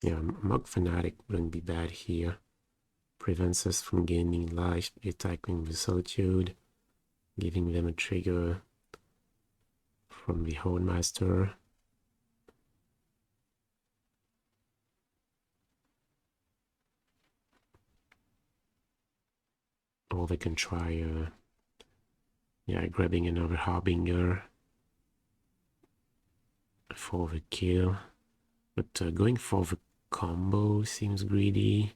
yeah, Mug Fanatic wouldn't be bad here. Prevents us from gaining life, attacking the Solitude, giving them a trigger from the Hoardmaster. Or they can try, yeah, grabbing another Harbinger for the kill. But going for the combo seems greedy.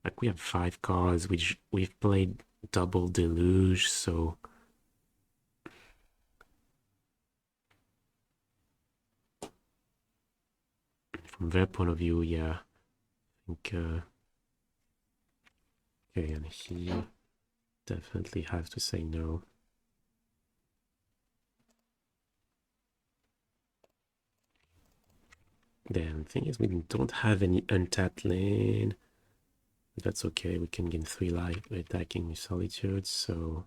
Like, we have 5 cards, which we've played double Deluge, so from their point of view, yeah, I think, okay, and he definitely has to say no. The thing is, we don't have any untapped lane. That's okay, we can gain 3 life attacking with Solitude, so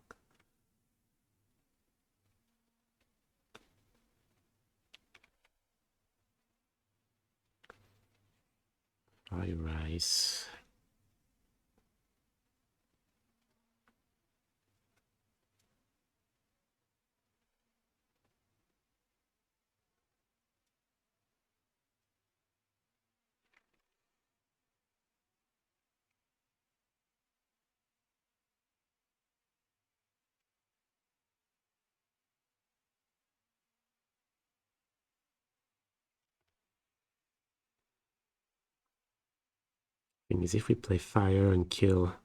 Fire Ice. Thing is, if we play Fire and kill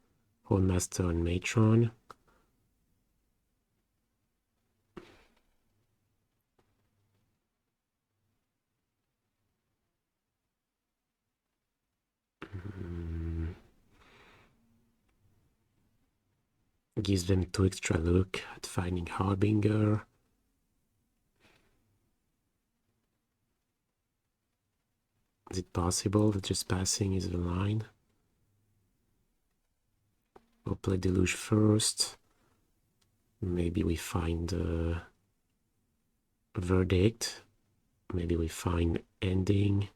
Hoardmaster and Matron, Gives them 2 extra look at finding Harbinger. Is it possible that just passing is the line? We'll play Deluge first. Maybe we find a Verdict. Maybe we find Ending.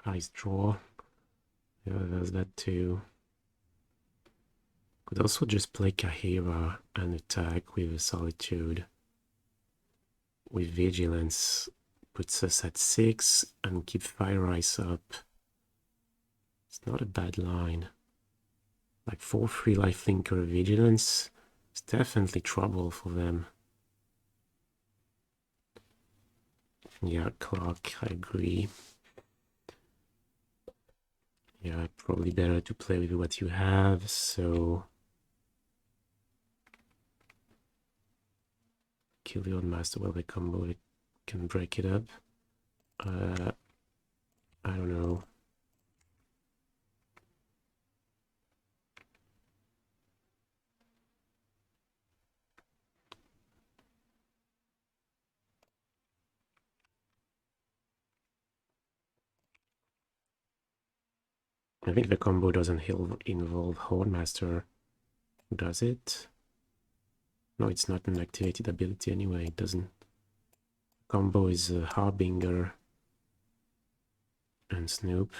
Ice draw. Yeah, there's that too. Could also just play Kaheera and attack with Solitude. With Vigilance, puts us at 6 and keep Fire Ice up. It's not a bad line. Like 4-3 Lifelinker Vigilance, it's definitely trouble for them. Yeah, Clock, I agree. Yeah, probably better to play with what you have, so... Kill the Old Master while they combo, it can break it up. I don't know. I think the combo doesn't involve Hornmaster, does it? No, it's not an activated ability anyway, it doesn't. Combo is Harbinger and Snoop.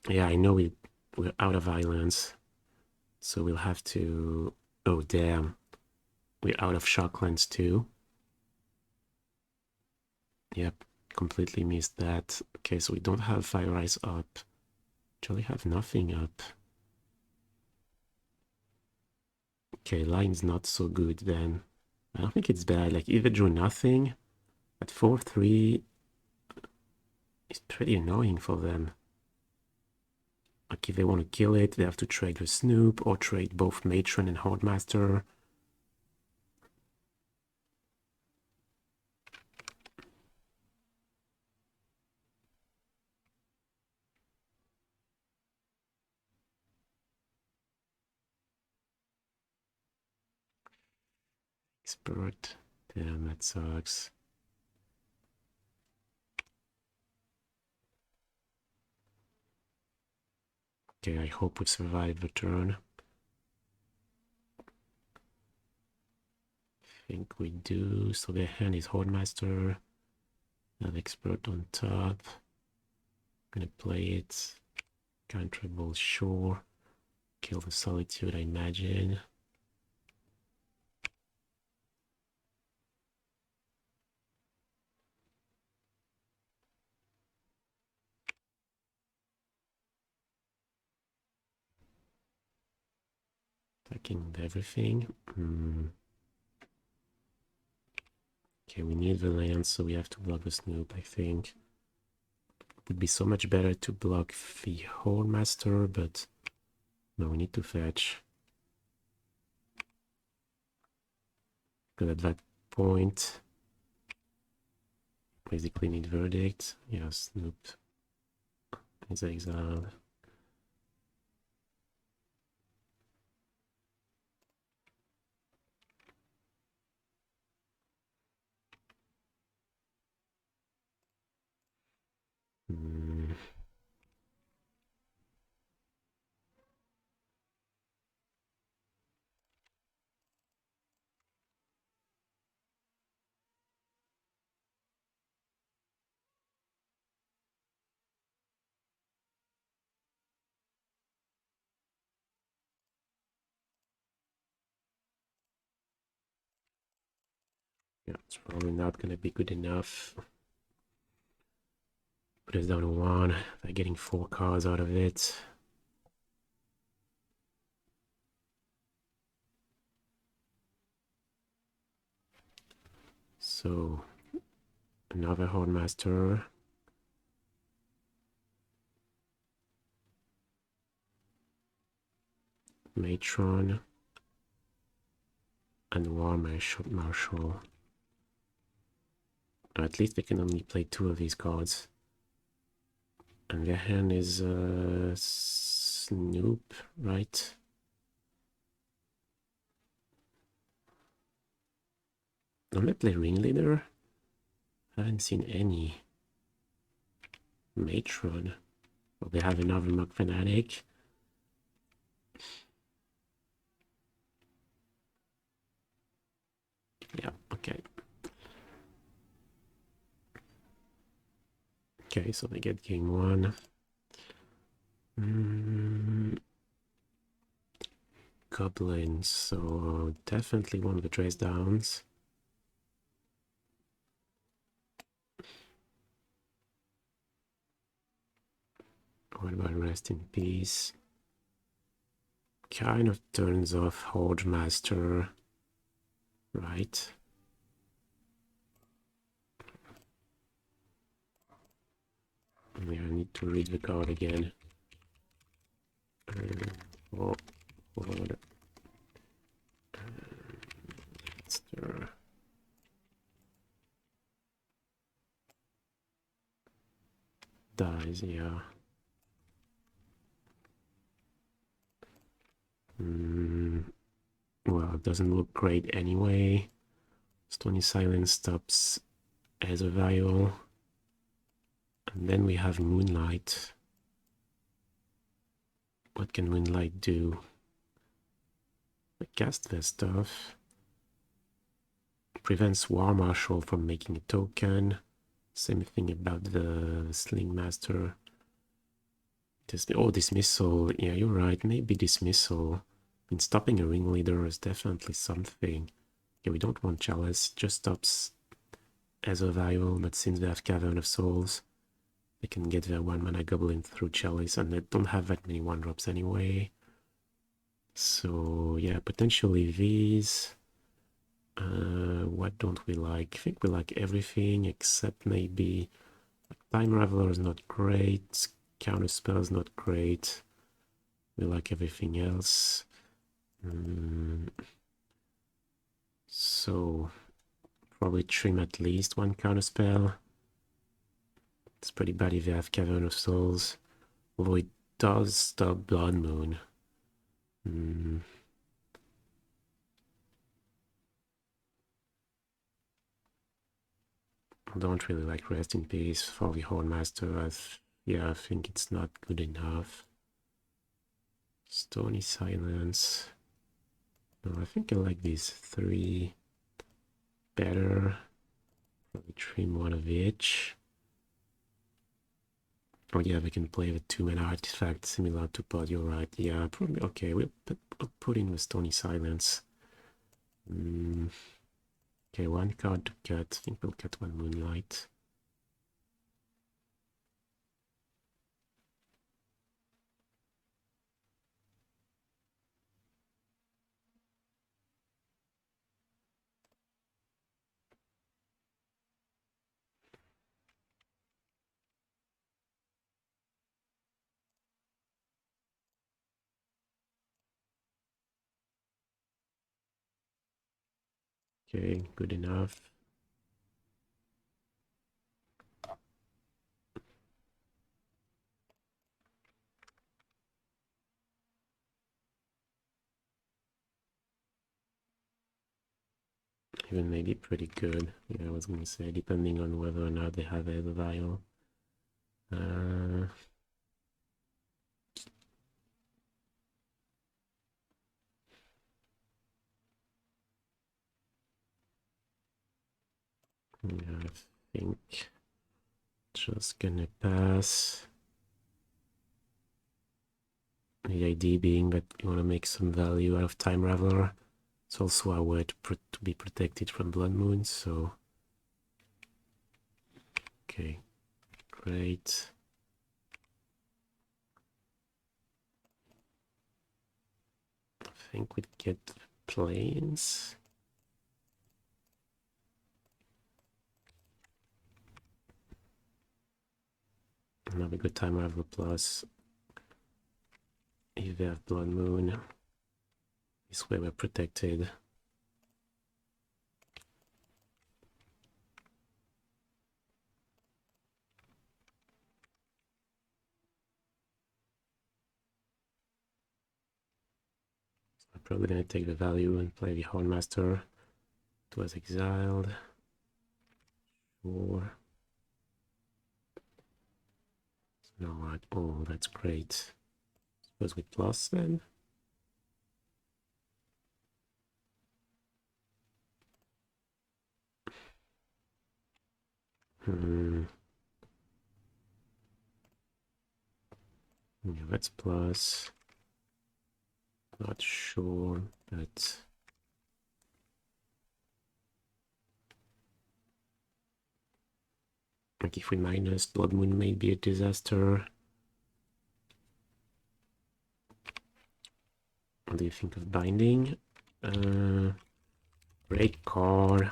Yeah, I know we're out of islands, so we'll have to... Oh, damn. We're out of Shocklands too. Yep, completely missed that. Okay, so we don't have Fire Ice up. Actually have nothing up. Okay, line's not so good then. I don't think it's bad. Like, either drew nothing at 4-3 is pretty annoying for them. Like, if they want to kill it, they have to trade with Snoop or trade both Matron and Hordmaster. Expert. Damn, that sucks. Okay, I hope we survive the turn. I think we do. So their hand is Hordmaster. Have Expert on top. Gonna play it. Counterable, sure. Kill the Solitude, I imagine. Attacking everything. Okay, we need the land, so we have to block the Snoop, I think. It would be so much better to block the Hornmaster, but no, we need to fetch. Because at that point, basically need Verdict. Yeah, Snoop is exiled. Yeah, it's probably not gonna be good enough. Put us down to 1 by getting 4 cards out of it. So, another Hornmaster. Matron. and War Marshal. Or at least they can only play 2 of these cards. And their hand is Snoop, right? Don't they play Ringleader? I haven't seen any. Matron. Well, they have another Mug Fanatic. Yeah, okay. Okay, so they get game 1. Goblins, so definitely one of the trace downs. What about Rest in Peace? Kind of turns off Horde Master, right? Yeah, I need to read the card again. Horde Master. Dies, yeah. Well, it doesn't look great anyway. Stony Silence stops as a vial. And then we have Moonlight. What can Moonlight do? I cast their stuff. Prevents War Marshal from making a token. Same thing about the Sling Master. Dismissal. Yeah, you're right. Maybe Dismissal. I mean, stopping a Ringleader is definitely something. Yeah, we don't want Chalice. Just stops as a vial, but since they have Cavern of Souls, they can get their 1-mana Goblin through Chalice, and they don't have that many 1-drops anyway. So, yeah, potentially these. What don't we like? I think we like everything except maybe Time Raveler is not great. Counterspell is not great. We like everything else. So probably trim at least 1 Counterspell. It's pretty bad if they have Cavern of Souls. Although it does stop Blood Moon. I don't really like Rest in Peace for the Horn Master. I think it's not good enough. Stony Silence. No, I think I like these 3 better. Probably trim 1 of each. Oh yeah, we can play the 2-mana artifact similar to Pod, you're right. Yeah, probably, okay, we'll put in the Stony Silence. Okay, 1 card to cut. I think we'll cut 1 Moonlight. Okay, good enough. Even maybe pretty good. Yeah, I was gonna say, depending on whether or not they have a vial. Yeah, I think just gonna pass. The idea being that you want to make some value out of Time Raveler. It's also a way to be protected from Blood Moon, so... Okay, great. I think we'd get Plains. Another good Time Raveler plus. If they have Blood Moon, this way we're protected. Probably gonna take the value and play the Hornmaster. It was exiled. Sure. So now what? Oh, that's great. Suppose we plus then. Yeah, that's plus. Not sure, but like if we minus Blood Moon may be a disaster. What do you think of binding? Great card,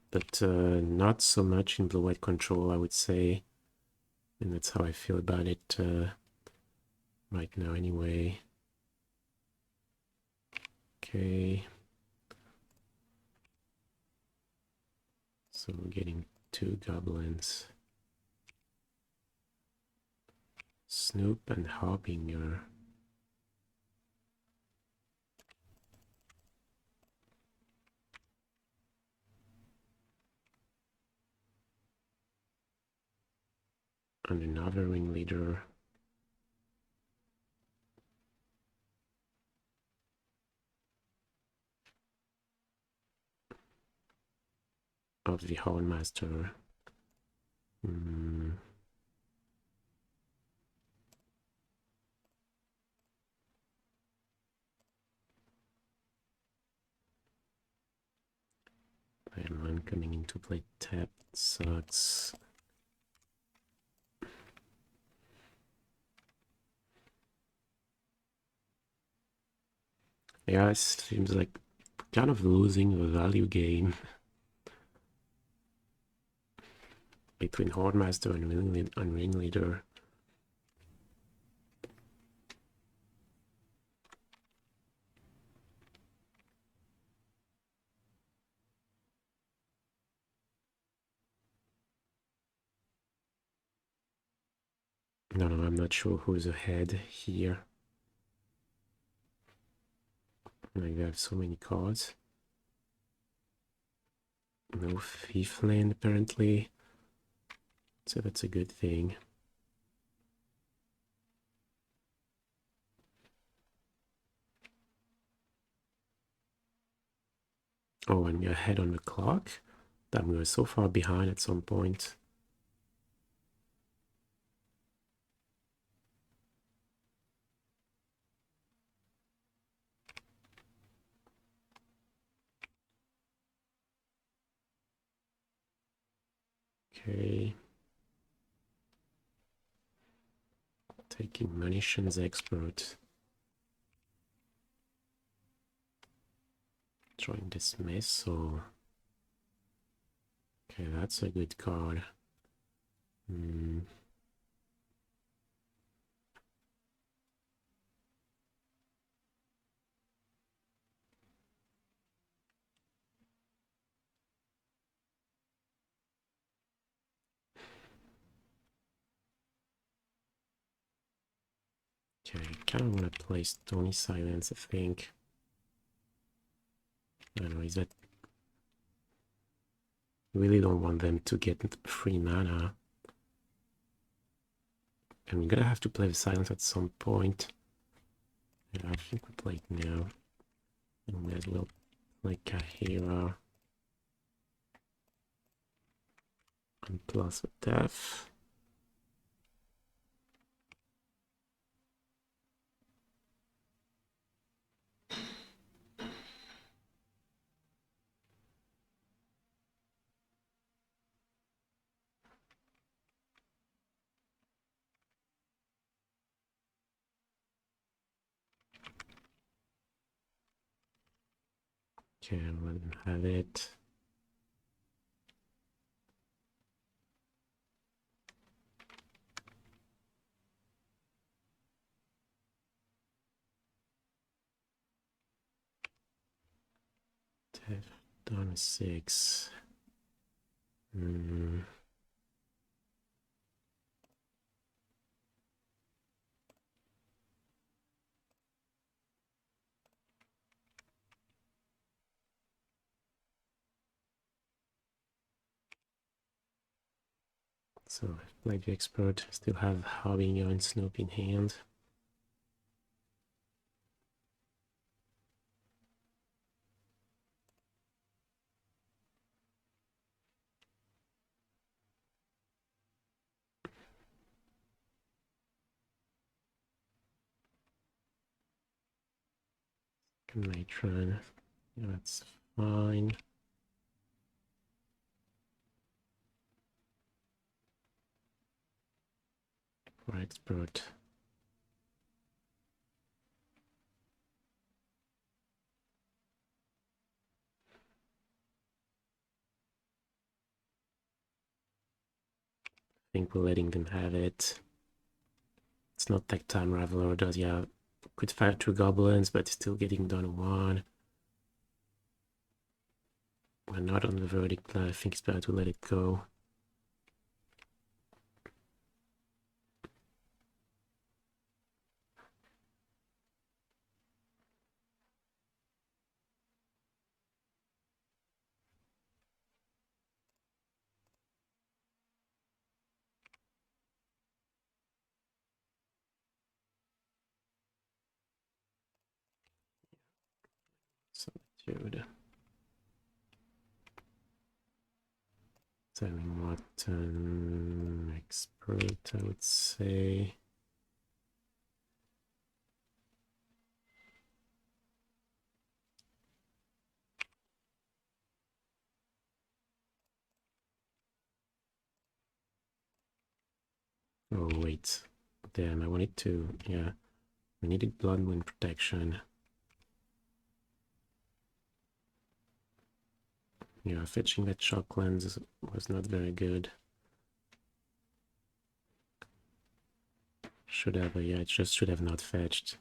but not so much in blue-white control, I would say. And that's how I feel about it right now anyway. Okay. So we're getting 2 goblins. Snoop and Harbinger. And another ringleader. Of the Hornmaster. Iron Man coming into play tap sucks. Yeah, it seems like kind of losing the value game between Hornmaster and Ringleader. No, I'm not sure who's ahead here. Like, they have so many cards. No Thief Land apparently. So that's a good thing. Oh, and we're ahead on the clock. That we were so far behind at some point. Okay. Taking Munitions Expert. Trying Dismissal. Okay, that's a good card. Okay, I kind of want to play Stony Silence, I think. I don't know, is that... Really don't want them to get free mana. And we're gonna have to play the Silence at some point. Yeah, I think we play it now. And we as well play Kaheera. And plus a death. Okay, I'll let him have it. Down 6. So like the expert, still have Harbinger and Snoop in hand. Matron, yeah, that's fine. For expert. I think we're letting them have it. It's not tech time. Raveler does, yeah, could fire 2 goblins, but still getting done 1. We're not on the verdict. I think it's better to let it go. Solitude. Telling what expert, I would say. Oh wait, damn! I wanted to. Yeah, we needed blood moon protection. Yeah, fetching that shock lens was not very good. Should have, yeah, it just should have not fetched.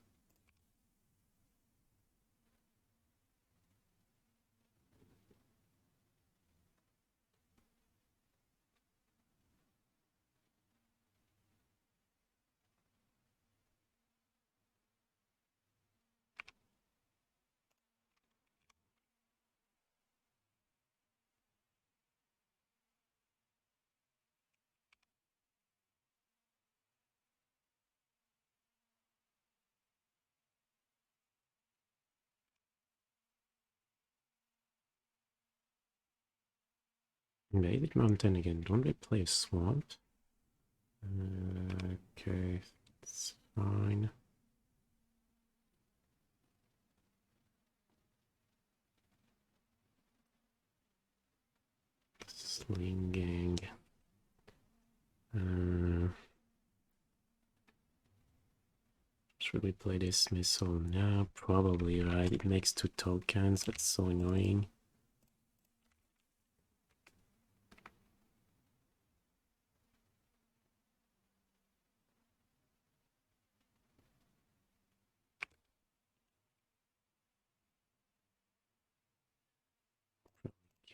Invaded mountain again. Don't they play a swamp? Okay, it's fine. Slinging. Should we play Dismissal now? Probably, right? It makes 2 tokens. That's so annoying.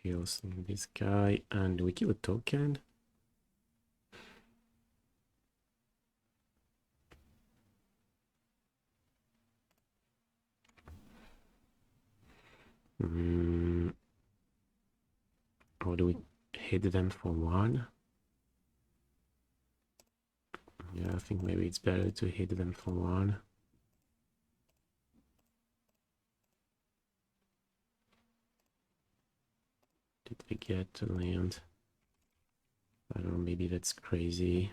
Kill this guy, and we kill a token. Or do we hit them for 1? Yeah, I think maybe it's better to hit them for 1. Did we get to land? I don't know, maybe that's crazy.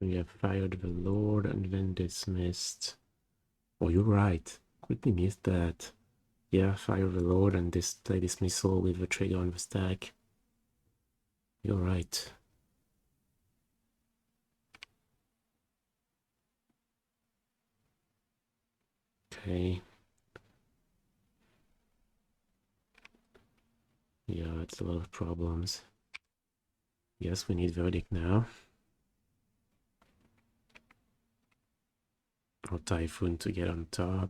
We have fired the Lord and then dismissed. Oh, you're right. Quickly missed that. Yeah, fire the Lord and play Dismissal with the trigger on the stack. You're right. Okay. Yeah, it's a lot of problems. Yes, we need verdict now. Or Typhoon to get on top.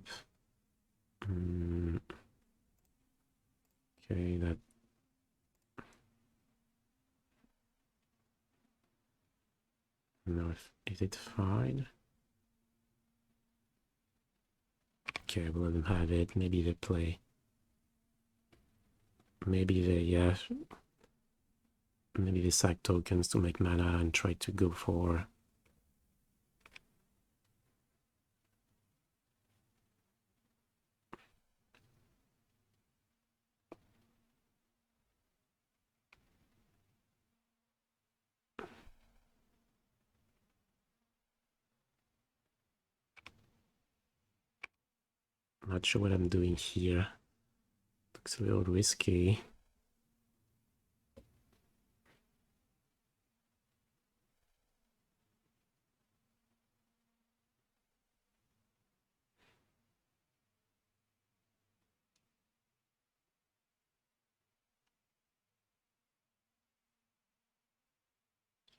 Okay, that. No, is it fine? Okay, we'll let them have it. Maybe they play. Maybe they, yeah. Maybe they sack tokens to make mana and try to go for. Not sure what I'm doing here. Looks a little risky.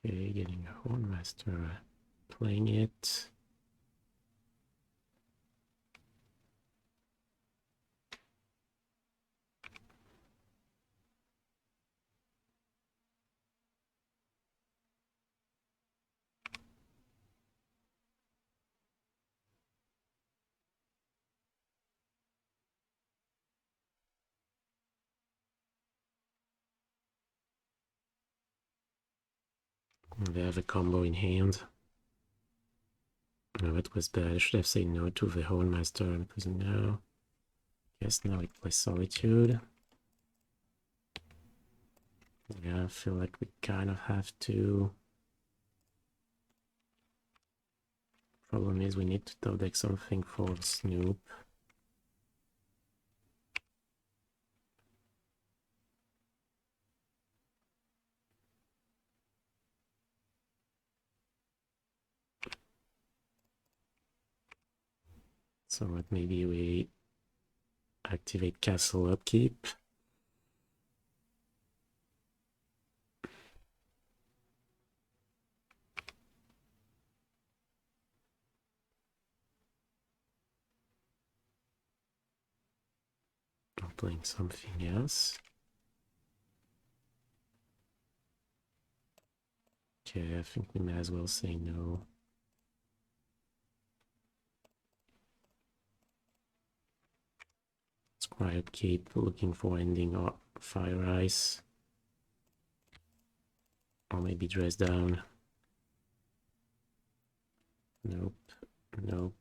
Okay, getting a Hornmaster, playing it. They have a combo in hand. No, that was bad. I should have said no to the Hornmaster because now. Yes, now it plays Solitude. Yeah, I feel like we kind of have to. Problem is we need to top deck something for Snoop. So what, maybe we activate Castle Upkeep. I'm playing something else. Okay, I think we may as well say no. Scry Upkeep, looking for ending or Fire Ice. Or maybe Dress Down. Nope, nope.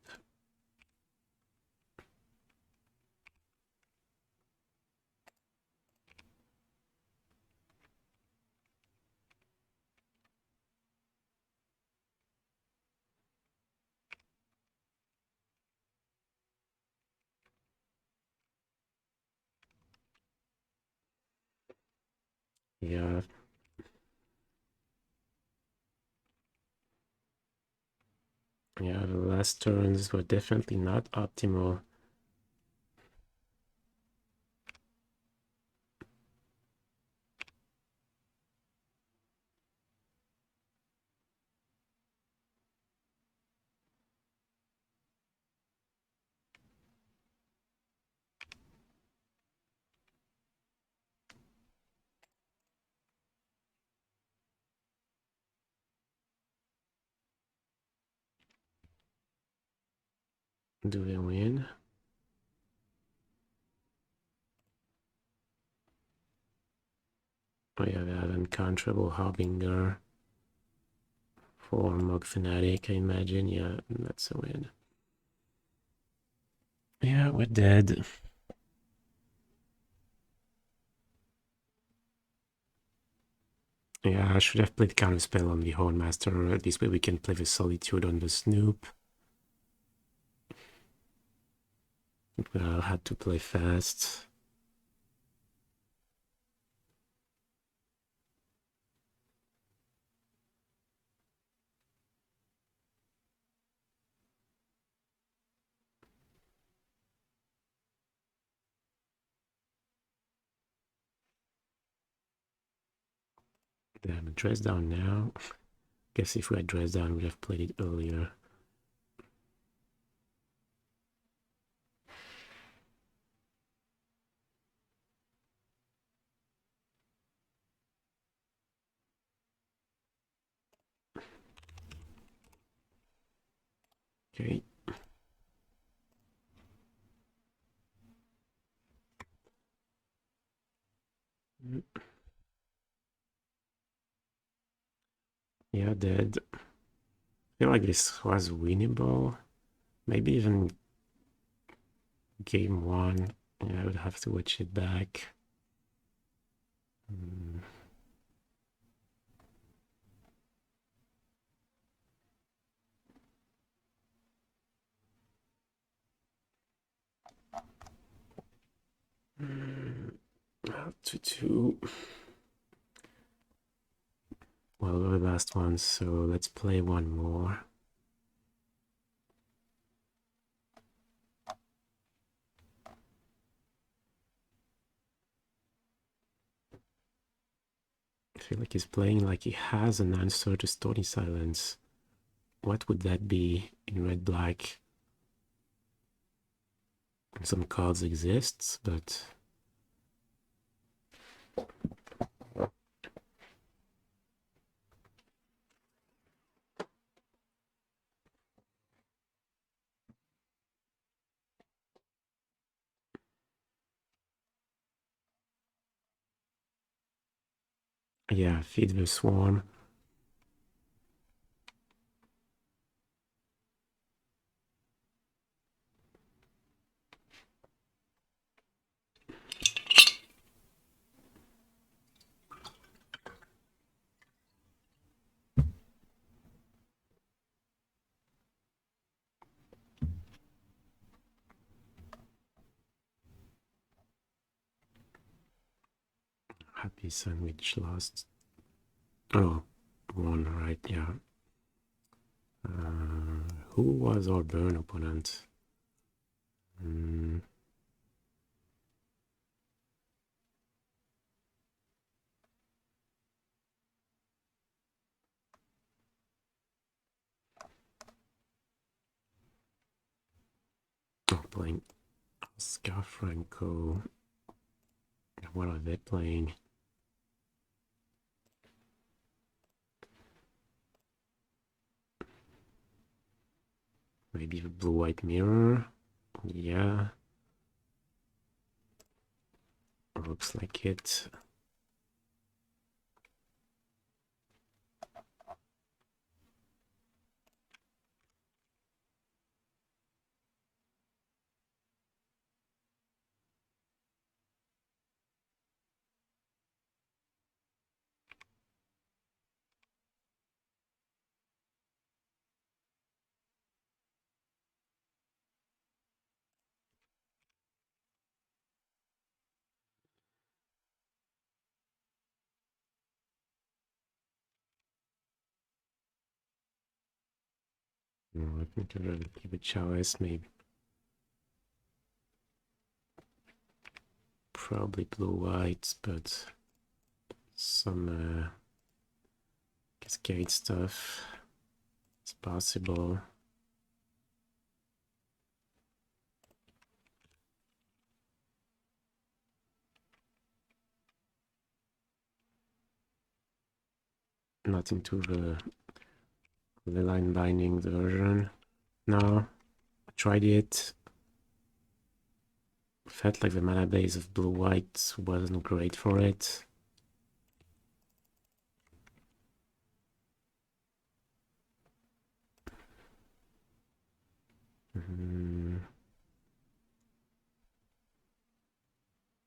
Yeah. Yeah, the last turns were definitely not optimal. Do they win? Oh yeah, they have Uncontrollable Harbinger for Mog Fanatic, I imagine. Yeah, that's a win. Yeah, we're dead. Yeah, I should have played Counterspell on the Hornmaster. This way we can play the Solitude on the Snoop. I had to play fast. Damn, dress down now. Guess if we had dressed down, we'd have played it earlier. Okay. Yeah, dead. I feel like this was winnable. Maybe even game one. Yeah, I would have to watch it back. Out to 2. Well, we're the last one, so let's play one more. I feel like he's playing like he has an answer to Stony Silence. What would that be in red-black? Some cards exist, but... yeah, Feed the Swarm. Happy Sandwich lost. Oh, won, right, yeah. Who was our burn opponent? Oh, playing Oscar Franco. What are they playing? Maybe a blue-white mirror? Yeah. Looks like it. No, I think I'd rather keep a Chalice, maybe. Probably blue-white, but some cascade stuff. It's possible. Not into the line binding version. No, I tried it. Felt like the mana base of blue-white wasn't great for it.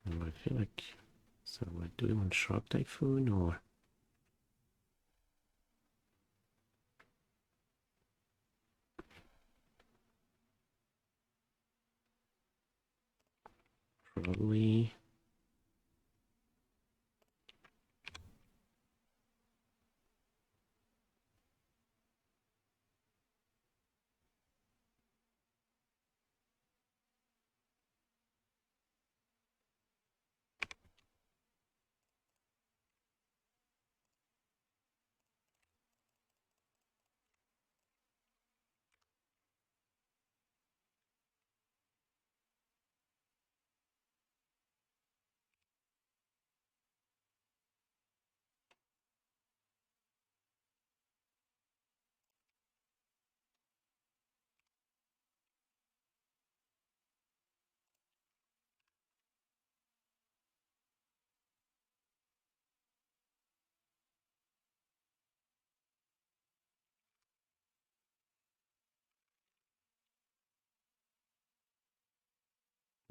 I feel like... So what, do we want Shark Typhoon or... Probably...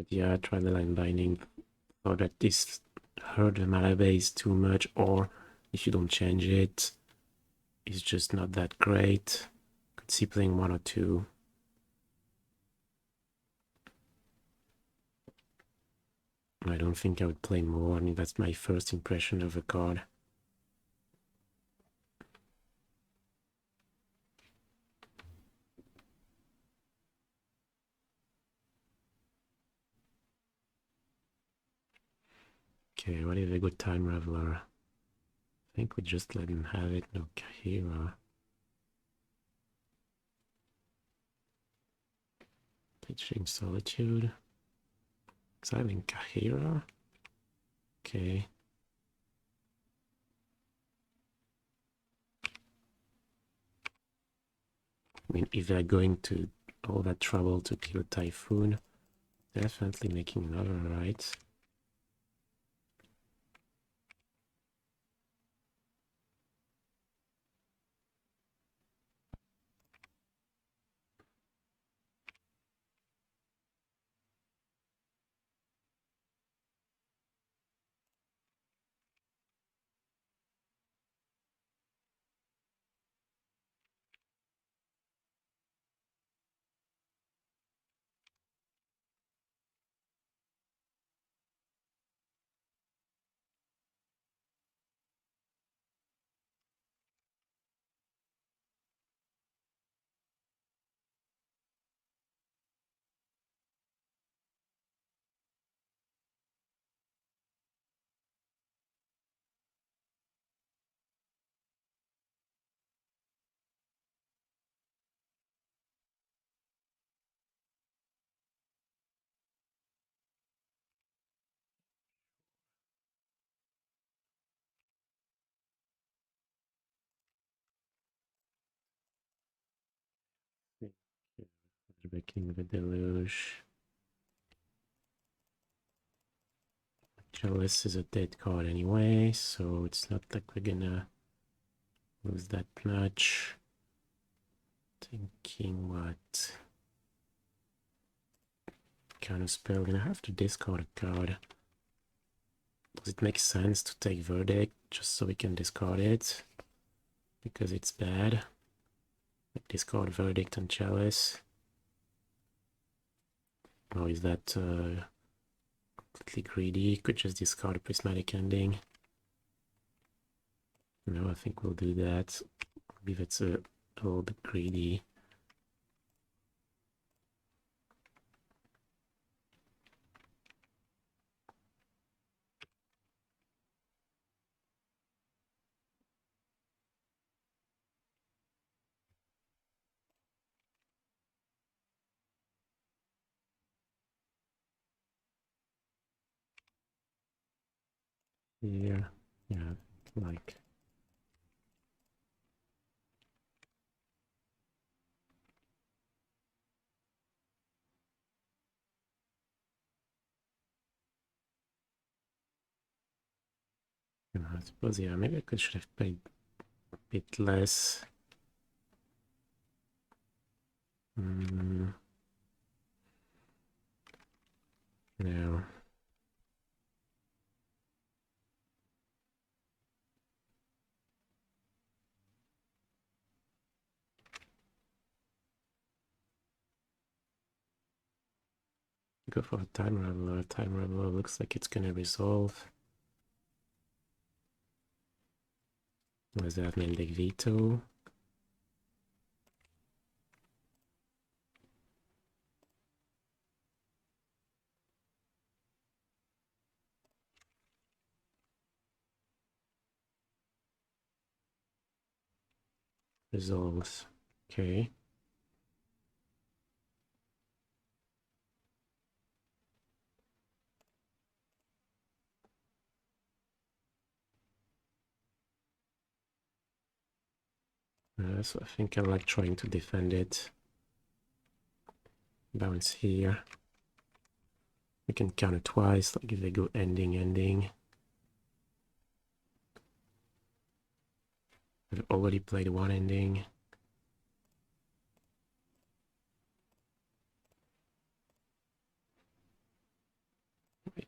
But yeah, I tried the line binding, thought that this hurt the mana base too much, or if you don't change it, it's just not that great. Could see playing 1 or 2. I don't think I would play more. I mean, that's my first impression of the card. Okay, what is a good time, Raveler? I think we just let him have it. No, Kaheera. Pitching Solitude. Exiling Kaheera. Okay. I mean, if they're going to all that trouble to kill Typhoon, definitely making another right. Memory Deluge. Chalice is a dead card anyway, so it's not like we're gonna lose that much. Thinking what? Counterspell, gonna have to discard a card. Does it make sense to take Verdict just so we can discard it? Because it's bad. Like discard Verdict and Chalice. Or is that completely greedy? Could just discard a Prismatic Ending. No, I think we'll do that. Maybe that's a little bit greedy. Here, yeah, like I suppose, yeah, maybe I should have played a bit less. No. Go for a Time Raveler. Time Raveler looks like it's gonna resolve. What does that mean? Like Veto? Resolves. Okay. So I think I like trying to defend it. Bounce here. We can counter twice, like if they go ending, ending. I've already played one ending.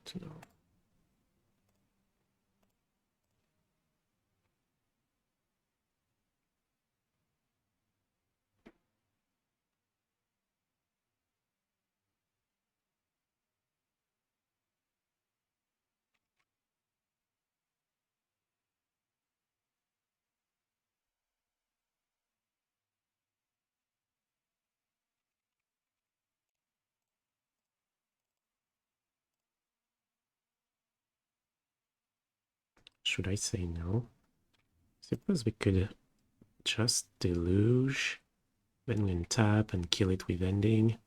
to know. Should I say no? Suppose we could just Deluge, then we tap and kill it with Ending.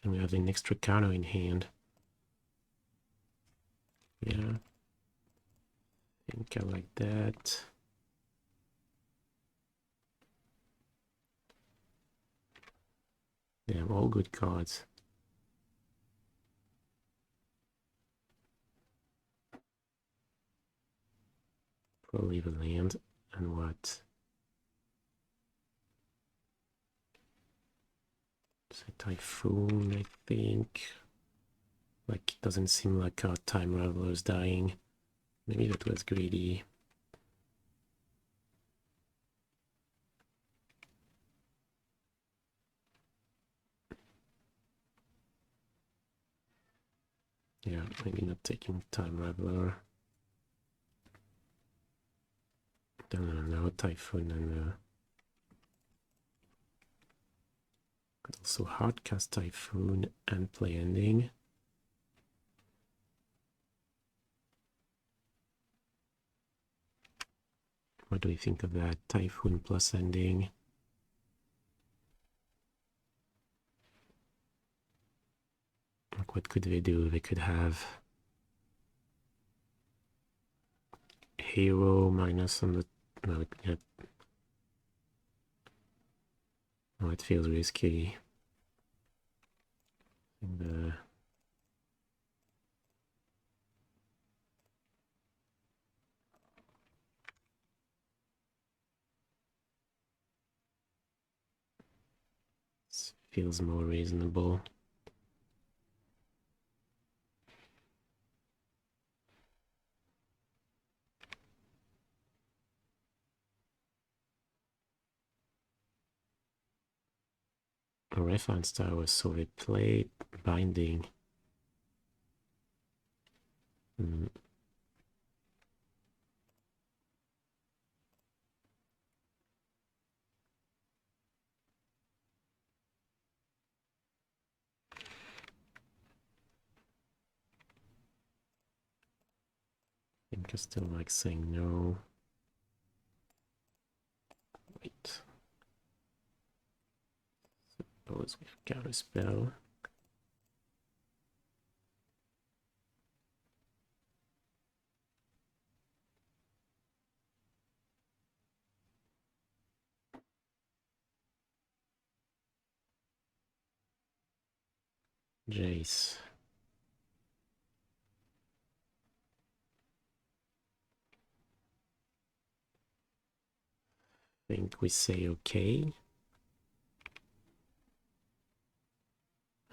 And we have an extra counter in hand. Yeah. I think I like that. Yeah, all good cards. Probably the land and what? It's a Typhoon, I think. Like, it doesn't seem like our Time Raveler's dying. Maybe that was greedy. Yeah, maybe not taking Time Raveler. No, Typhoon and could also hardcast Typhoon and play Ending. What do we think of that? Typhoon plus Ending. Like, what could they do? They could have Hero minus on the... No, yeah. Oh, it feels risky. And, feels more reasonable. Reference Tower, so they played Binding. I think I still like saying no. Wait. Suppose we have Counterspell. Jace. I think we say okay.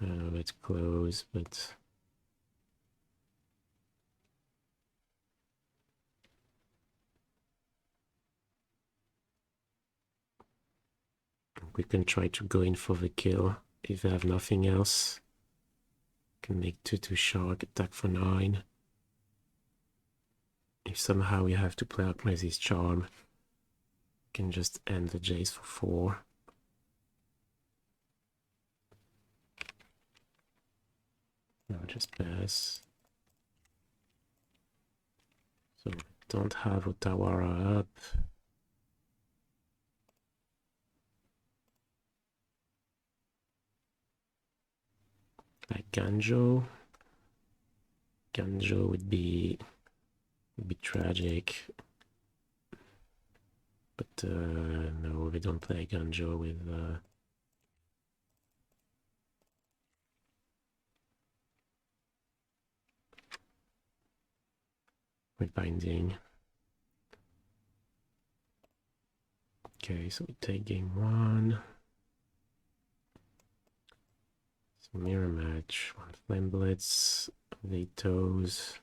Let's close, but we can try to go in for the kill if they have nothing else. Can make 2/2 Shark, attack for 9. If somehow we have to play Archmage's Charm, can just end the Jace for 4. No, just pass. So we don't have Otawara up. Like Ganjo. Ganjo would be tragic. But no, they don't play Ganjo with Binding. Okay, so we take game 1. Mirror match, 1 Flame Blitz, Vetoes,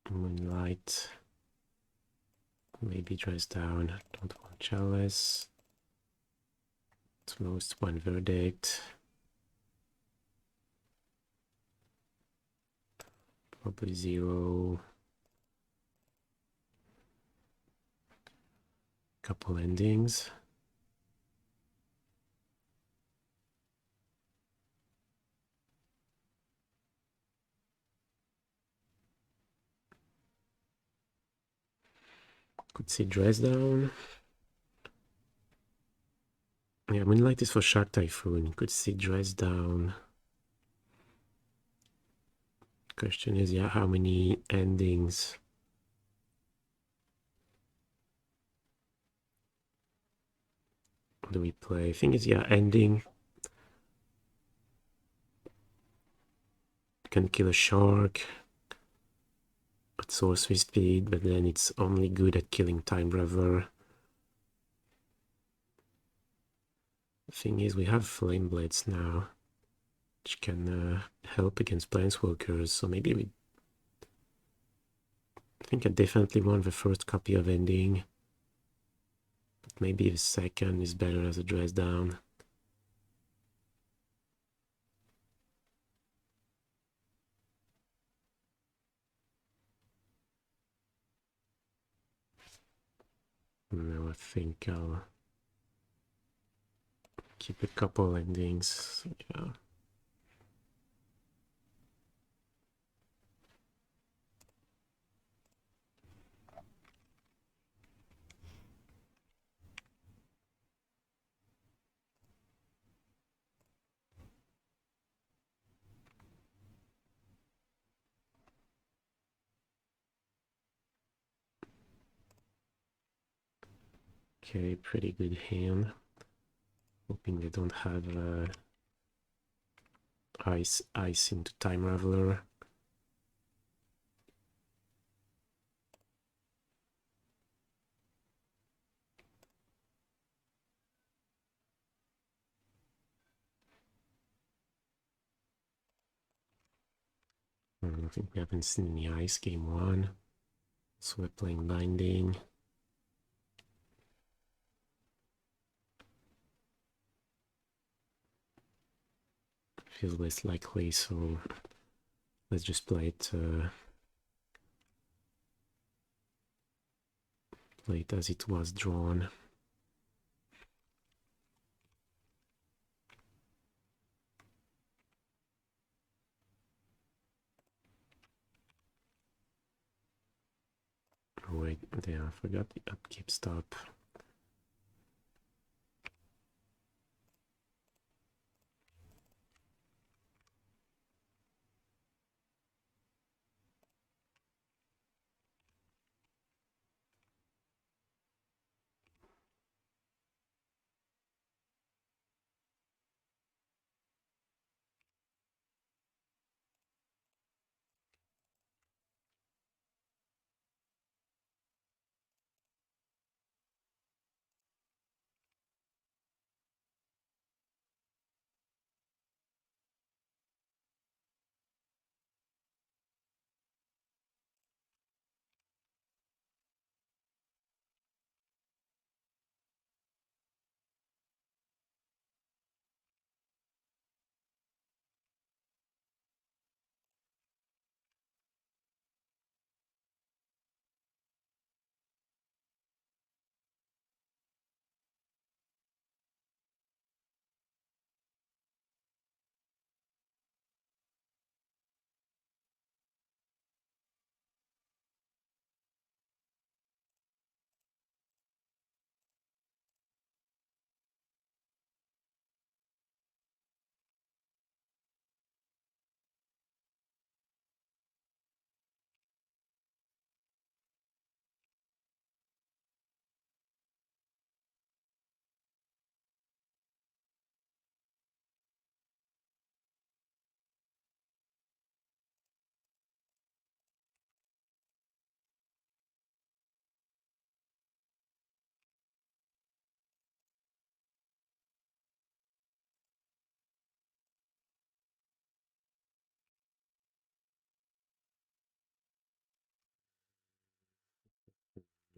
Moonlight, maybe Dress Down, don't want Chalice, at most 1 Verdict, probably 0, couple endings. Could see Dress Down. Yeah, Moonlight is for Shark Typhoon. Could see Dress Down. Question is, yeah, how many endings do we play? I think it's, yeah, ending. Can kill a shark at sorcery speed, but then it's only good at killing Time Raveler. The thing is, we have Flame Blitz now, which can help against Planeswalkers, so maybe we... I think I definitely want the first copy of Ending, but maybe the second is better as a Dress Down. No, I think I'll keep a couple endings. Yeah. Okay, pretty good hand. Hoping they don't have ice into Time Raveler. I think we haven't seen any ice game 1. So we're playing Binding. Feels less likely, so let's just play it as it was drawn. Oh, wait, there, I forgot the upkeep stop.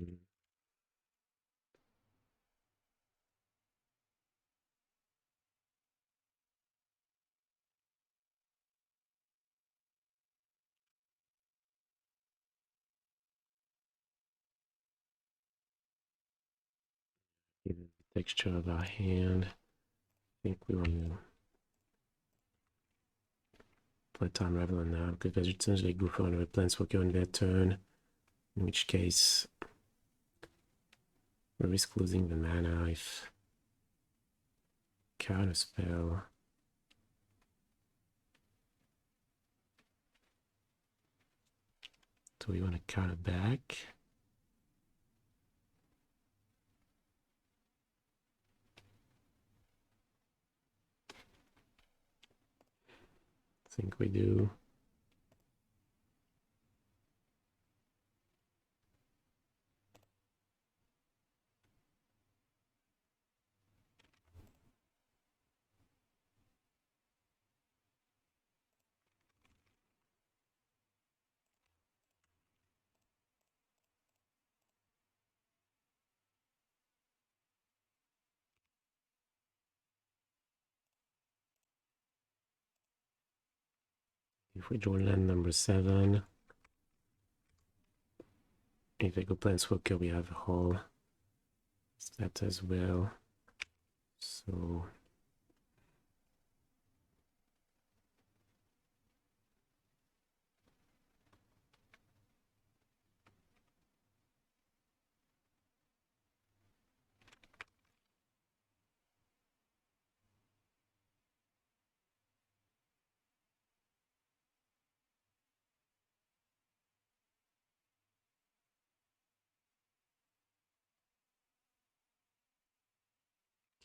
Mm. Given the texture of our hand, I think we want to play time Raveler now, because there's essentially go for another Planeswalker on their turn, in which case we risk losing the mana if Counterspell. Do we want to counter back? I think we do. If we draw land number 7, if I go Planeswalker, we have a hole. That as well. So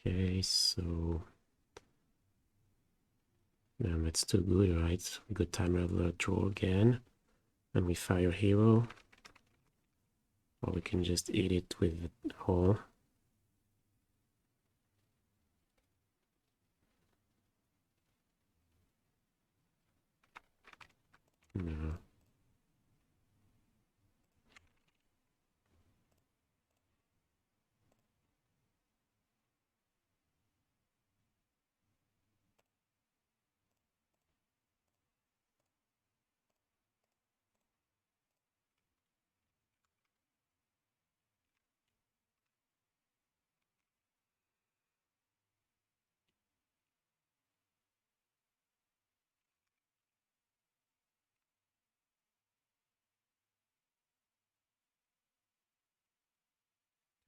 okay, so it's too good, right? Good time Raveler, draw again, and we fire hero, or we can just eat it with the hole. No.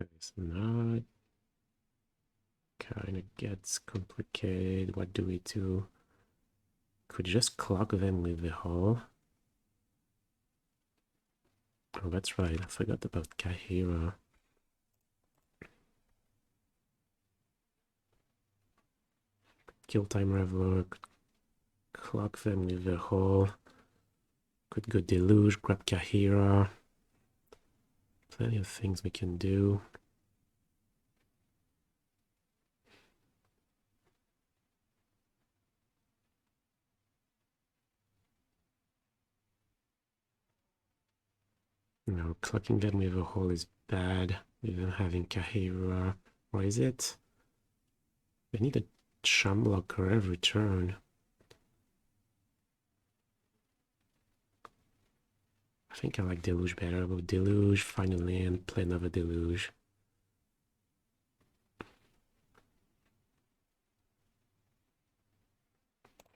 Okay, so now it kind of gets complicated. What do we do? Could just clock them with the hole. Oh, that's right. I forgot about Kaheera. Kill time Raveler. Could clock them with the hole. Could go Deluge, grab Kaheera. Plenty of things we can do. No, clocking them with a hole is bad. Even having Kaheera. What is it? They need a charm blocker every turn. I think I like Deluge better. But Deluge, final land, play another Deluge.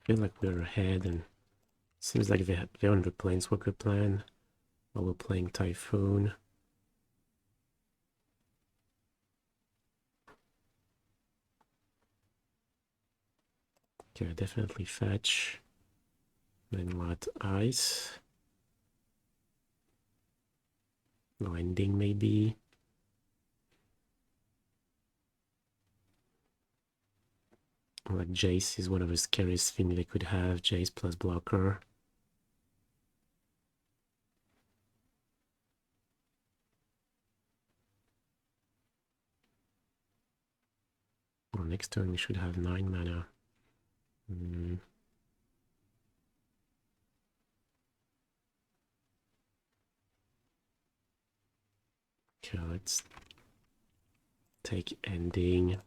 I feel like we're ahead, and seems like they're on the Planeswalker plan while we're playing Typhoon. Okay, definitely fetch. Then what? Ice. No ending, maybe. Like Jace is one of the scariest things they could have. Jace plus blocker. Well, next turn we should have 9 mana. Okay, let's take ending.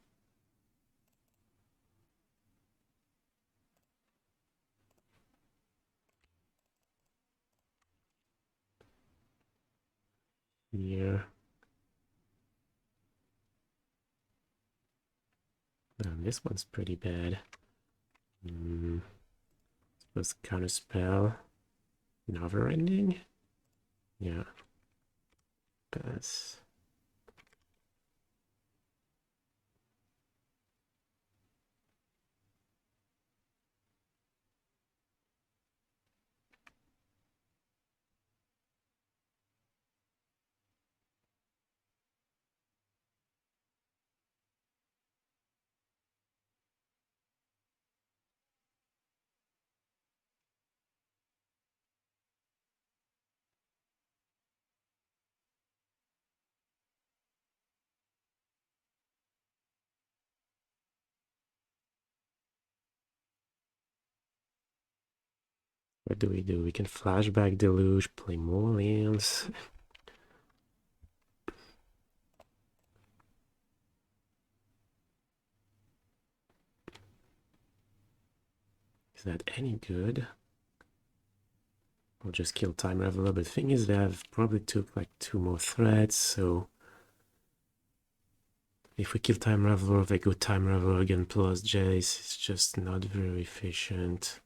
Here. This one's pretty bad. Suppose Counterspell. Another ending? Yeah. Pass. What do? We can flashback Deluge, play more lands. Is that any good? We'll just kill Time Raveler, but the thing is that I've probably took like 2 more threats, so if we kill Time Raveler, they go Time Raveler again plus Jace. It's just not very efficient.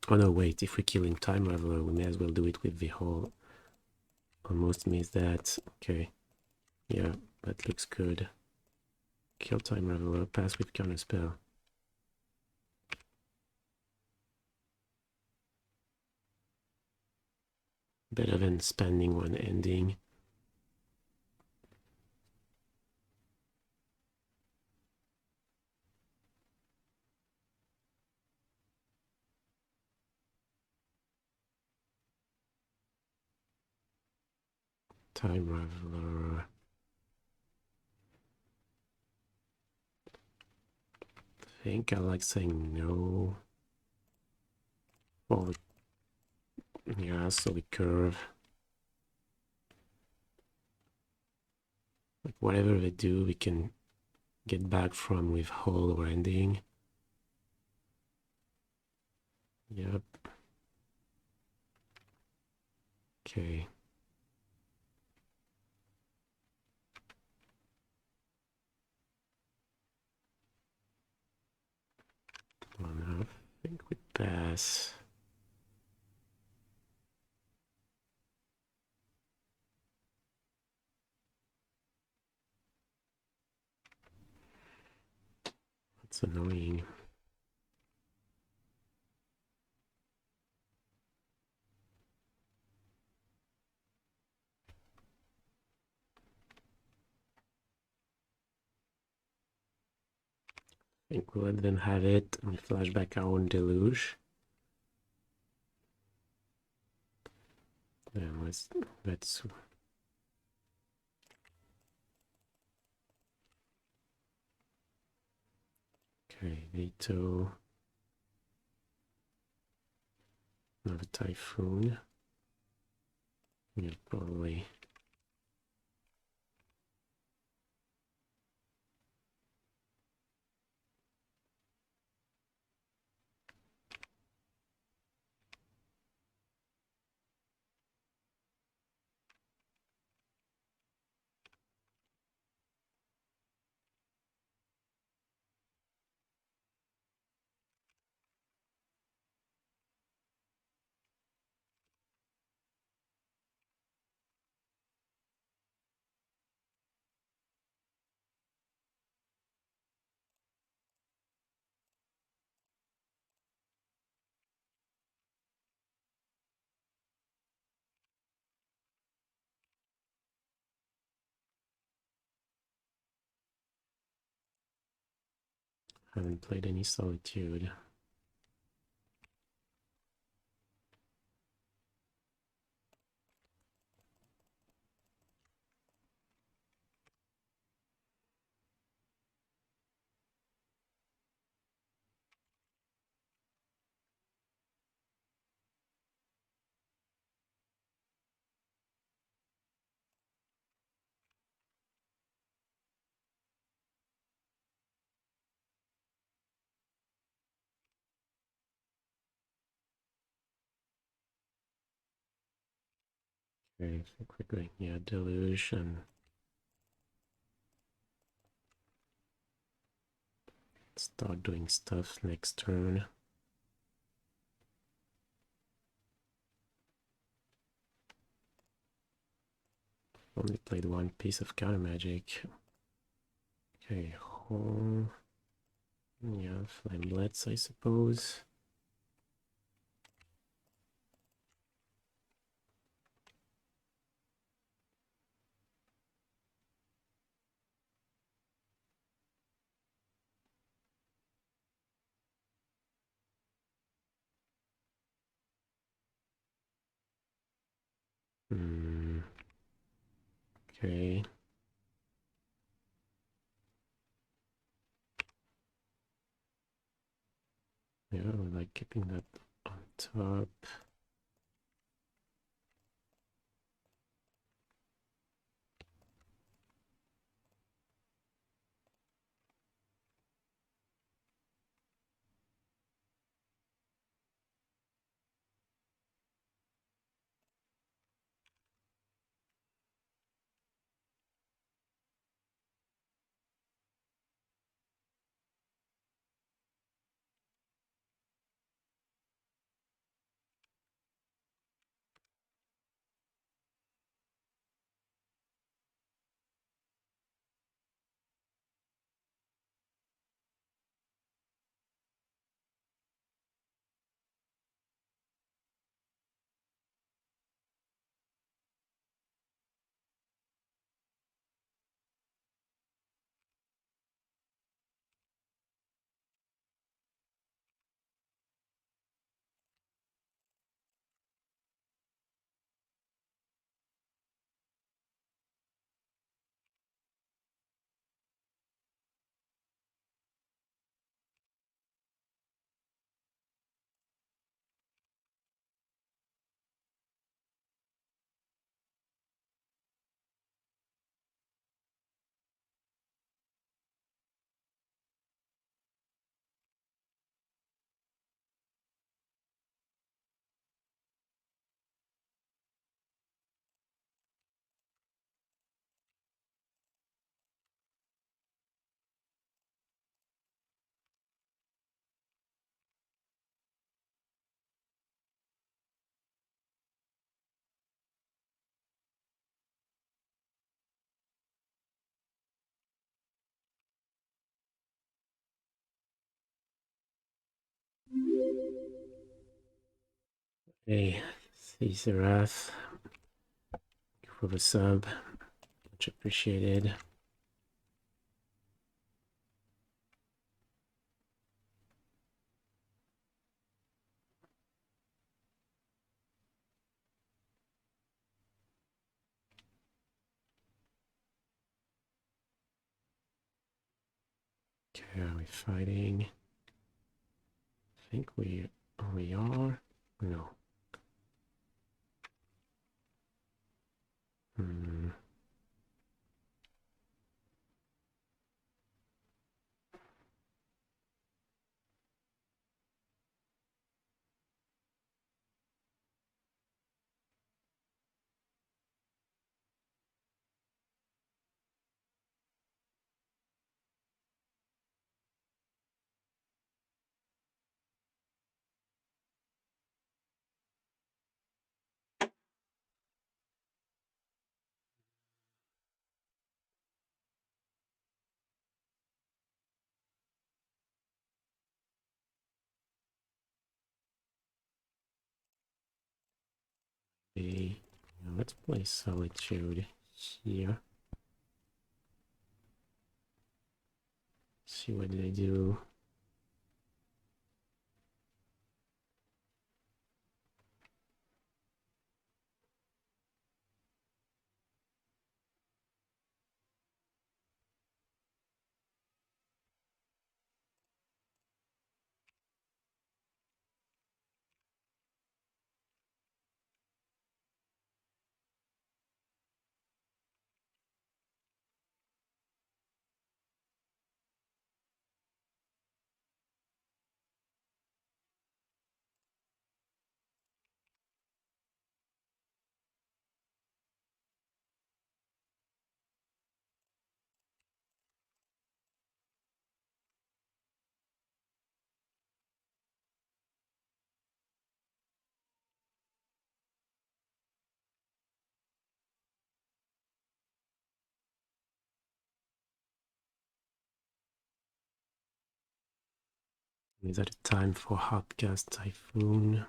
Oh no, wait, if we're killing Time Raveler, we may as well do it with the whole. Almost missed that. Okay. Yeah, that looks good. Kill Time Raveler, pass with Counterspell. Better than spending one ending. Time Raveler. I think I like saying no. Oh, yeah, so we curve. Like whatever they do, we can get back from with whole or ending. Yep. Okay. Well, now I think we pass. That's annoying. I think we'll let them have it and flash back our own Deluge. Then let's okay, Veto. Another Typhoon. Yeah, probably. Haven't played any Solitude. Okay, I think we're going, yeah, Deluge and start doing stuff next turn. Only played one piece of counter magic. Okay, home. Yeah, Flame Blitz, I suppose. Okay. Yeah, I like keeping that on top. Hey, Caesarath, thank you for the sub. Much appreciated. Okay, are we fighting? I think we are. No. Okay, now let's play Solitude here. See what they do. Is that a time for Hardcast Typhoon?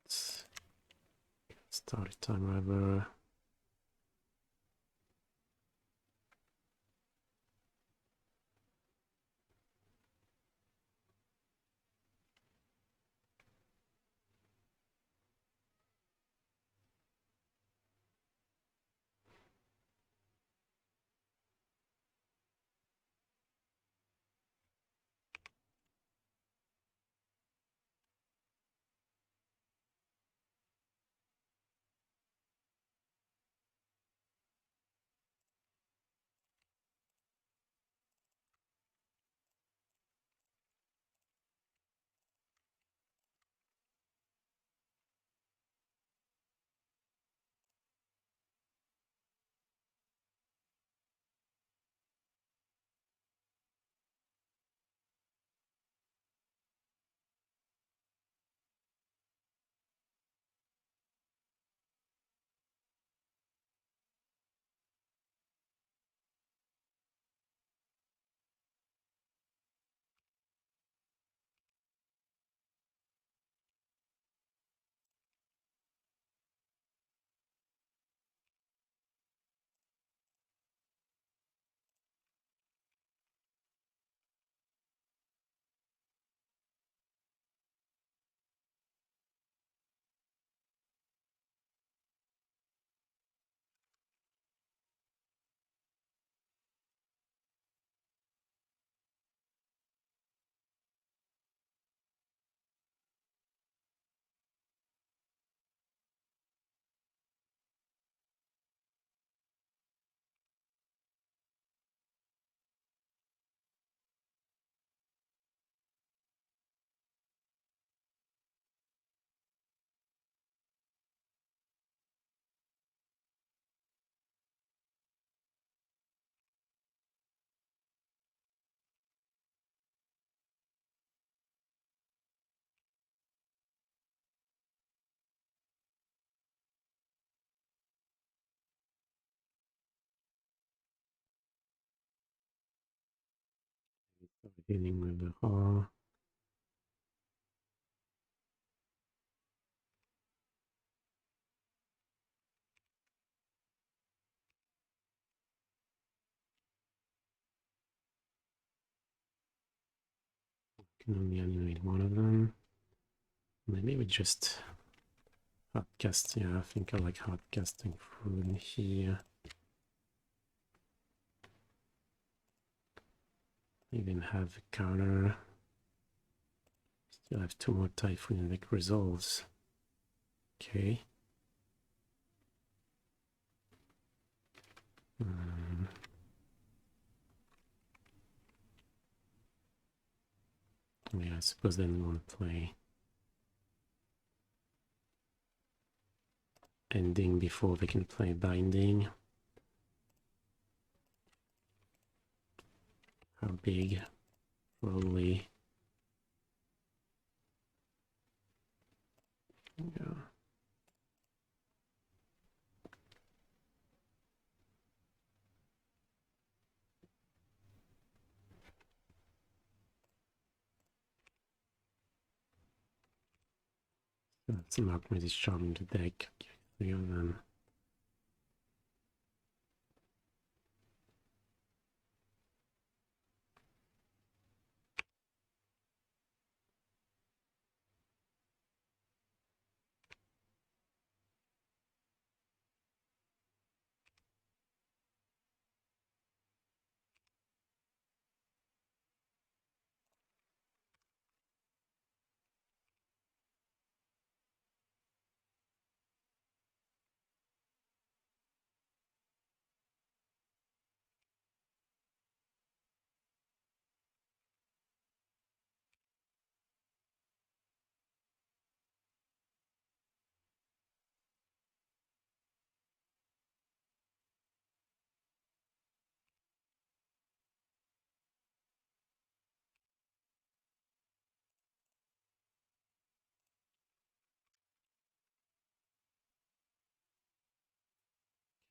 Let's start a time Raveler. Beginning with the raw. Can only animate one of them. Maybe we just hardcast. Yeah, I think I like hardcasting through here. Even have a counter. Still have 2 more Typhoon like resolves. Okay. Yeah, I suppose then we want to play ending before they can play binding. How big? Probably. Yeah. That's an Archmage charm in the deck. Okay, 3 of them.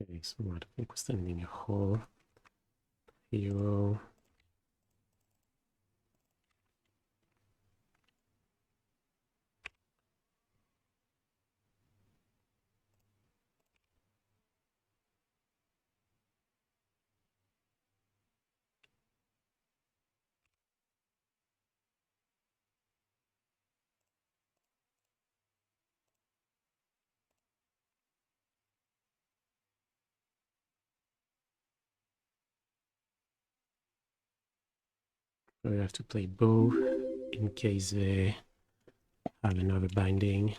Okay, so I think we're standing a hole. Hero. We have to play both in case they have another binding.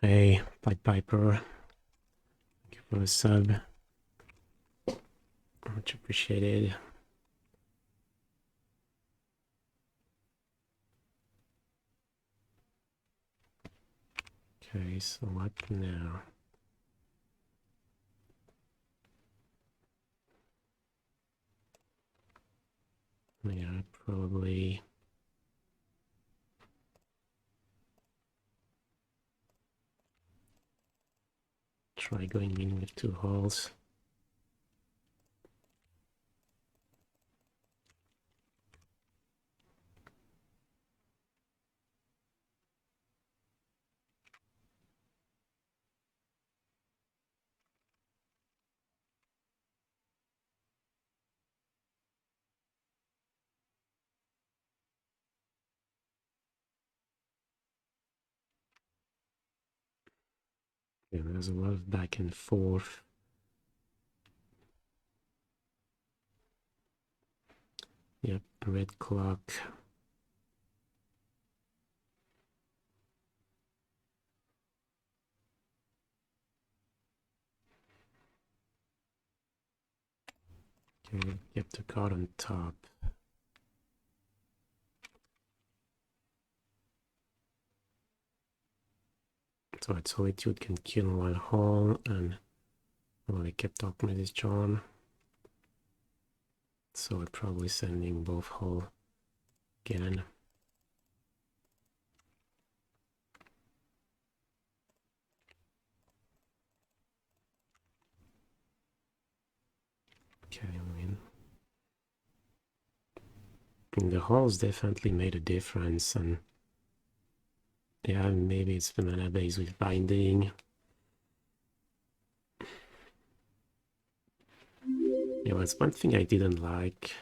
Hey, Pied Piper. Thank you for the sub. Much appreciated. Okay, so what now? Yeah, probably try going in with 2 holes. Yeah, there's a lot of back and forth. Yep, red clock. Okay, kept the card on top. So at Solitude can kill 1 hole, and well, I kept Archmage Charm. So I'm probably sending both hole again. Okay, I mean, the holes definitely made a difference, and yeah, maybe it's the mana base with binding. Yeah, that's one thing I didn't like.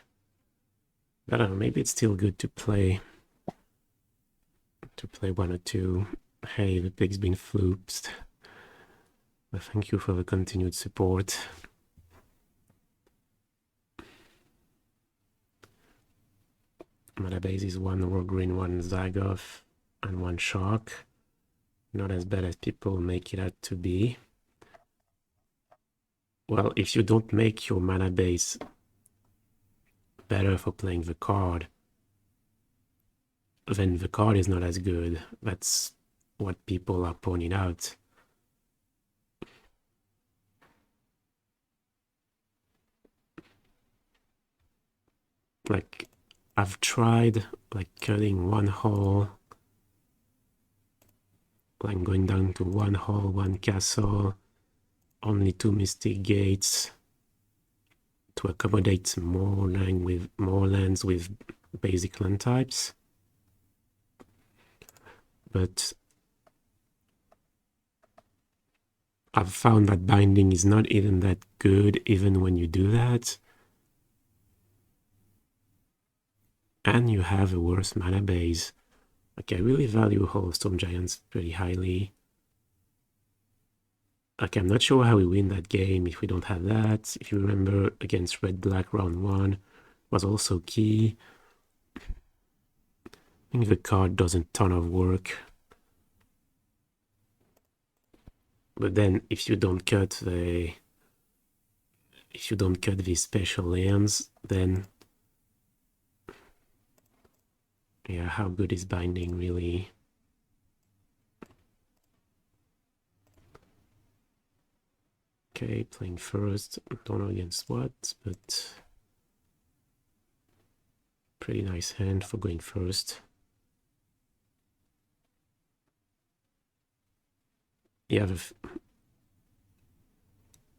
I don't know, maybe it's still good to play 1 or 2. Hey, the pig's been flooped. But thank you for the continued support. Mana base is 1 Raugrin, 1 Zagoth, and 1 Shark. Not as bad as people make it out to be. Well, if you don't make your mana base better for playing the card, then the card is not as good. That's what people are pointing out. Like, I've tried like cutting 1 hole, like going down to 1 hole, 1 castle, only 2 mystic gates to accommodate more lands with basic land types. But I've found that binding is not even that good even when you do that. And you have a worse mana base. Like, I really value Hollow Storm Giants pretty highly. Like, I'm not sure how we win that game if we don't have that. If you remember, against Red Black round 1 was also key. I think the card does a ton of work. But then if you don't cut these special lands, then yeah, how good is binding really? Okay, playing first. Don't know against what, but pretty nice hand for going first. Yeah, I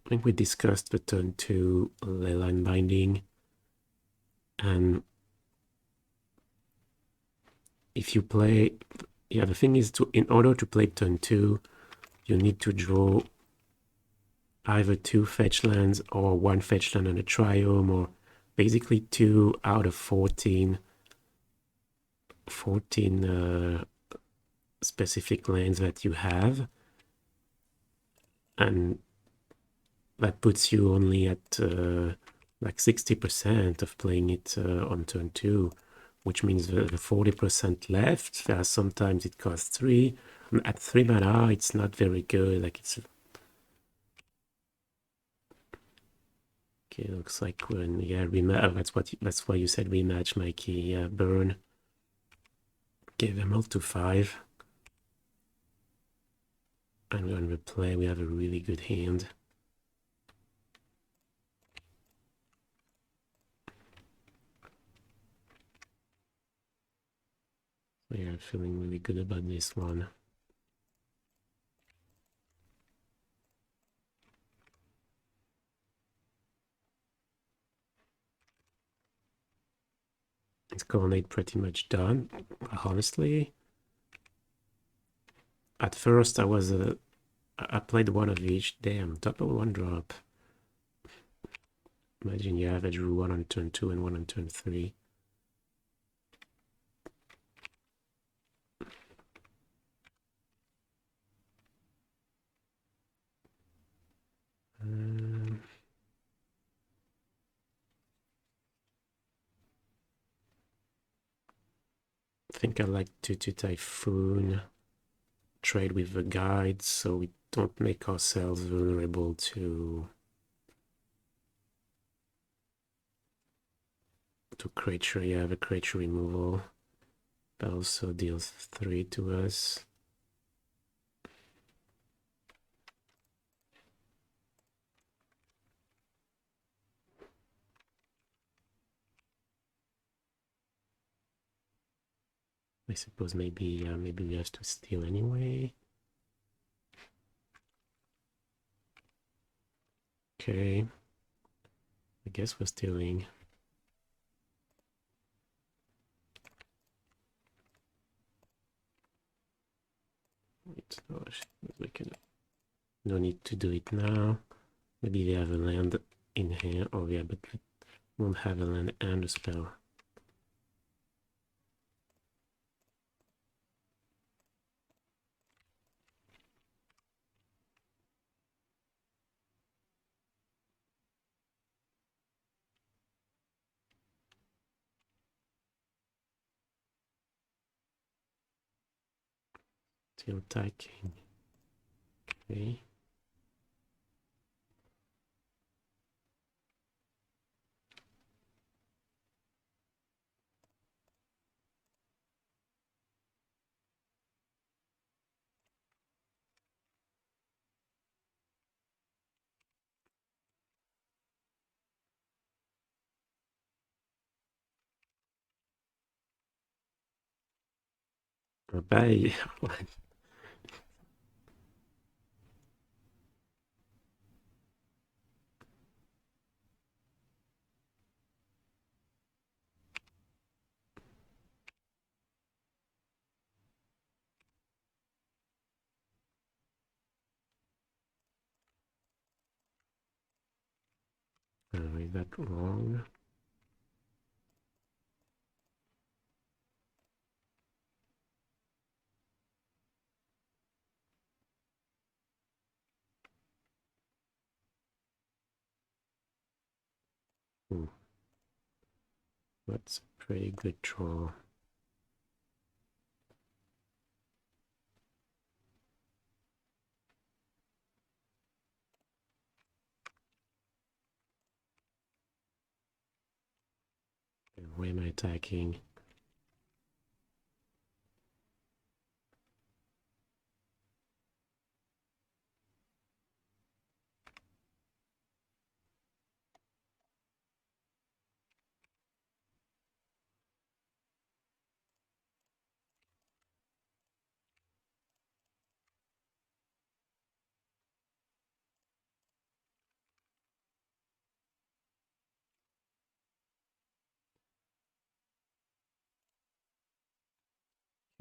think we discussed the turn 2 Leyline Binding, and if you play, yeah, the thing is, in order to play turn 2, you need to draw either 2 fetch lands or 1 fetch land and a Triome, or basically 2 out of 14 specific lands that you have, and that puts you only at like 60% of playing it on turn 2, which means the 40% left, sometimes it costs 3. At 3 mana, it's not very good. Like, it's okay. Looks like we're in, yeah, rematch. That's why you said rematch, Mikey. Yeah, burn. Give them all to 5. And when we play, we have a really good hand. So yeah, I'm feeling really good about this one. It's Coronate pretty much done, honestly. At first, I played one of each. Damn, double 1-drop. Imagine you have a drew 1 on turn 2 and 1 on turn 3. I think I like to Typhoon, trade with the guides so we don't make ourselves vulnerable to creature. Yeah, the creature removal. That also deals 3 to us. I suppose maybe we have to steal anyway. Okay. I guess we're stealing. Wait, no, we can. No need to do it now. Maybe they have a land in here. Oh yeah, but we won't have a land and a spell. Still attacking. Okay. Bye. Is that wrong? That's a pretty good draw. Where am I attacking?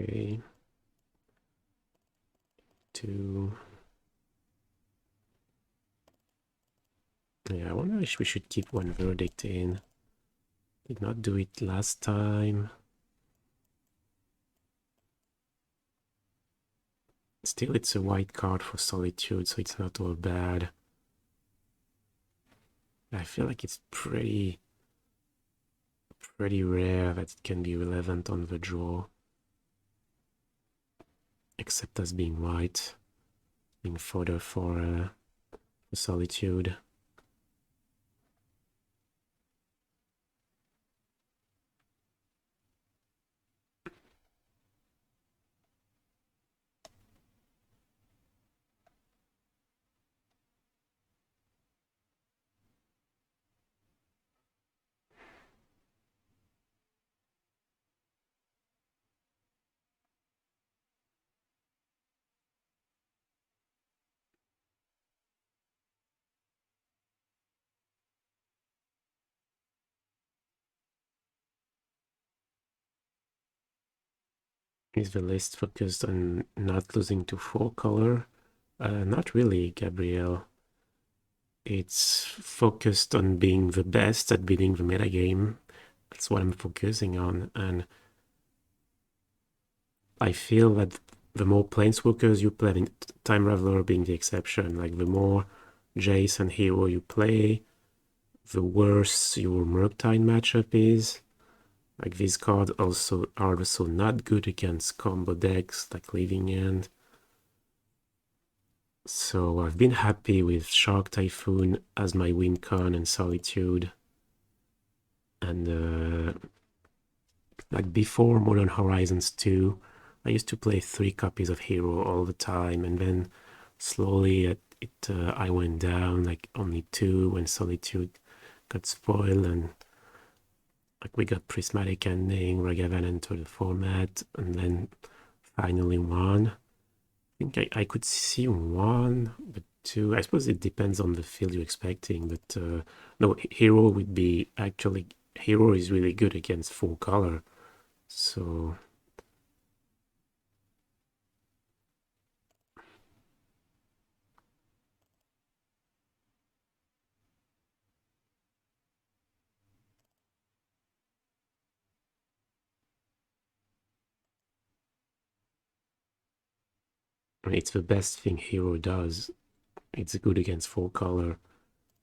Okay. 2. Yeah, I wonder if we should keep one verdict in. Did not do it last time. Still, it's a white card for Solitude, so it's not all bad. I feel like it's pretty rare that it can be relevant on the draw. Except as being white. Being fodder for Solitude. Is the list focused on not losing to 4 color? Not really, Gabriel. It's focused on being the best at beating the metagame. That's what I'm focusing on, and I feel that the more planeswalkers you play, Time Raveler being the exception, like the more Jace and Hero you play, the worse your Murktide matchup is. Like these cards are also not good against combo decks like Living End. So I've been happy with Shark Typhoon as my win con and Solitude. And like before Modern Horizons 2, I used to play 3 copies of Hero all the time, and then slowly I went down, like only 2 when Solitude got spoiled, and like we got Prismatic Ending, Ragavan entered the format, and then finally 1. I think I could see 1, but 2, I suppose it depends on the field you're expecting, but no, Hero would be actually, Hero is really good against 4 color, so it's the best thing Hero does. It's good against 4 color,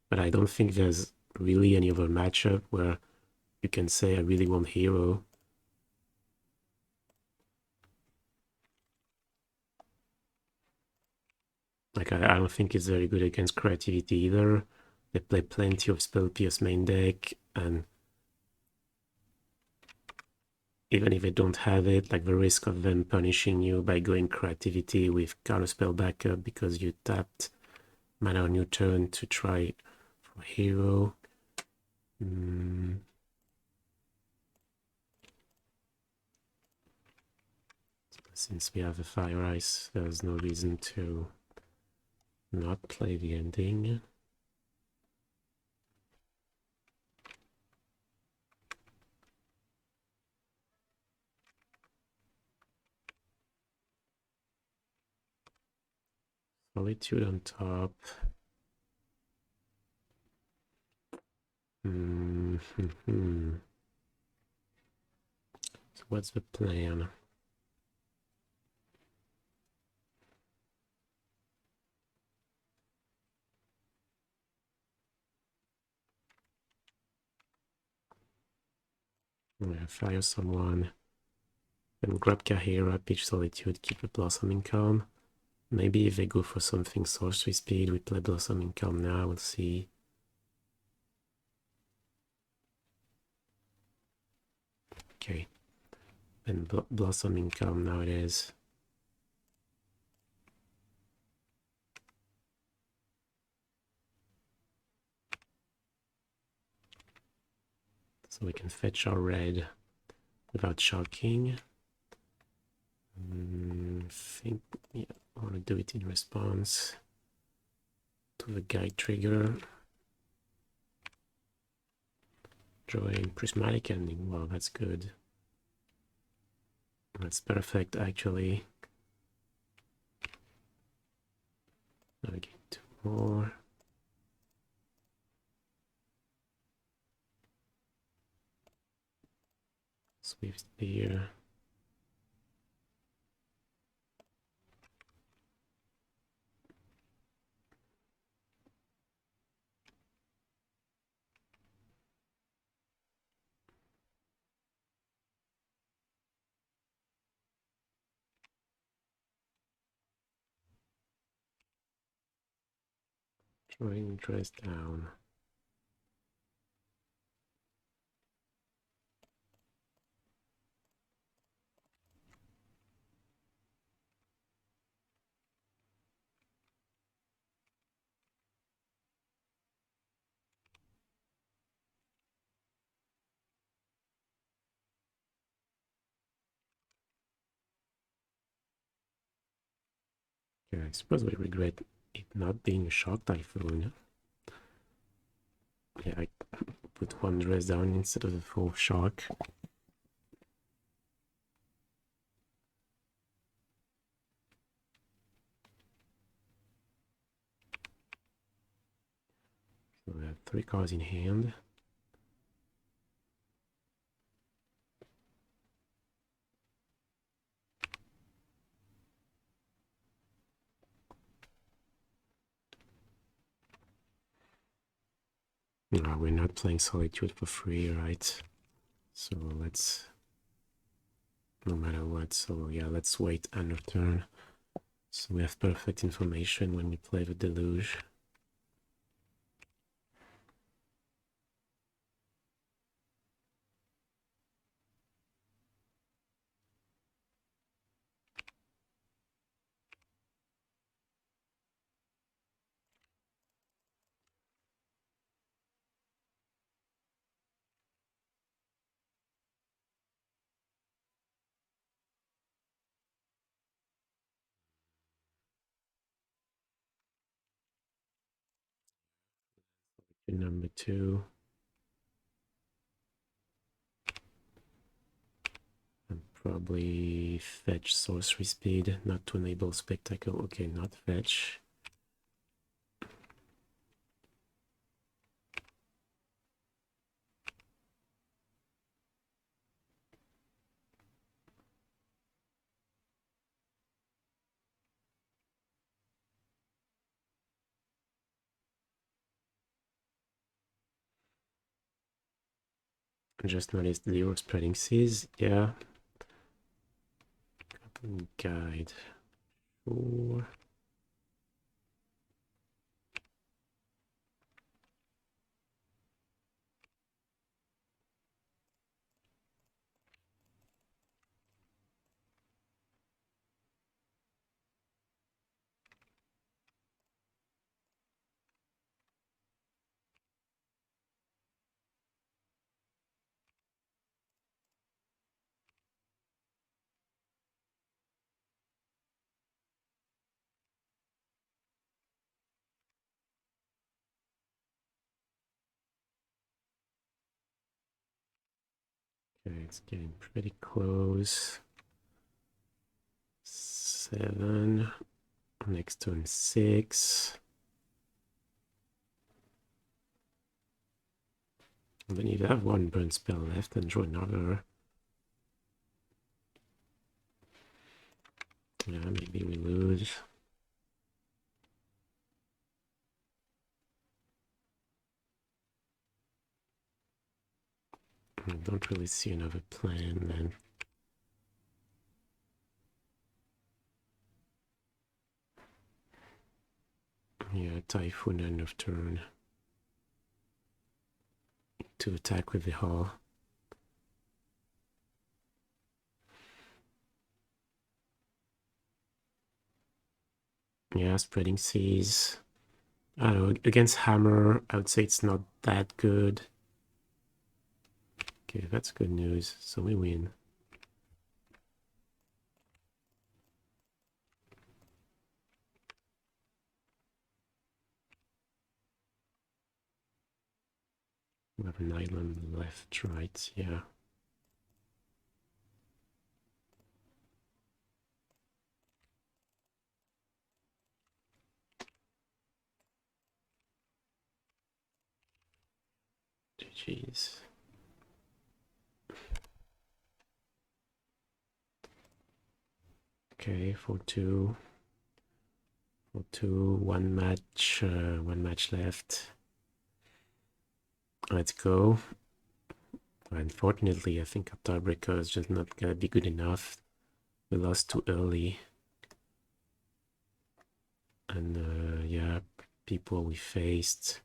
but I don't think there's really any other matchup where you can say I really want Hero. Like I don't think it's very good against Creativity either. They play plenty of Spell Pierce main deck, and even if they don't have it, like the risk of them punishing you by going Creativity with Counterspell backup because you tapped mana on your turn to try for Hero. Since we have a Fire Ice, there's no reason to not play the ending. Solitude on top. So what's the plan? Yeah, fire someone. Then grab Kaheera, pitch Solitude, keep a Blossoming Calm. Maybe if they go for something sorcery speed, we play Blossoming Calm now, we'll see. Okay. Then Blossoming Calm now it is. So we can fetch our red without shocking. I think, yeah, I want to do it in response to the guide trigger. Drawing Prismatic Ending, wow, that's good. That's perfect, actually. I'll get 2 more. Swift Spear. Trying dress down. Yeah, I suppose we regret it not being a Shark Typhoon. Yeah, I put 1 dress down instead of the 4 shark. So we have 3 cards in hand. No, we're not playing Solitude for free, right? So let's, no matter what, so yeah, let's wait end of turn. So we have perfect information when we play the Deluge. Number 2. And probably fetch sorcery speed, not to enable spectacle. Okay, not fetch. I just noticed zero spreading seas. Yeah. Guide. Sure. Okay, it's getting pretty close. 7. Next turn 6. And then you have 1 burn spell left and draw another. Yeah, maybe we lose. I don't really see another plan then. Yeah, Typhoon end of turn. To attack with the hull. Yeah, spreading seas. I don't know, against Hammer, I would say it's not that good. Okay, that's good news. So we win. We have an island left, right? Yeah. Jeez. Okay, 4-2. 4-2, one match left. Let's go. Unfortunately, I think our tiebreaker is just not gonna be good enough. We lost too early. And yeah, people we faced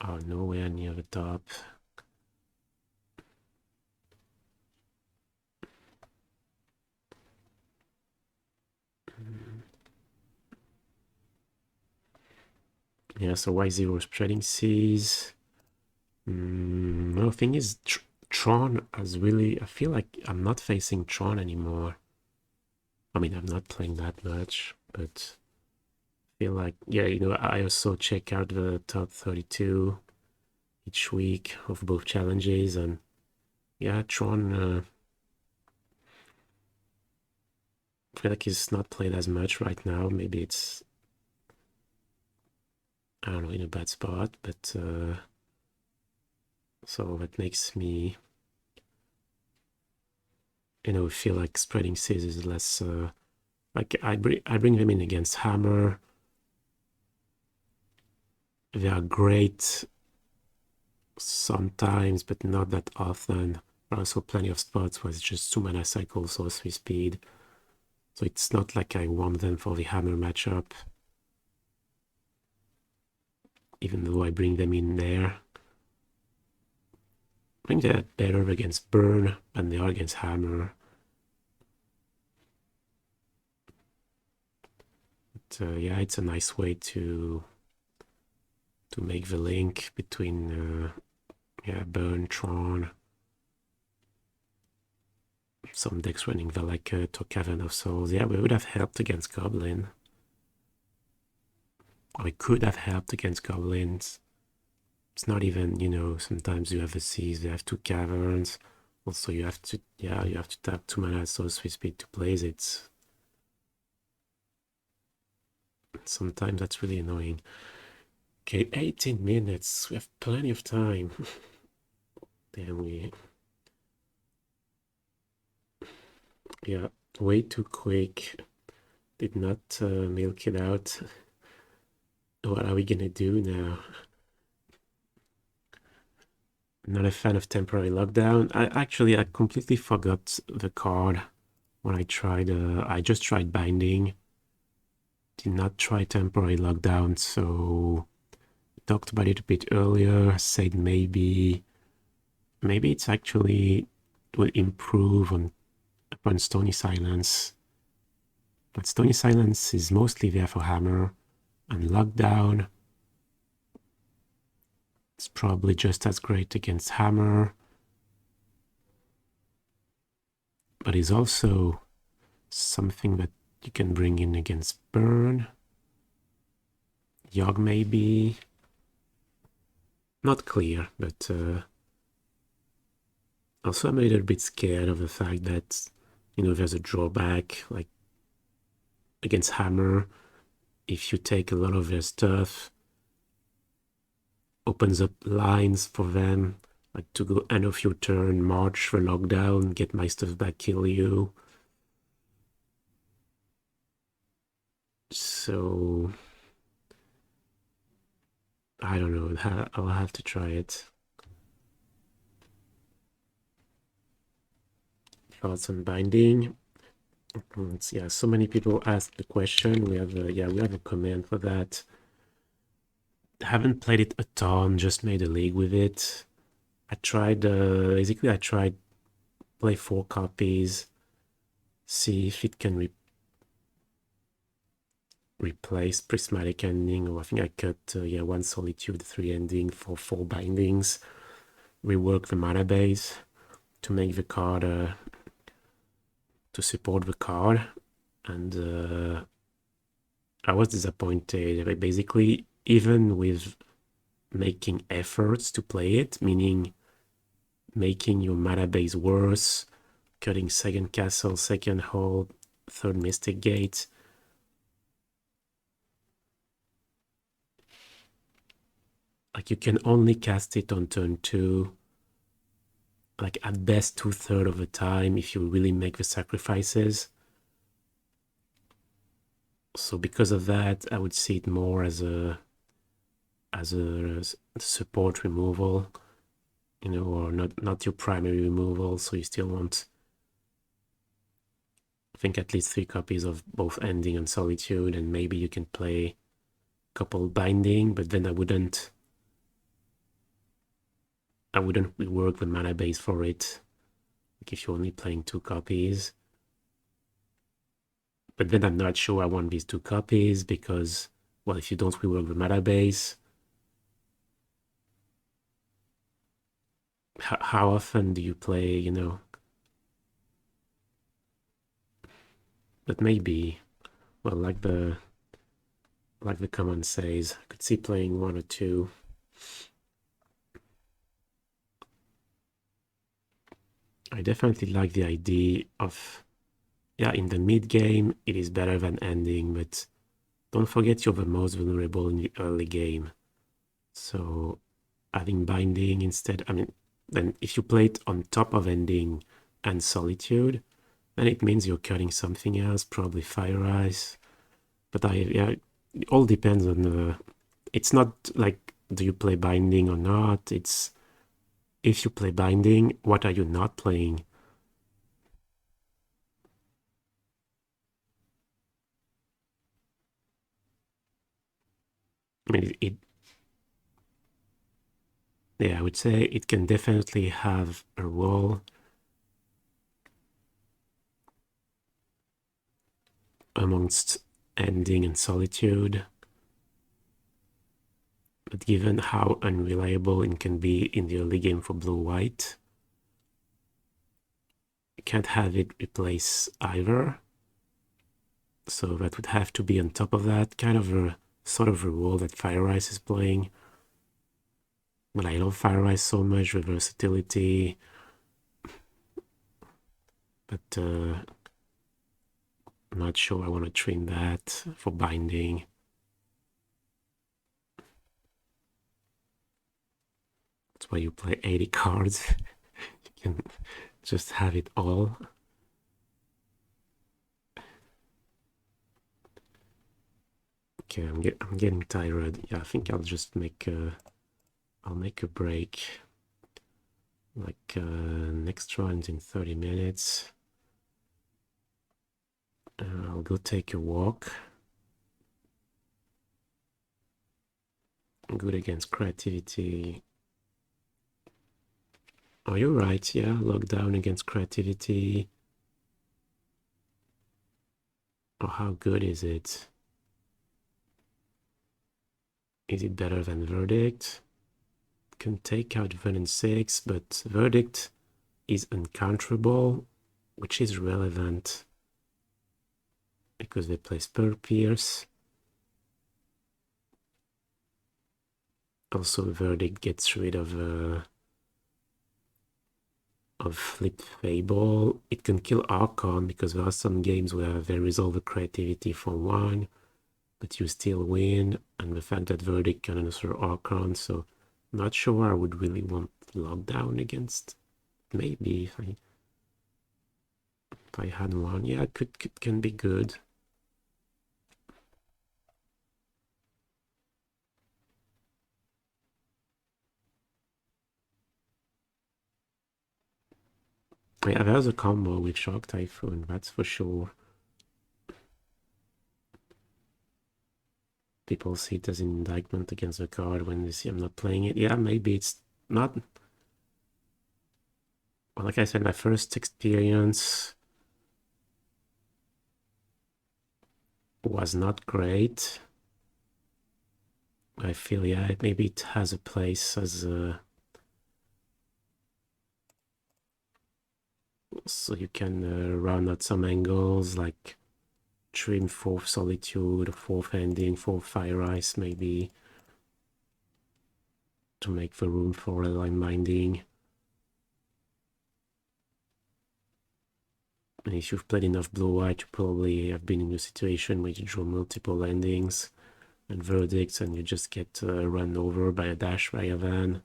are nowhere near the top. Yeah, so Y0 spreading seas. No, thing is, Tron has really... I feel like I'm not facing Tron anymore. I mean, I'm not playing that much, but I feel like, yeah, you know, I also check out the top 32 each week of both challenges, and yeah, Tron, I feel like he's not played as much right now. Maybe it's, I don't know, in a bad spot, but so that makes me, you know, feel like spreading seas is less, like I bring them in against Hammer. They are great sometimes, but not that often. There are also plenty of spots where it's just 2 mana cycles or 3 speed. So it's not like I want them for the Hammer matchup, even though I bring them in there. I think they're better against Burn than they are against Hammer. But yeah, it's a nice way to make the link between yeah, Burn, Tron. Some decks running Valakut or Cavern of Souls. Yeah, we would have helped against Goblin. Or we could have helped against Goblins. It's not even, you know, sometimes you have the seas, you have 2 caverns. Also, you have to, yeah, you have to tap 2 mana, so 3 speed to place it. Sometimes that's really annoying. Okay, 18 minutes. We have plenty of time. Damn, yeah, way too quick. Did not milk it out. What are we gonna do now? Not a fan of temporary lockdown. I completely forgot the card when I tried. I just tried binding. Did not try temporary lockdown. So talked about it a bit earlier. Said maybe it's actually will improve upon Stony Silence. But Stony Silence is mostly there for Hammer, and lockdown. It's probably just as great against Hammer, but is also something that you can bring in against Burn. Yogg maybe. Not clear, but also I'm a little bit scared of the fact that, you know, there's a drawback, like against Hammer. If you take a lot of their stuff, opens up lines for them, like to go end of your turn, march for lockdown, get my stuff back, kill you. So I don't know, I'll have to try it. Thoughts on binding? Yeah, so many people asked the question. We have a comment for that. Haven't played it a ton, just made a league with it. I tried, basically I tried play 4 copies, see if it can replace Prismatic Ending, or I think I cut, 1 Solitude, 3 Ending for 4 bindings, rework the mana base to make the card, to support the card, and I was disappointed. Basically, even with making efforts to play it, meaning making your mana base worse, cutting 2nd castle, 2nd hold, 3rd mystic gate, like you can only cast it on turn 2, like at best 2/3 of the time if you really make the sacrifices. So because of that, I would see it more as a support removal, you know, or not your primary removal. So you still want, I think, at least 3 copies of both Ending and Solitude, and maybe you can play a couple Binding, but then I wouldn't rework the mana base for it, like if you're only playing 2 copies. But then I'm not sure I want these 2 copies because, well, if you don't rework the mana base, how often do you play, you know? But maybe, well, like the comment says, I could see playing 1 or 2. I definitely like the idea of, yeah, in the mid game, it is better than Ending, but don't forget you're the most vulnerable in the early game. So adding Binding instead, I mean, then if you play it on top of Ending and Solitude, then it means you're cutting something else, probably Fire Ice. But yeah, it all depends on the, it's not like, do you play Binding or not? It's, if you play Binding, what are you not playing? I mean, yeah, I would say it can definitely have a role amongst Ending and Solitude. But given how unreliable it can be in the early game for blue-white, you can't have it replace either. So that would have to be on top of that, kind of a sort of a role that Fire Ice is playing. But I love Fire Ice so much with versatility. But I'm not sure I want to trim that for Binding. That's why you play 80 cards. You can just have it all. Okay, I'm getting tired. Yeah, I think I'll just make a break. Like next round in 30 minutes. I'll go take a walk. Good against creativity. Oh, you're right. Yeah, lockdown against creativity. Oh, how good is it? Is it better than Verdict? Can take out Venom 6, but Verdict is uncounterable, which is relevant because they play Spur Pierce. Also, Verdict gets rid of Flipped Fable. It can kill Archon because there are some games where they resolve the creativity for 1, but you still win, and the fact that Verdict can answer Archon, so not sure I would really want lockdown against. Maybe if I had one, yeah, it can be good. Yeah, there's a combo with Shark Typhoon, that's for sure. People see it as an indictment against the card when they see I'm not playing it. Yeah, maybe it's not. Well, like I said, my first experience was not great. I feel, yeah, maybe it has a place as a... So you can run at some angles, like trim 4th Solitude, 4th Ending, 4th Fire Ice, maybe, to make the room for a line binding. And if you've played enough blue-white, you probably have been in a situation where you draw multiple endings. and verdicts, and you just get run over by a dash Raven.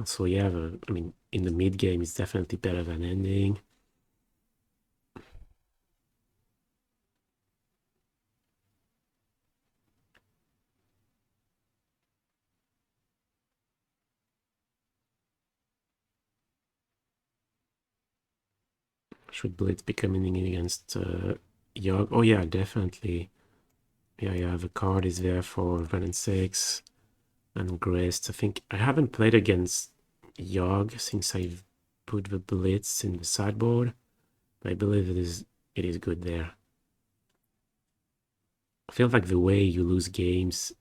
So yeah, I mean, in the mid game, it's definitely better than ending. Should Blitz be coming in against Yogg? Oh yeah, definitely. Yeah, the card is there for Venom 6 and Grist. I think I haven't played against Yogg since I've put the Blitz in the sideboard. But I believe it is good there. I feel like the way you lose games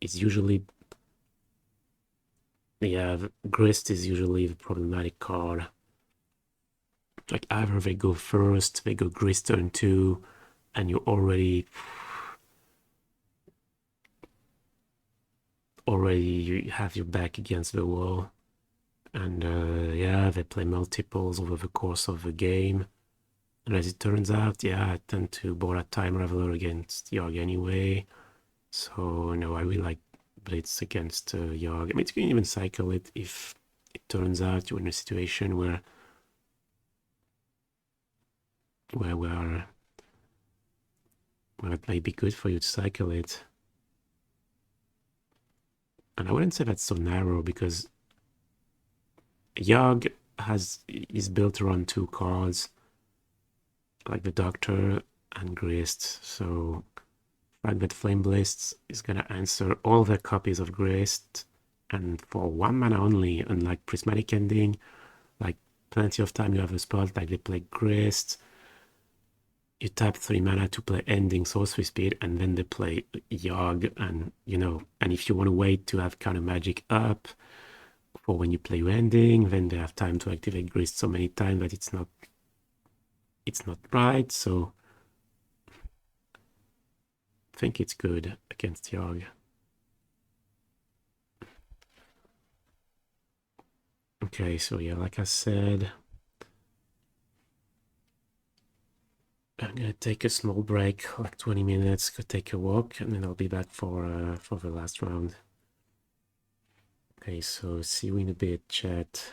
is usually, yeah, Grist is usually the problematic card. Like either they go first, they go Grist turn 2, and you already you have your back against the wall. And yeah, they play multiples over the course of the game. And as it turns out, yeah, I tend to board a time Raveler against Yogg anyway. So no, I really like Blitz against Yogg. I mean, you can even cycle it if it turns out you're in a situation where it may be good for you to cycle it. And I wouldn't say that's so narrow because Yogg is built around 2 cards, like the Doctor and Grist. So the fact that Flame Blitz is gonna answer all their copies of Grist, and for 1 mana only, unlike Prismatic Ending, like plenty of time you have a spot like they play Grist, you tap 3 mana to play Ending Sorcery Speed, and then they play Yogg, and and if you want to wait to have Counter Magic up for when you play your Ending, then they have time to activate Grist so many times that it's not right. So I think it's good against Yogg. Okay, so yeah, like I said, I'm gonna take a small break, like 20 minutes, go take a walk, and then I'll be back for the last round. Okay, so see you in a bit, chat.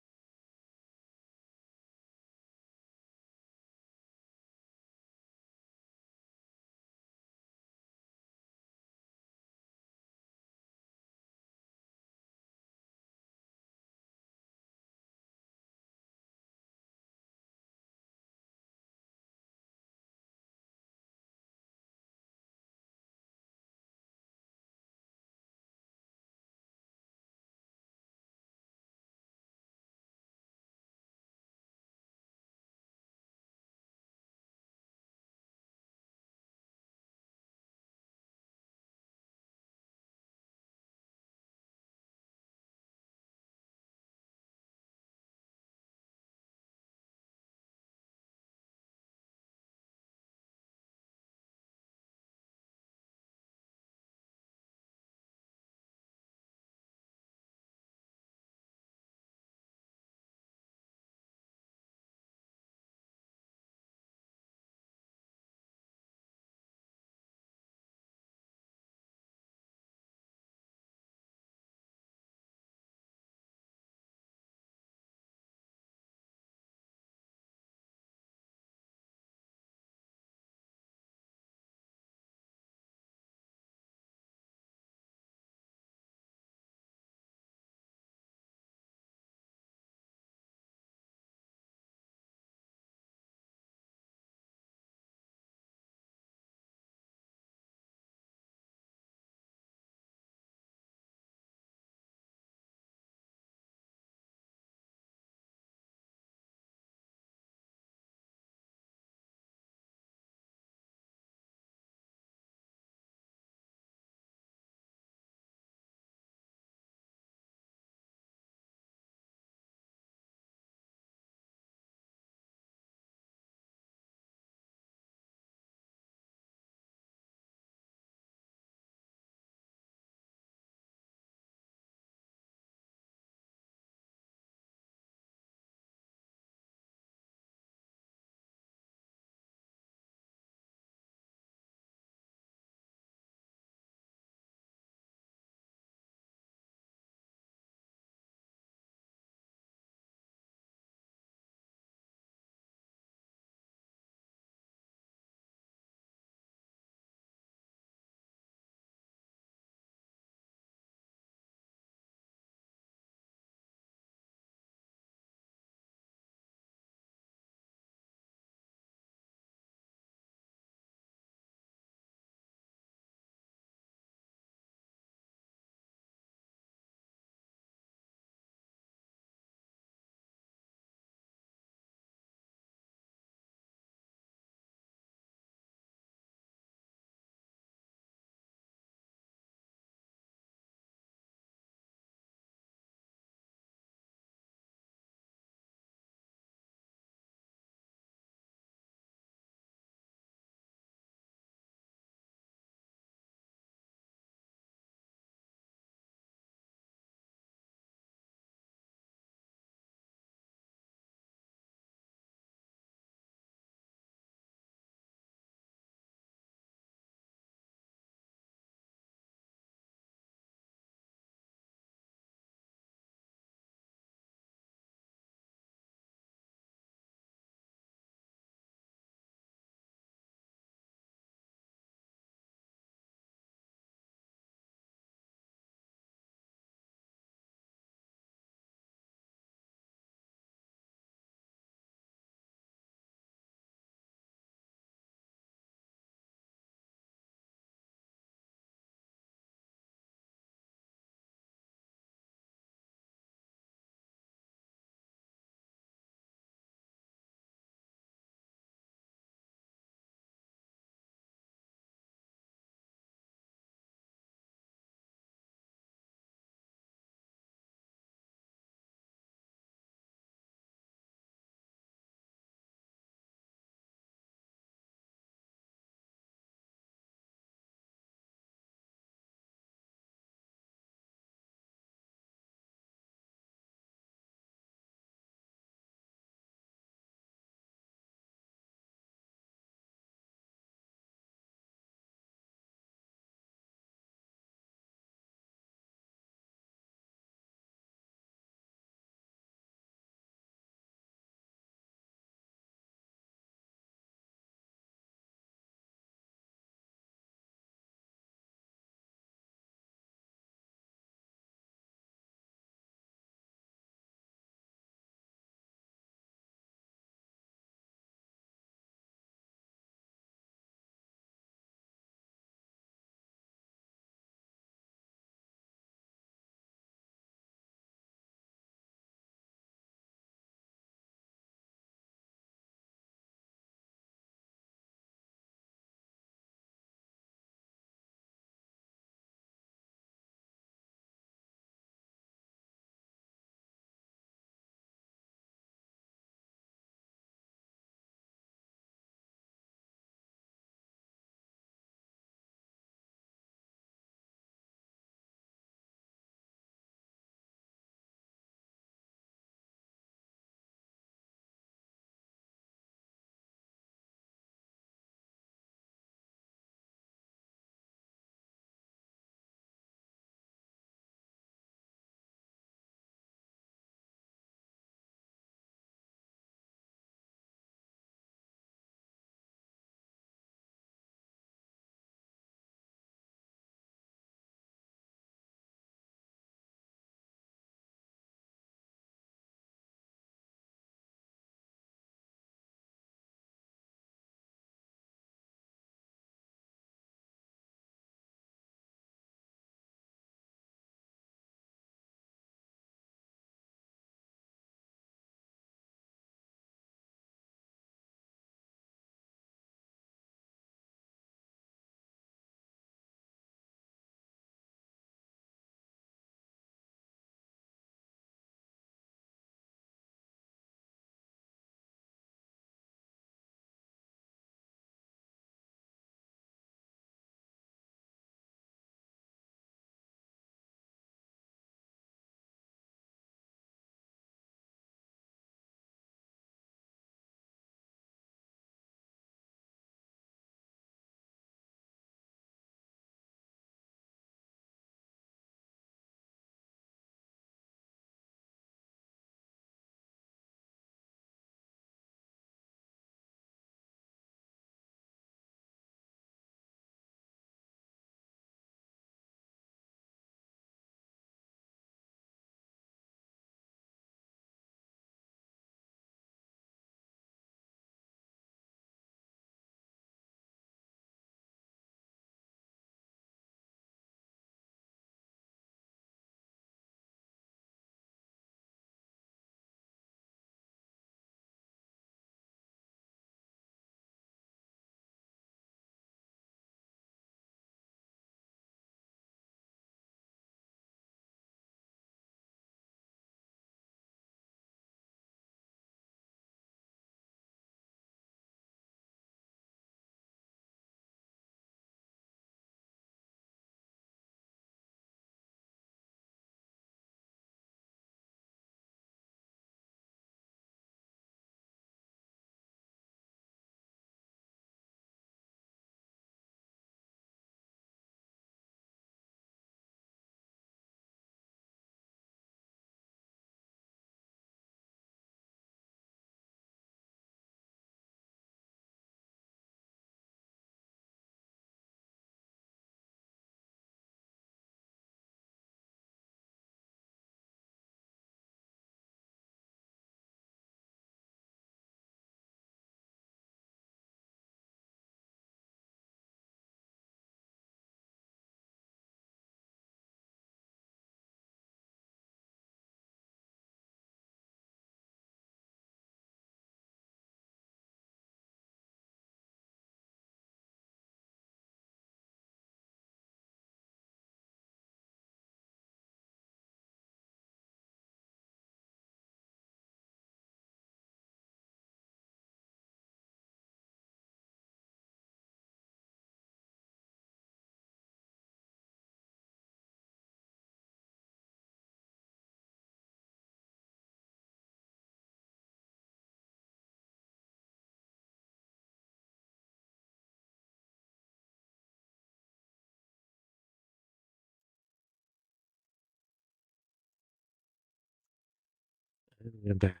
And we're back.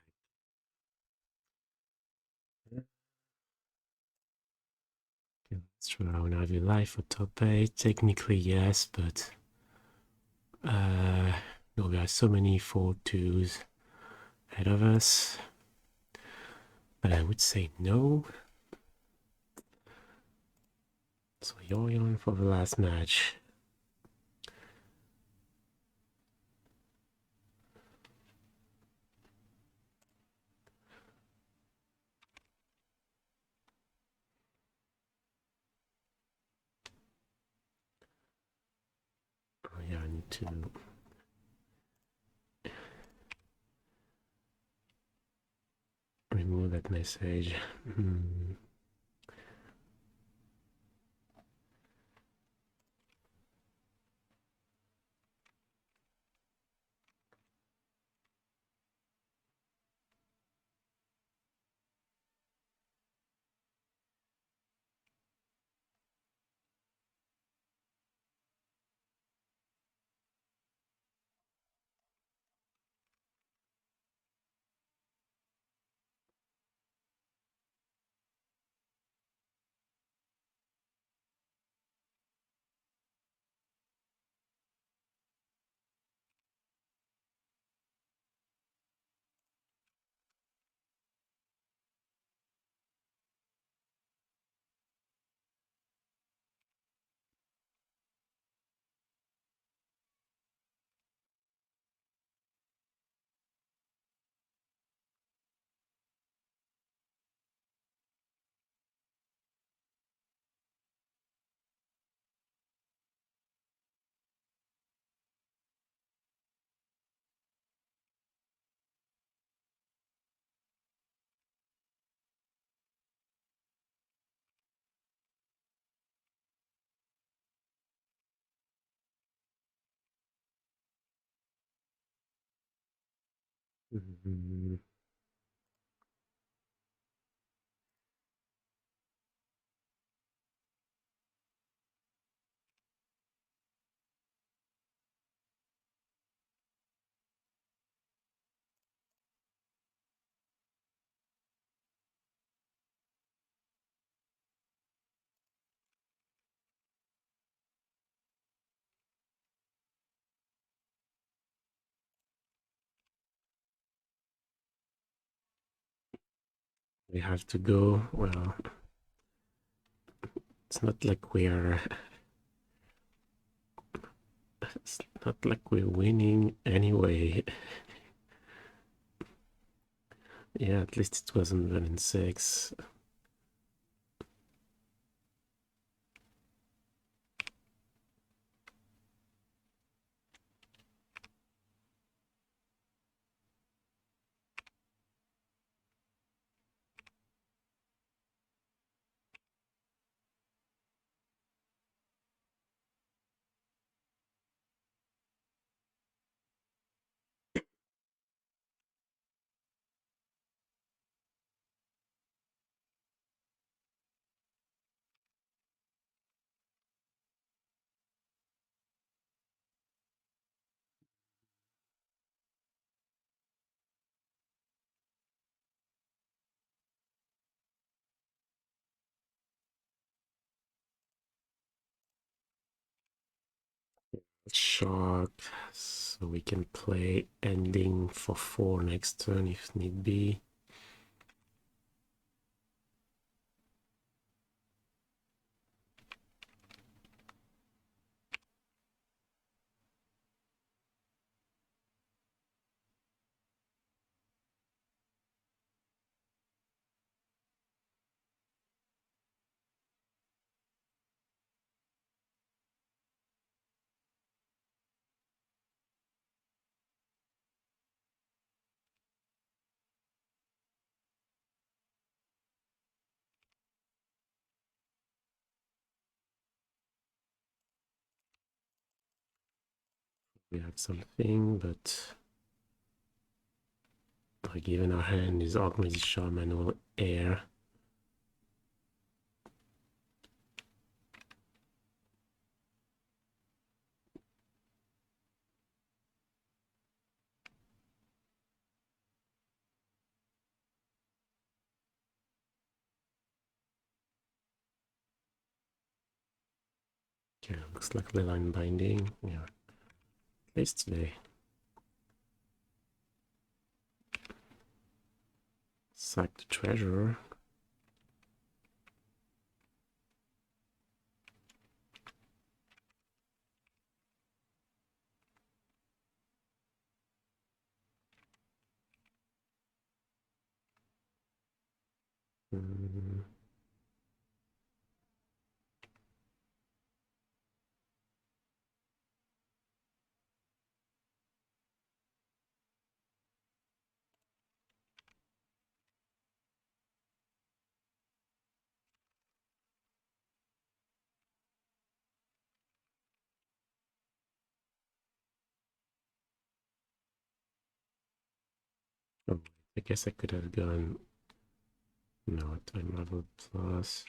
Let's try now your life for top 8. Technically, yes, but no, we have so many 4-2s ahead of us. But I would say no. So Yorion for the last match. Oh yeah, I need to remove that message. We have to go. Well, it's not like we're winning anyway. Yeah, at least it wasn't 1-6. Shark, so we can play ending for 4 next turn if need be. We have something, but given our hand is Archmage Shaman or Air. Okay, looks like Leyline Binding. Yeah, at least today. Sack the treasure. Mm. Oh, I guess I could have gone. No, time level plus.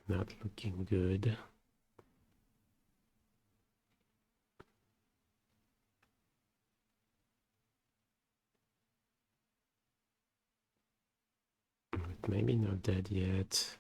Not looking good. But maybe not dead yet.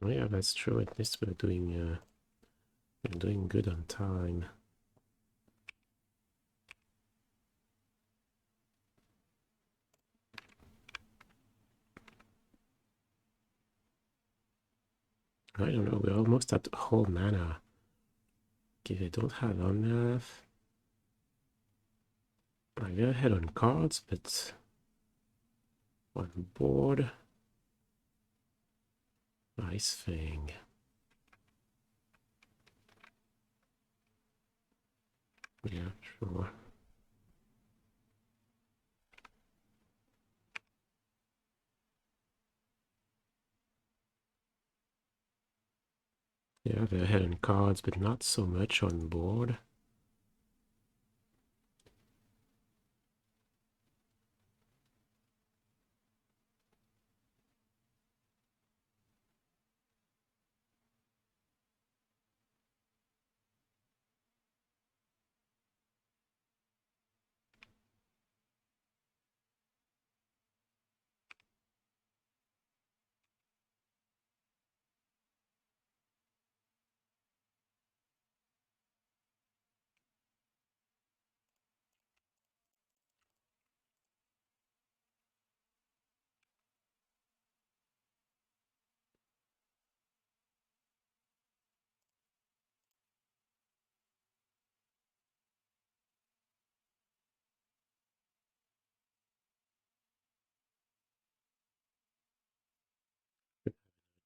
Oh yeah, that's true. At least we're doing good on time. I don't know. We're almost at whole mana. Okay, I don't have enough. I go ahead on cards, but on board, Ice Fang. Yeah, sure. Yeah, they're ahead on cards, but not so much on board.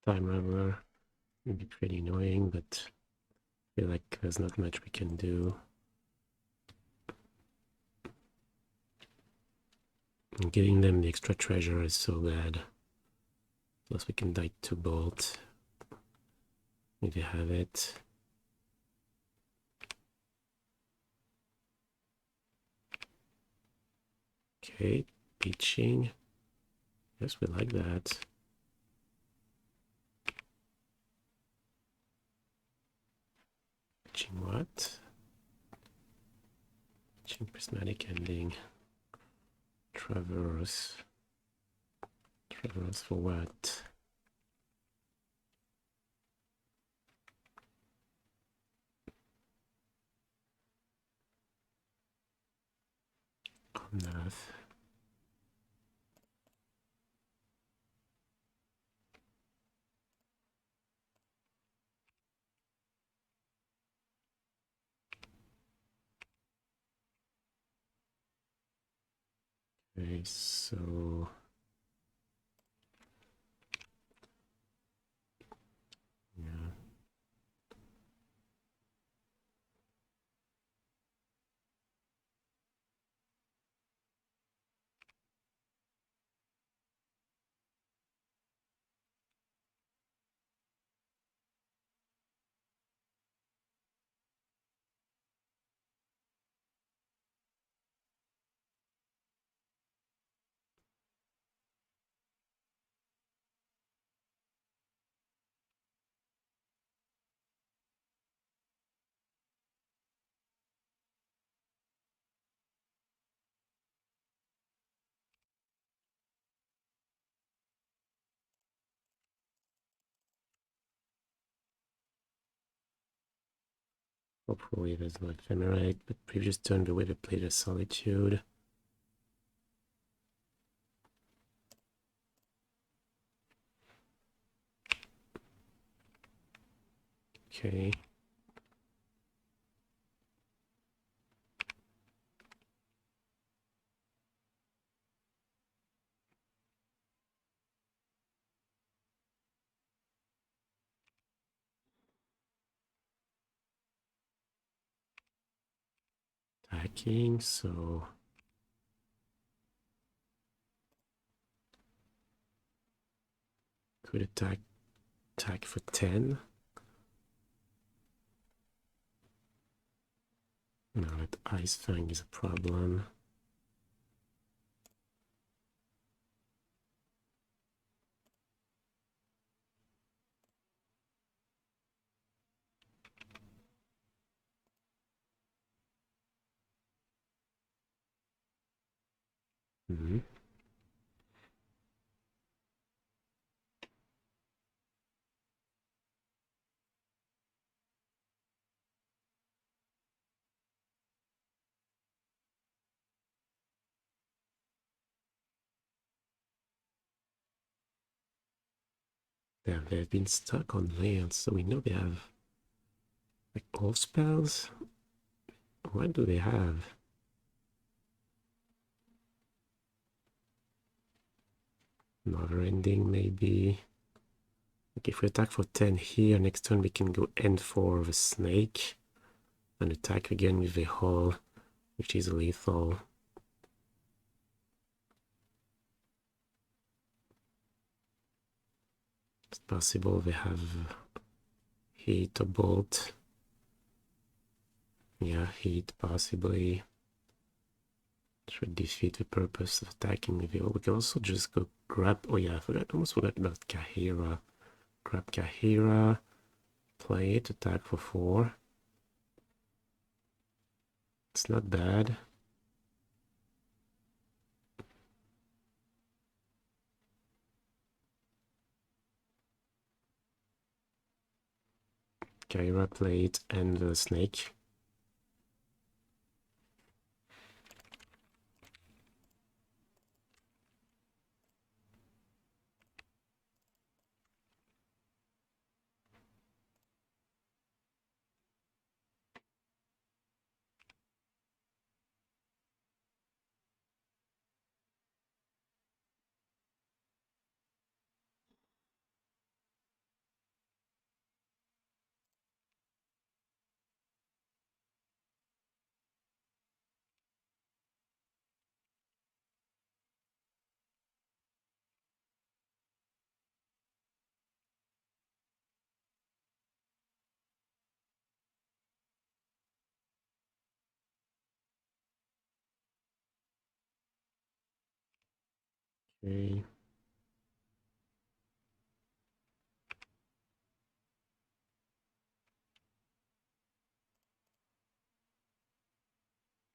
Time Raveler would be pretty annoying, but I feel like there's not much we can do. And giving them the extra treasure is so bad. Plus we can die to bolt. If you have it. Okay, pitching. Yes, we like that. Pitching what? Pitching Prismatic Ending. Traverse. Traverse for what? Enough. Okay, so yeah. Hopefully there's no ephemerate, but previous turn the way they played a Solitude. Okay. Attacking, so could attack for 10. No, that Ice Fang is a problem. Mm-hmm. Yeah, they've been stuck on lands, so we know they have like all spells. What do they have? Another ending, maybe. Like if we attack for 10 here, next turn we can go end for the snake and attack again with the hull, which is lethal. It's possible they have heat or bolt. Yeah, heat possibly. Should defeat the purpose of attacking with the hull. We can also just go grab. Oh yeah, almost forgot about Kaheera. Grab Kaheera, play it, attack for 4. It's not bad. Kaheera, play it, and the snake. Okay.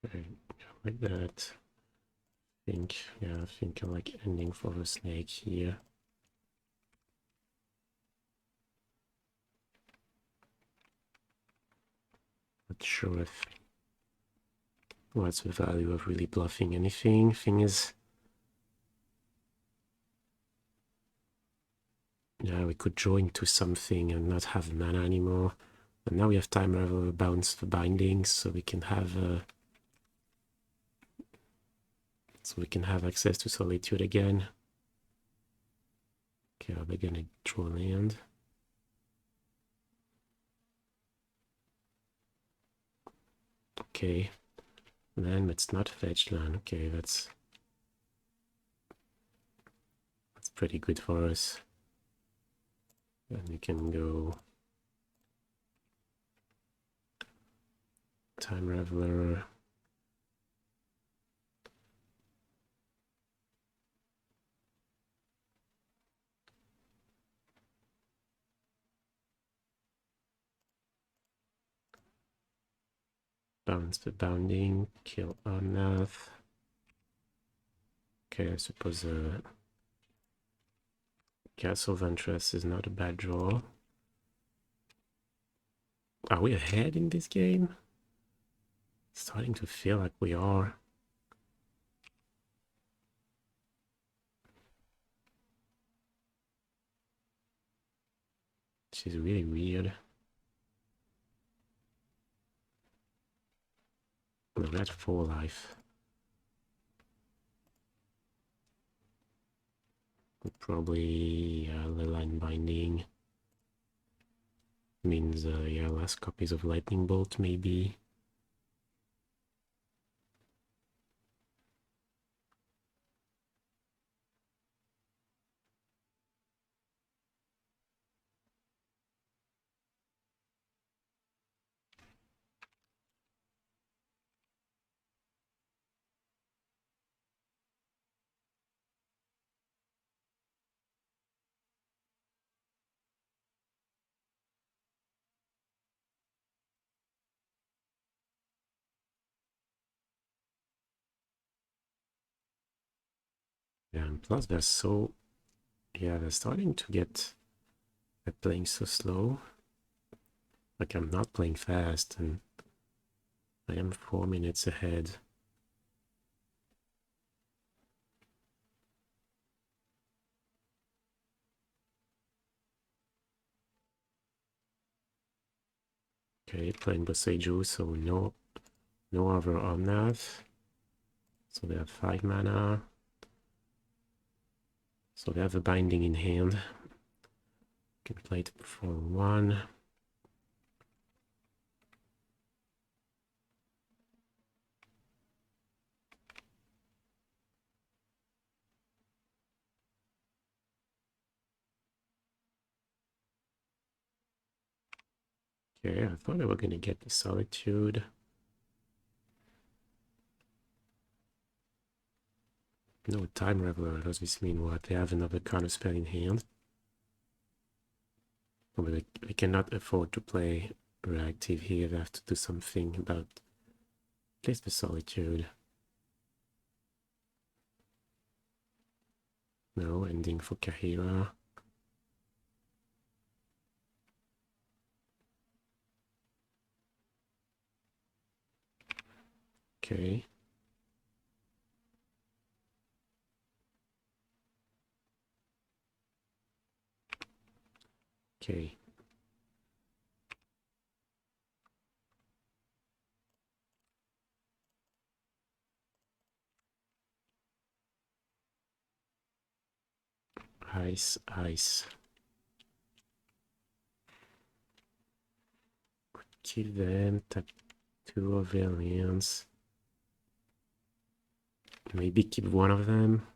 Okay, like that. I think I like ending for the snake here. Not sure if what's the value of really bluffing anything. Thing is, yeah, we could draw into something and not have mana anymore. But now we have time to bounce the bindings, so we can have access to Solitude again. Okay, are they gonna draw land? Okay, then let's not fetch land. Okay, that's pretty good for us. And we can go Time Raveler. Bounce the bounding, kill Omnath. Okay, I suppose Castle Vantress is not a bad draw. Are we ahead in this game? Starting to feel like we are. Which is really weird. We're at 4 life. Probably the line binding means yeah, less copies of Lightning Bolt maybe. Yeah, and plus they're so, yeah, they're starting to get, they're playing so slow. Like I'm not playing fast and I am 4 minutes ahead. Okay, playing Boseiju, so no other Omnath. So they have 5 mana. So they have a binding in hand. Can play it for 1. Okay, I thought I were gonna get the Solitude. No, Time Raveler, does this mean what? They have another Counterspell in hand? Oh, but we cannot afford to play reactive here, they have to do something about at least the Solitude. No, ending for Kaheera. Okay. Okay. Ice, ice. Kill them, tap 2 of their lands. Maybe keep one of them.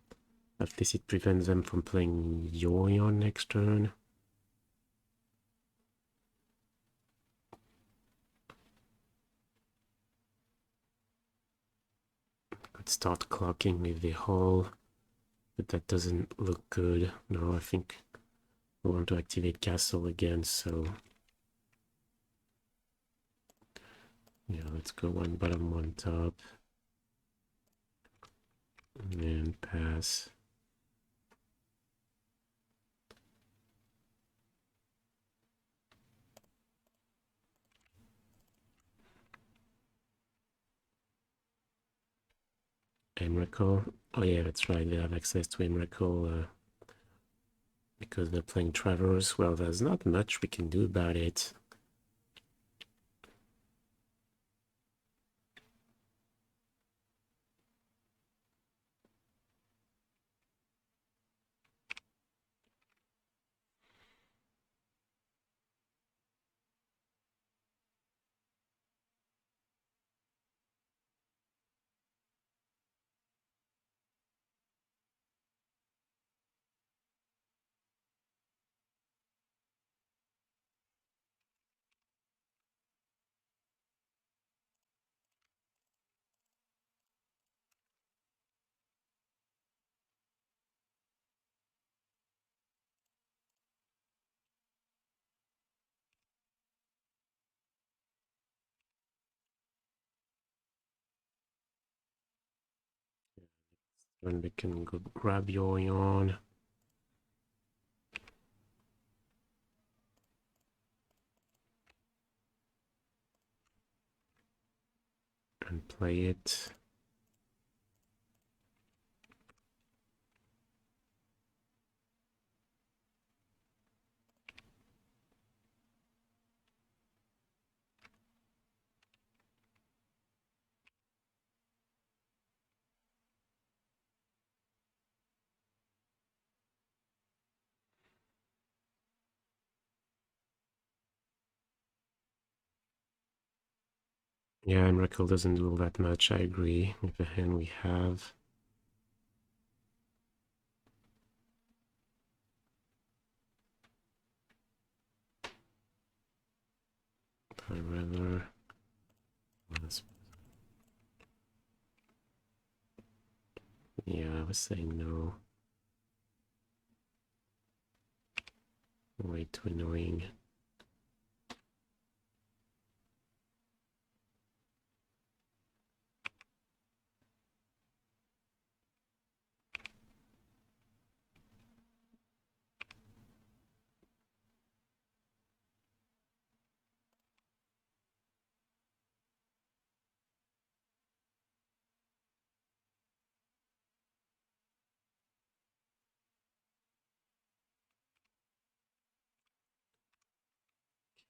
At least it prevents them from playing Yorion next turn. Could start clocking with the hull. but that doesn't look good. No, I think we want to activate Castle again, so yeah, let's go one bottom, one top, and pass. Emrakul. Oh yeah, that's right, they have access to Emrakul because they're playing Traverse. Well, there's not much we can do about it. And we can go grab your yarn. And play it. Yeah, Miracle doesn't do all that much, I agree, with the hand we have. Raveler. Yeah, I was saying no. Way too annoying.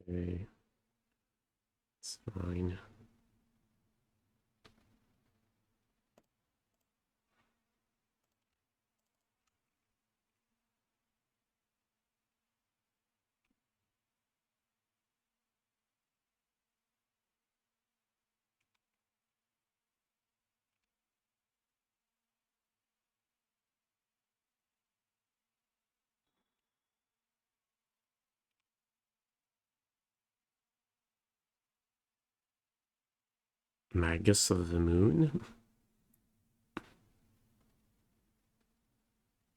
Okay, it's fine. Magus of the Moon.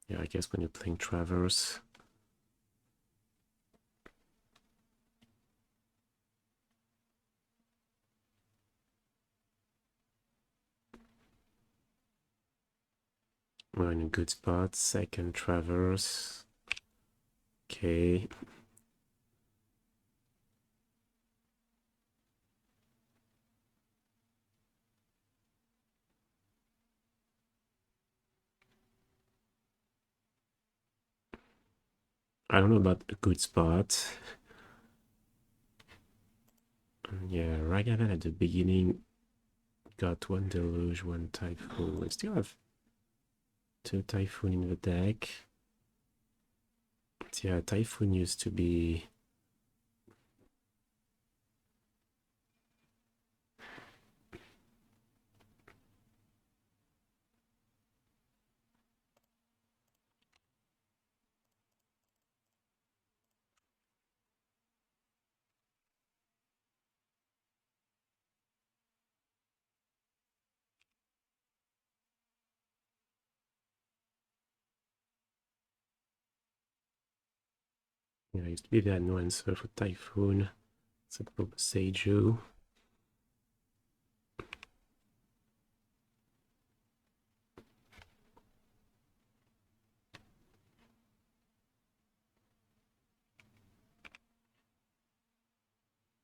Yeah, I guess when you're playing Traverse. We're in a good spot. Second Traverse. Okay. I don't know about a good spot. Yeah, Ragavan at the beginning got one Deluge, one Typhoon. We still have two Typhoon in the deck. But yeah, Typhoon used to be... Yeah, I used to be the no answer for Typhoon. It's a Seiju.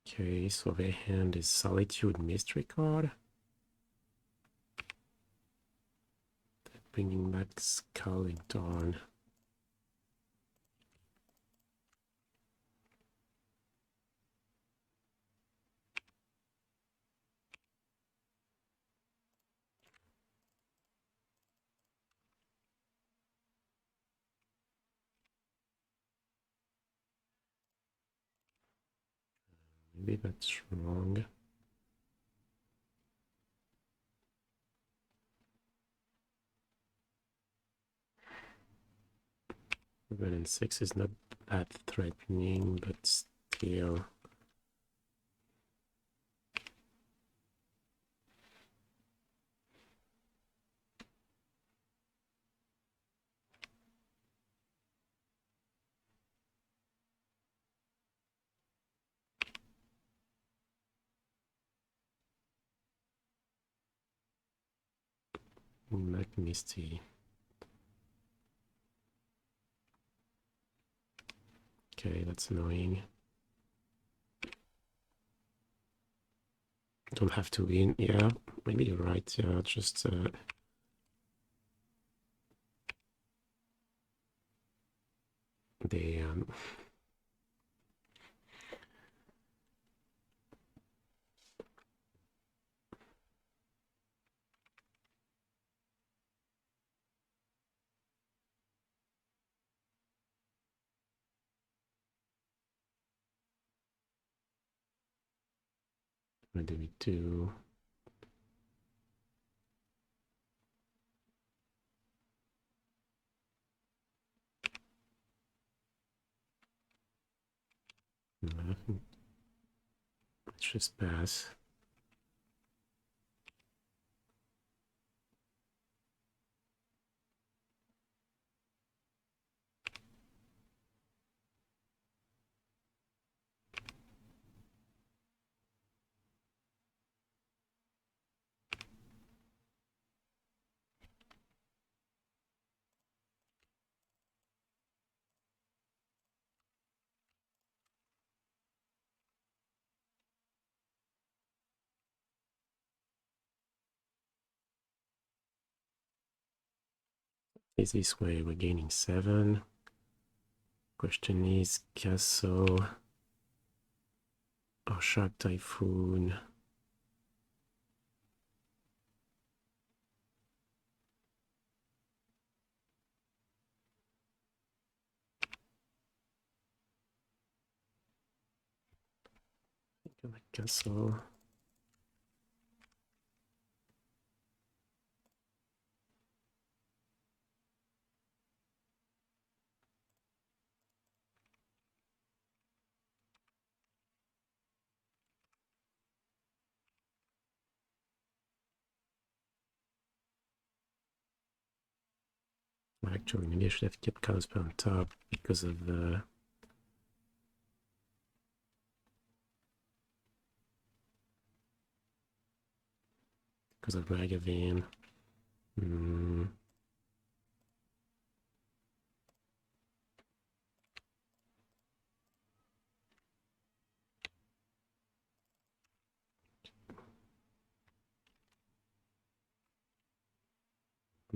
Okay, so their hand is Solitude Mystery card. Bringing back Scalding Tarn. Maybe that's wrong. Even 6 is not that threatening, but still. Like Misty. Okay, that's annoying. Don't have to win. Yeah, maybe you're right. Yeah, just they what do we do? Let's just pass. Is this way we're gaining 7. Question is Castle or Shark Typhoon. I think I like Castle. Actually, maybe I should have kept Counterspell on top because of Ragavan.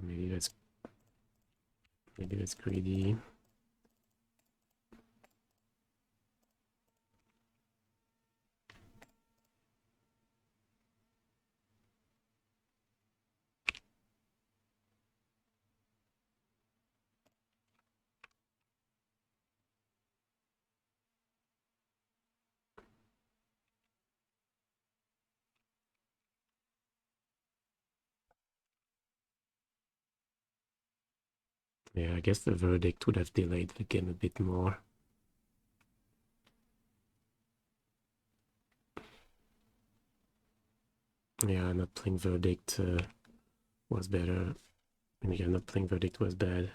Maybe that's greedy. Yeah, I guess the verdict would have delayed the game a bit more. Yeah, not playing verdict was better. And again, not playing verdict was bad.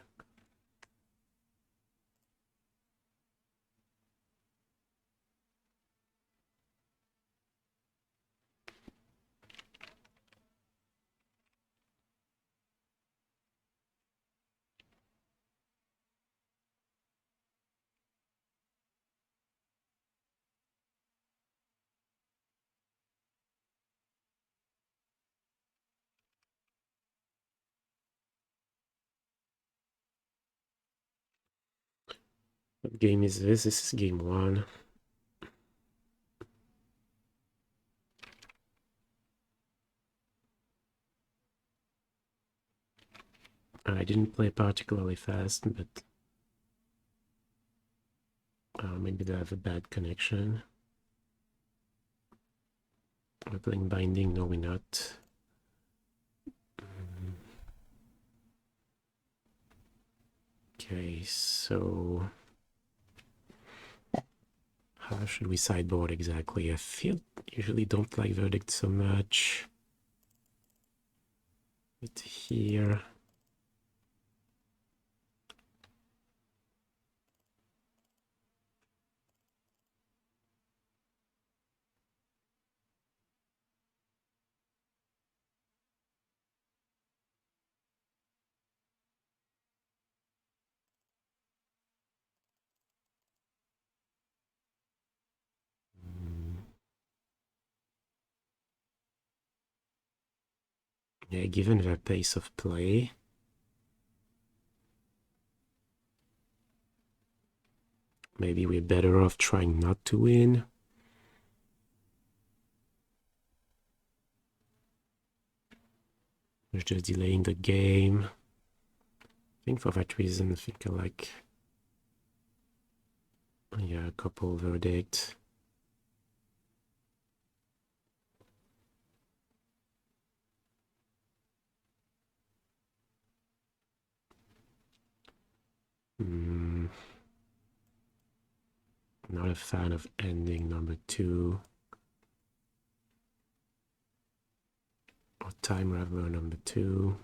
What game is this? This is game 1. I didn't play particularly fast, but maybe they have a bad connection. We're playing Binding? No, we're not. Okay, so how should we sideboard exactly? I usually don't like Verdict so much. But here, yeah, given their pace of play, maybe we're better off trying not to win. We're just delaying the game. I think for that reason, I think I like, yeah, a couple Verdict. Not a fan of ending number 2. Or Time Raveler number 2.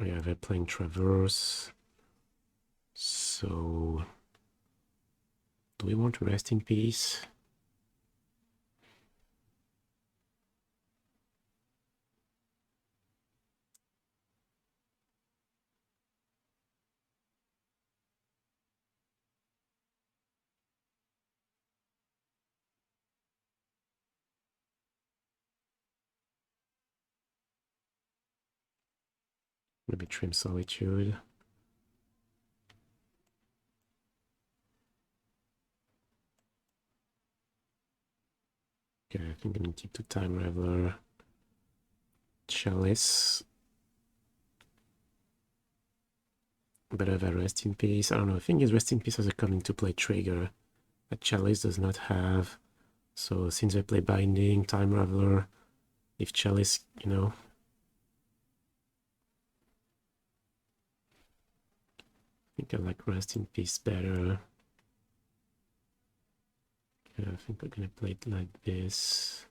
Yeah, they're playing Traverse. So, do we want to rest in peace? Maybe trim Solitude. Okay, I think I'm gonna keep the Time Raveler. Chalice. Better have a Rest in Peace. I don't know, I think his Rest in Peace has a coming to play trigger that Chalice does not have. So since I play Binding, Time Raveler, if Chalice, you know, I think I like Rest in Peace better. Yeah, I think I'm gonna play it like this.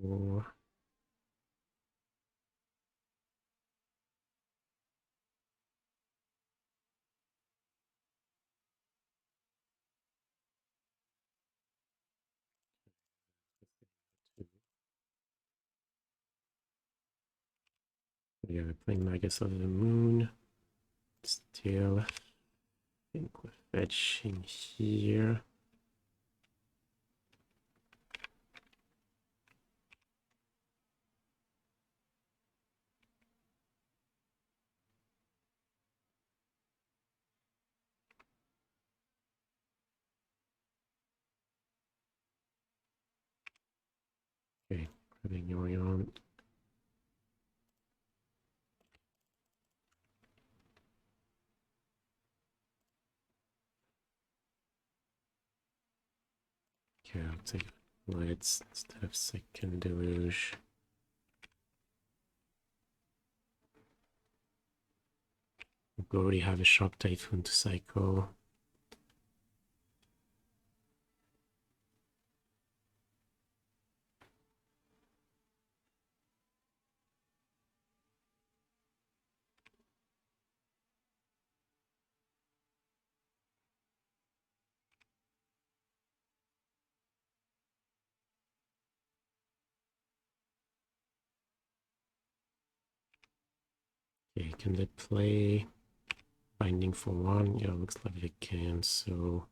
Or yeah, we're playing Magus of the Moon. Still, I think we're Fetching here. Okay, everything going on. Okay, I'll take Blitz instead of second Deluge. We already have a Shark Typhoon to cycle. Okay, can they play Binding for one? Yeah, looks like they can, so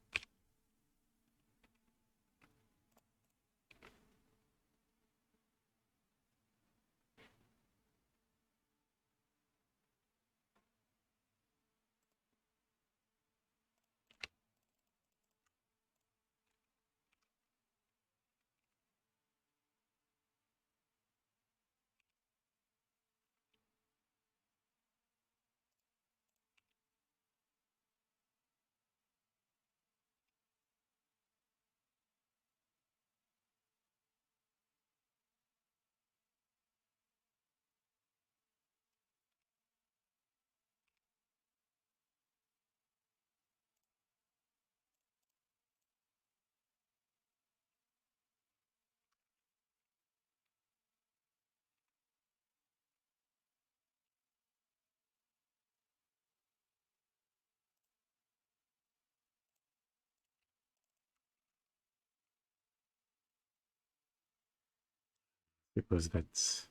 because that's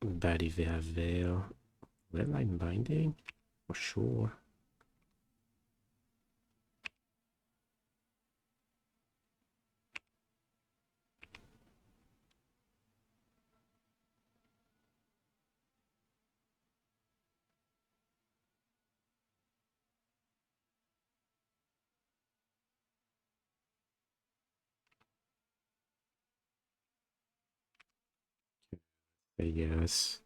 bad if they have Veil. Redline Binding? For sure. Say yes.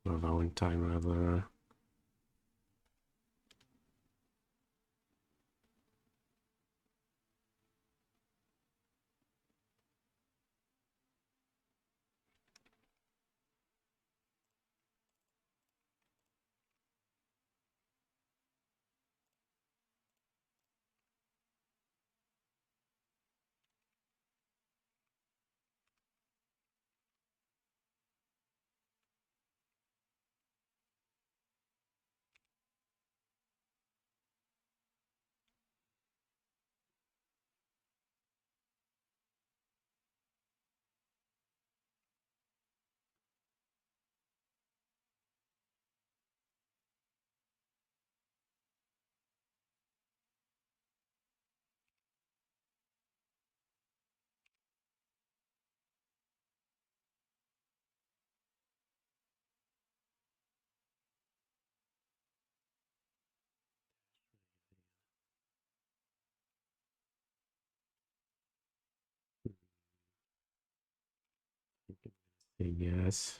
Of our own time, Raveler. Say yes.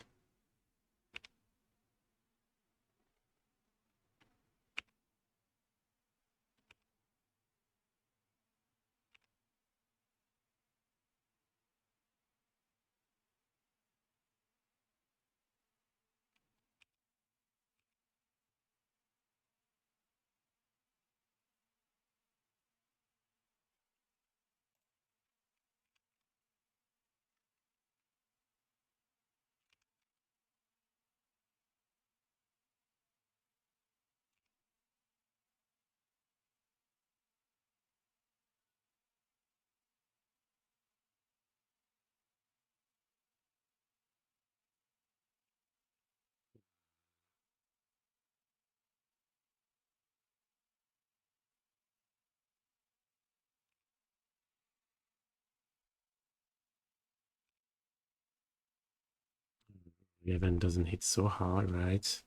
Raven doesn't hit so hard, right?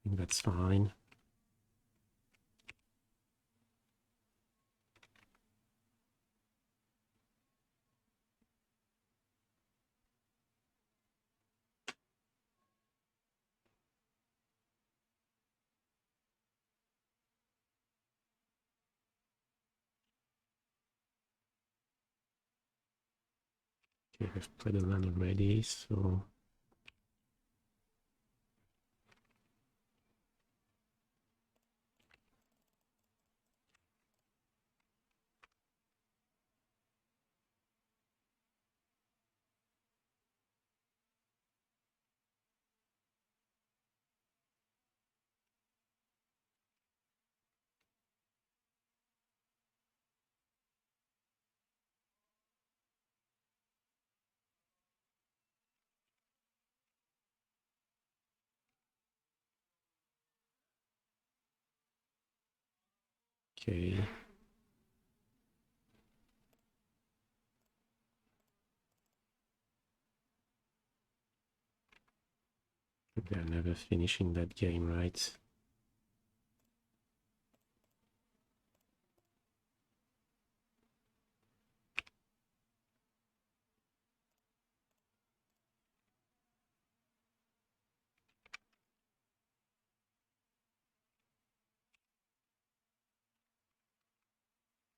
I think that's fine. Okay, we've played a land already, so... Okay. They're never finishing that game, right?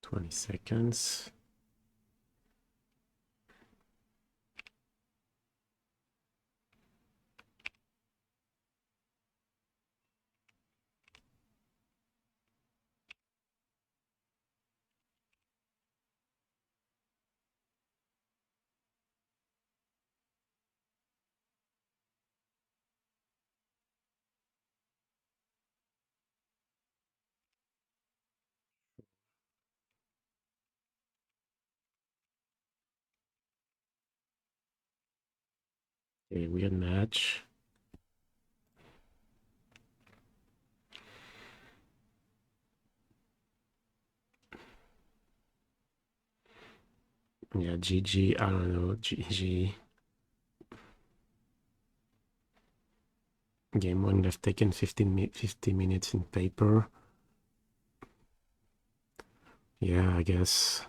$20. Okay, weird match. Yeah, GG, I don't know, GG. Game 1 would have taken 50 minutes in paper. Yeah, I guess.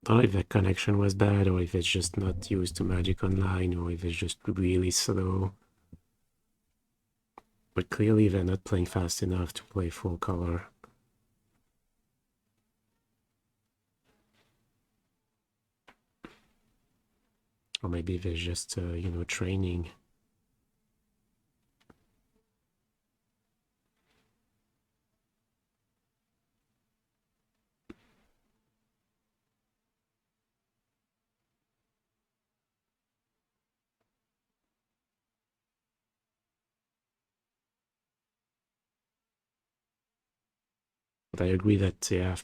I don't know if the connection was bad or if it's just not used to Magic Online or if it's just really slow. But clearly they're not playing fast enough to play full color. Or maybe they're just, you know, training. But I agree that I've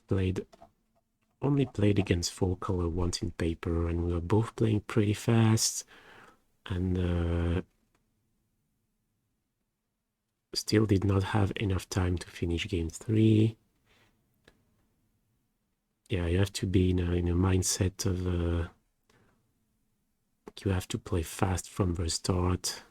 only played against full color once in paper, and we were both playing pretty fast, and still did not have enough time to finish game 3. Yeah, you have to be in a mindset of you have to play fast from the start.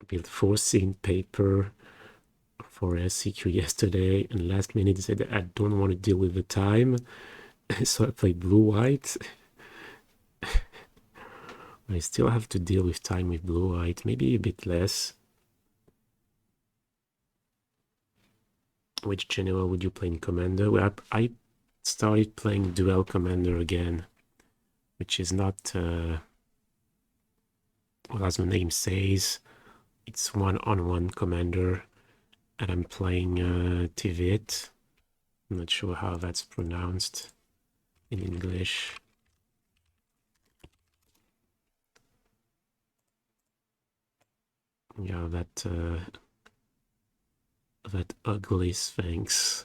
Built 4 scene paper for SCQ yesterday, and last minute said I don't want to deal with the time, so I played blue-white. I still have to deal with time with blue-white, maybe a bit less. Which general would you play in Commander? Well, I started playing Duel Commander again, which is not, well, as the name says, it's one-on-one Commander, and I'm playing Tivit. I'm not sure how that's pronounced in English. Yeah, that ugly Sphinx.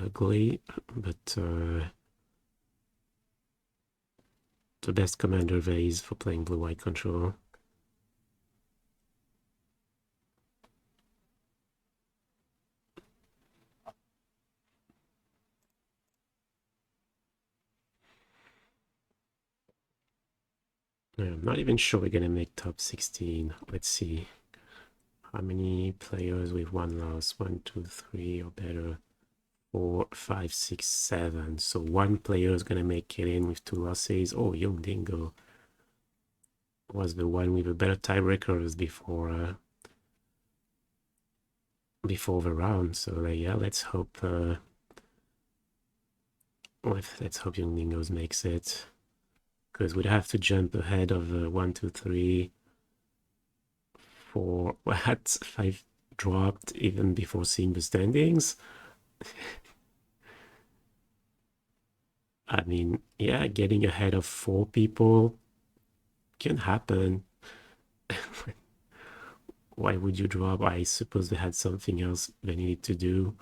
Ugly, but the best commander there is for playing blue-white control. I'm not even sure we're gonna make top 16. Let's see. How many players with one loss? 1, 2, 3 or better. 4, 5, 6, 7. So one player is gonna make it in with 2 losses. Oh, Young Dingo was the one with the better tiebreakers before the round. So yeah, let's hope let's hope Young Dingoes makes it, because we'd have to jump ahead of 1, 2, 3, 4. What? 5 dropped even before seeing the standings. I mean, yeah, getting ahead of 4 people can happen. Why would you drop? I suppose they had something else they needed to do.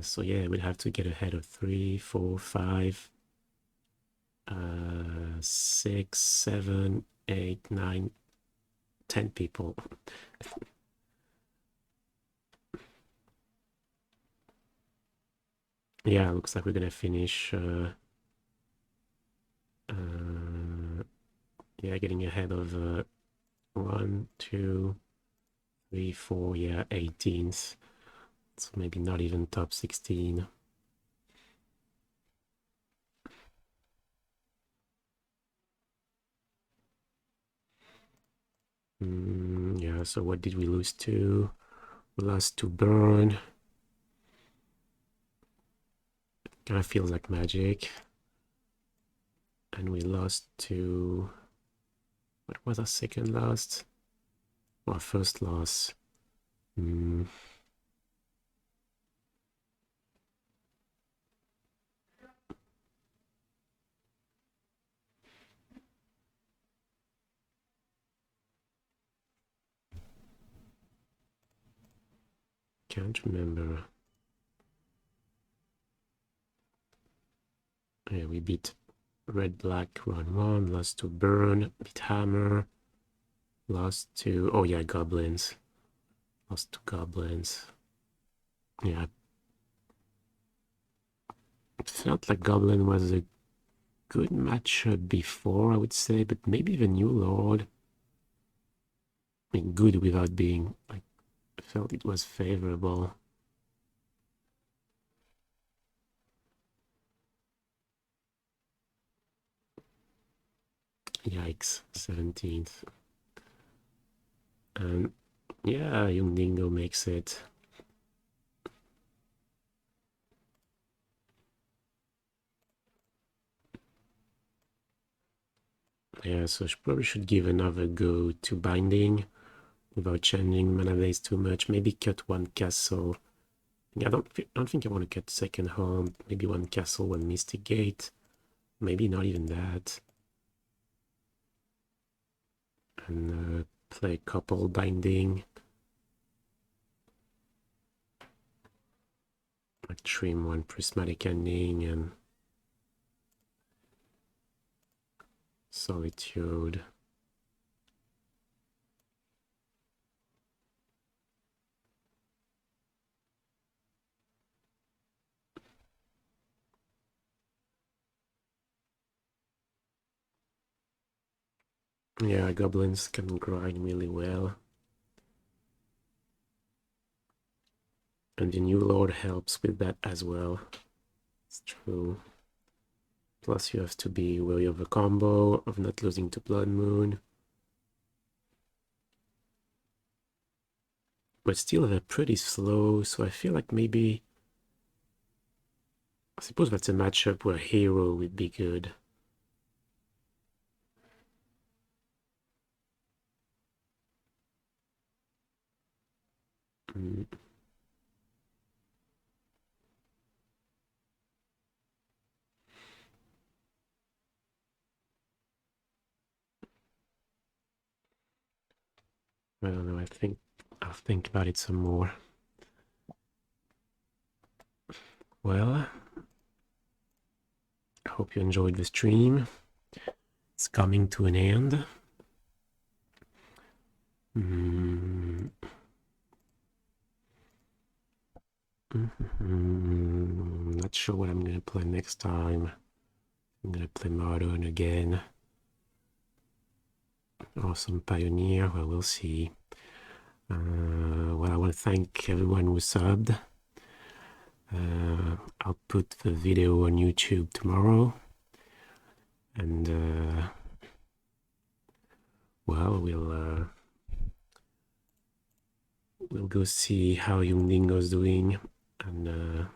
So yeah, we'd have to get ahead of 3, 4, 5, 6, 7, 8, 9, 10 people. Yeah, looks like we're gonna finish yeah, getting ahead of 1, 2, 3, 4, yeah, 18th. So maybe not even top 16. Yeah, so what did we lose to? We lost to Burn. Kind of feels like magic. And we lost to... What was our second loss? Our first loss. Can't remember. Yeah, we beat Red Black round 1, lost to Burn, beat Hammer, lost to... Oh yeah, Goblins. Lost to Goblins. Yeah. It felt like Goblin was a good matchup before, I would say, but maybe the new Lord... I mean, good without being, like, I felt it was favorable. Yikes, 17th. And yeah, Young Dingo makes it. Yeah, so she probably should give another go to Binding without changing mana base too much. Maybe cut one castle. Yeah, I don't think I want to cut second home. Maybe one castle, one Mystic Gate. Maybe not even that. And play a couple Binding. Like trim one Prismatic Ending and Solitude. Yeah, Goblins can grind really well. And the new Lord helps with that as well. It's true. Plus you have to be wary of a combo, of not losing to Blood Moon. But still they're pretty slow, so I feel like maybe... I suppose that's a matchup where Hero would be good. I don't know, I think I'll think about it some more. Well, I hope you enjoyed the stream. It's coming to an end. Not sure what I'm gonna play next time. I'm gonna play Modern again. or some Pioneer. Well, we'll see. Well, I want to thank everyone who subbed. I'll put the video on YouTube tomorrow. And, well, we'll go see how Yungdingo's doing. And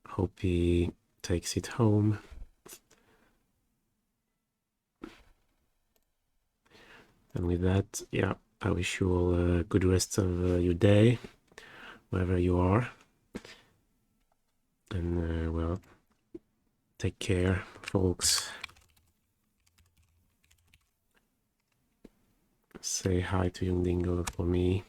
hope he takes it home. And with that, yeah, I wish you all a good rest of your day, wherever you are. And, well, take care, folks. Say hi to Yungdingo for me.